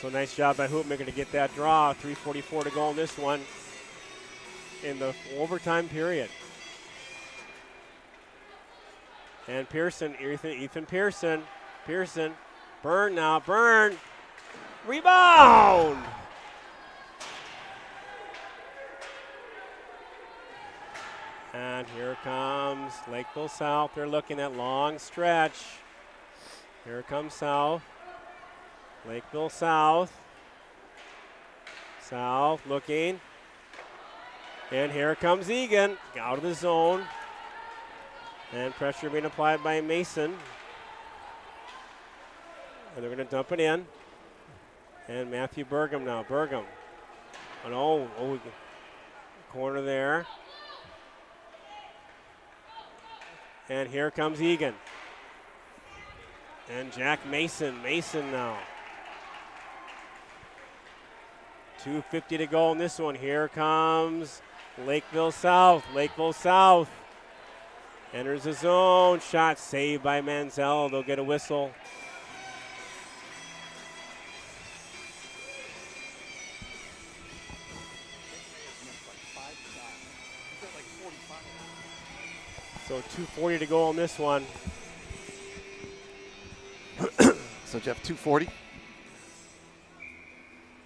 So nice job by Hoopmaker to get that draw. 3:44 to go in this one in the overtime period. And Pearson, Ethan Pearson. Pearson. Byrne now. Byrne. Rebound! And here comes Lakeville South. They're looking at long stretch. Here comes South. Lakeville South. South looking. And here comes Eagan. Out of the zone. And pressure being applied by Mason. And they're going to dump it in. And Matthew Pregame now. Pregame. Oh, corner there. And here comes Eagan. And Jack Mason. Mason now. 2:50 to go in this one. Here comes Lakeville South. Lakeville South. Enters the zone. Shot saved by Manzella. They'll get a whistle. So 2:40 to go on this one. So, Jeff, 2:40.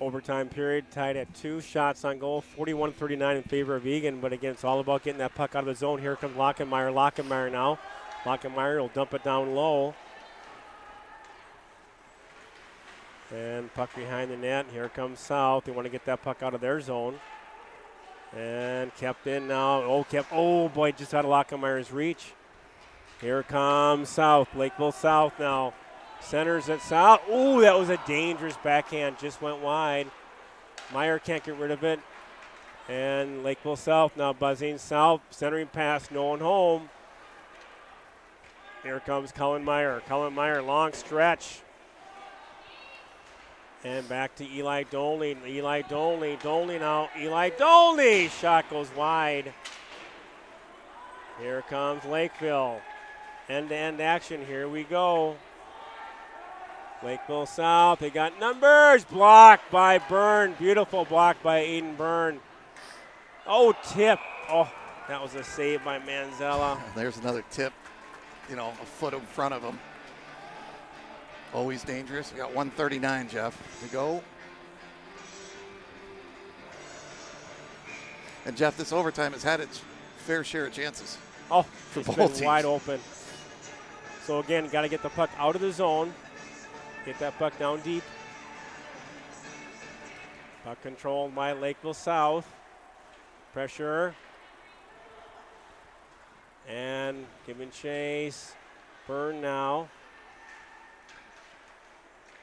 Overtime period tied at 2 shots on goal, 41-39 in favor of Eagan. But again, it's all about getting that puck out of the zone. Here comes Lockenmeyer. Lockenmeyer now. Lockenmeyer will dump it down low. And puck behind the net. Here comes South. They want to get that puck out of their zone. And kept in now. Oh boy, just out of Lockenmeyer's reach. Here comes South. Lakeville South now. Centers at South. Ooh, that was a dangerous backhand. Just went wide. Meyer can't get rid of it. And Lakeville South now buzzing South. Centering pass, no one home. Here comes Cullen Meyer. Cullen Meyer, long stretch. And back to Eli Dolney. Eli Dolney. Dolney now. Eli Dolney. Shot goes wide. Here comes Lakeville. End-to-end action. Here we go. Lakeville South, they got numbers. Blocked by Byrne. Beautiful block by Aiden Byrne. Oh, tip. Oh, that was a save by Manzella. There's another tip, a foot in front of him. Always dangerous. We got 1:39, Jeff, to go. And, Jeff, this overtime has had its fair share of chances. Oh, for it's both been teams. Wide open. So, again, got to get the puck out of the zone. Get that puck down deep. Puck controlled by Lakeville South. Pressure. And giving chase. Byrne now.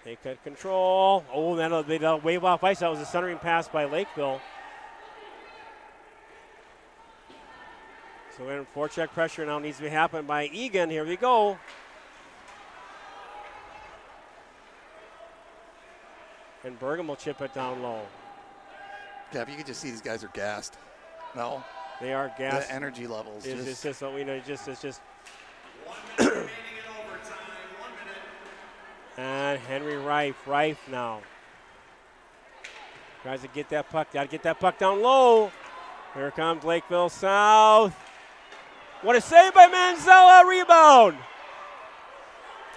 They cut control. Oh, that'll wave off ice. That was a centering pass by Lakeville. So in forecheck pressure now needs to be happened by Eagan. Here we go. And Bergam will chip it down low. Jeff, you can just see these guys are gassed. No? They are gassed. The energy levels. It's just what we know. It's just. 1 minute remaining in overtime. 1 minute. And Henry Rife now. Tries to get that puck. Got to get that puck down low. Here comes Lakeville South. What a save by Manzella. Rebound.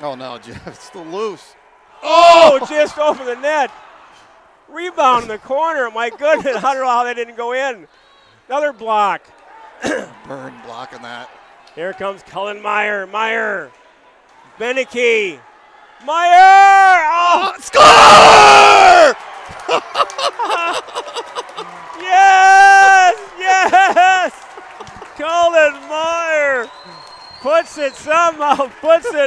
Oh, no, Jeff. It's still loose. Oh, just over the net. Rebound in the corner. My goodness. I don't know how that didn't go in. Another block. Byrne blocking that. Here comes Cullen Meyer. Meyer. Beneke. Meyer. Oh, Score! Yes! Yes! Cullen Meyer puts it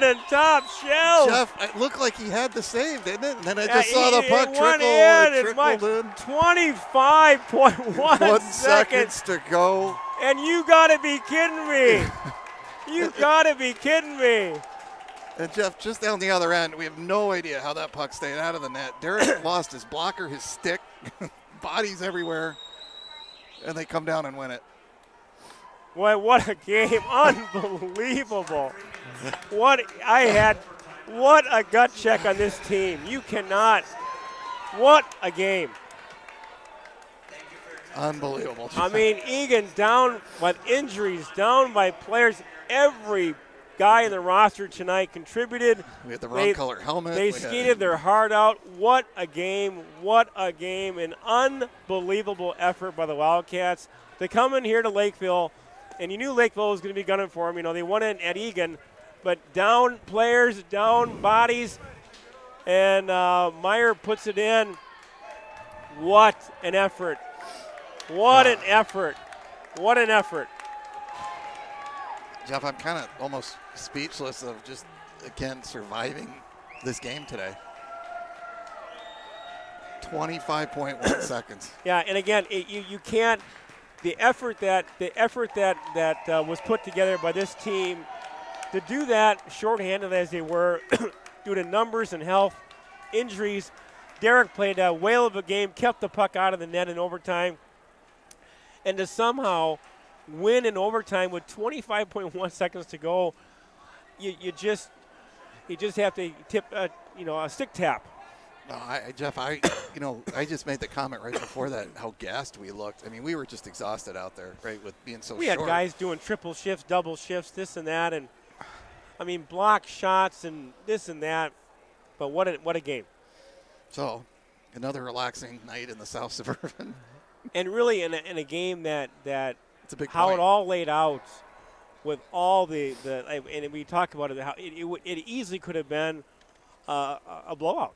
in top shelf. Jeff, it looked like he had the save, didn't it? And then I just saw the puck trickled in. 25.1 seconds to go. And you got to be kidding me. You got to be kidding me. And, Jeff, just down the other end, we have no idea how that puck stayed out of the net. Derek lost his blocker, his stick, bodies everywhere, and they come down and win it. Boy, what a game. Unbelievable. What a gut check on this team. You cannot. What a game. Unbelievable. Jeff. I mean, Eagan down with injuries, down by players. Every guy in the roster tonight contributed. We had the wrong color helmet. They skated their heart out. What a game. What a game. An unbelievable effort by the Wildcats. They come in here to Lakeville, and you knew Lakeville was going to be gunning for them. They won in at Eagan, but down players, down bodies, and Meyer puts it in. What an effort. What an effort. What an effort. Jeff, I'm kind of almost speechless of just, again, surviving this game today. 25.1 seconds. Yeah, and again, you can't. The effort that was put together by this team to do that, shorthanded as they were, due to numbers and health, injuries. Derek played a whale of a game, kept the puck out of the net in overtime, and to somehow win in overtime with 25.1 seconds to go, you just have to tip a stick tap. No, Jeff, I just made the comment right before that how gassed we looked. I mean, we were just exhausted out there, right, with being so short. We had guys doing triple shifts, double shifts, this and that, and I mean block shots and this and that. But what a game. So, another relaxing night in the South Suburban. And really in a game that It's a big how point. it all laid out with all the and we talked about it, how it easily could have been a blowout.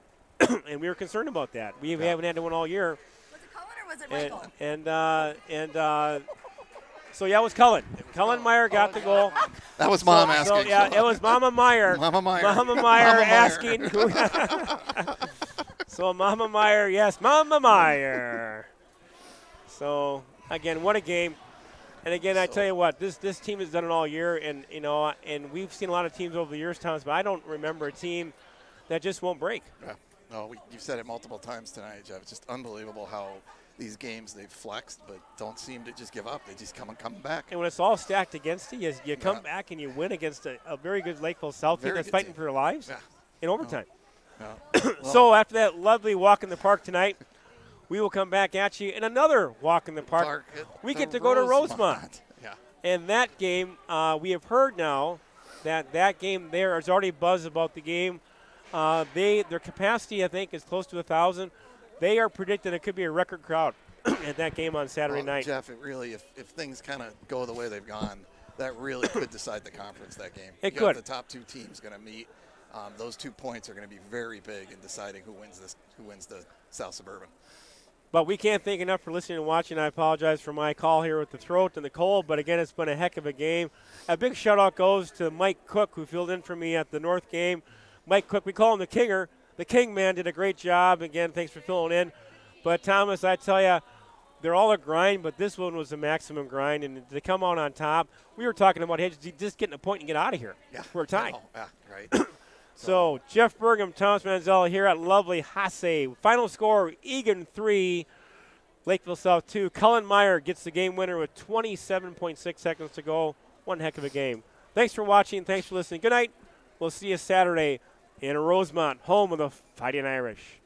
And we were concerned about that. We haven't had one all year. Was it Cullen or was it Michael? So yeah, it was Cullen. Cullen Meyer got the goal. That was Mom asking. So yeah, it was Mama Meyer. Mama Meyer. Mama Meyer asking. So Mama Meyer, yes, Mama Meyer. So again, what a game. And again, I tell you what, this team has done it all year, and and we've seen a lot of teams over the years, Thomas, but I don't remember a team that just won't break. Yeah. No, you've said it multiple times tonight, Jeff. It's just unbelievable how these games they've flexed, but don't seem to just give up. They just come back. And when it's all stacked against you, you come back and you win against a very good Lakeville South team that's fighting for their lives in overtime. Well, So after that lovely walk in the park tonight, we will come back at you in another walk in the park. We get to go to Rosemont. Yeah. And that game, we have heard now that game there is already buzz about the game. Their capacity, I think, is close to 1,000. They are predicting it could be a record crowd at that game on Saturday night. Jeff, it really, if things kind of go the way they've gone, that really could decide the conference, that game. It you could. got the top two teams going to meet. Those 2 points are going to be very big in deciding who wins the South Suburban. But we can't thank enough for listening and watching. I apologize for my call here with the throat and the cold, but again, it's been a heck of a game. A big shout-out goes to Mike Cook, who filled in for me at the North game. Mike Cook, we call him the Kinger. The King Man did a great job. Again, thanks for filling in. But, Thomas, I tell you, they're all a grind, but this one was a maximum grind. And to come out on top, we were talking about just getting a point and get out of here. Yeah. We're tied. Yeah, right. So, Jeff Pregame, Thomas Manziel here at lovely Hasse. Final score, Eagan 3, Lakeville South 2. Cullen Meyer gets the game winner with 27.6 seconds to go. One heck of a game. Thanks for watching. Thanks for listening. Good night. We'll see you Saturday in Rosemont, home of the Fighting Irish.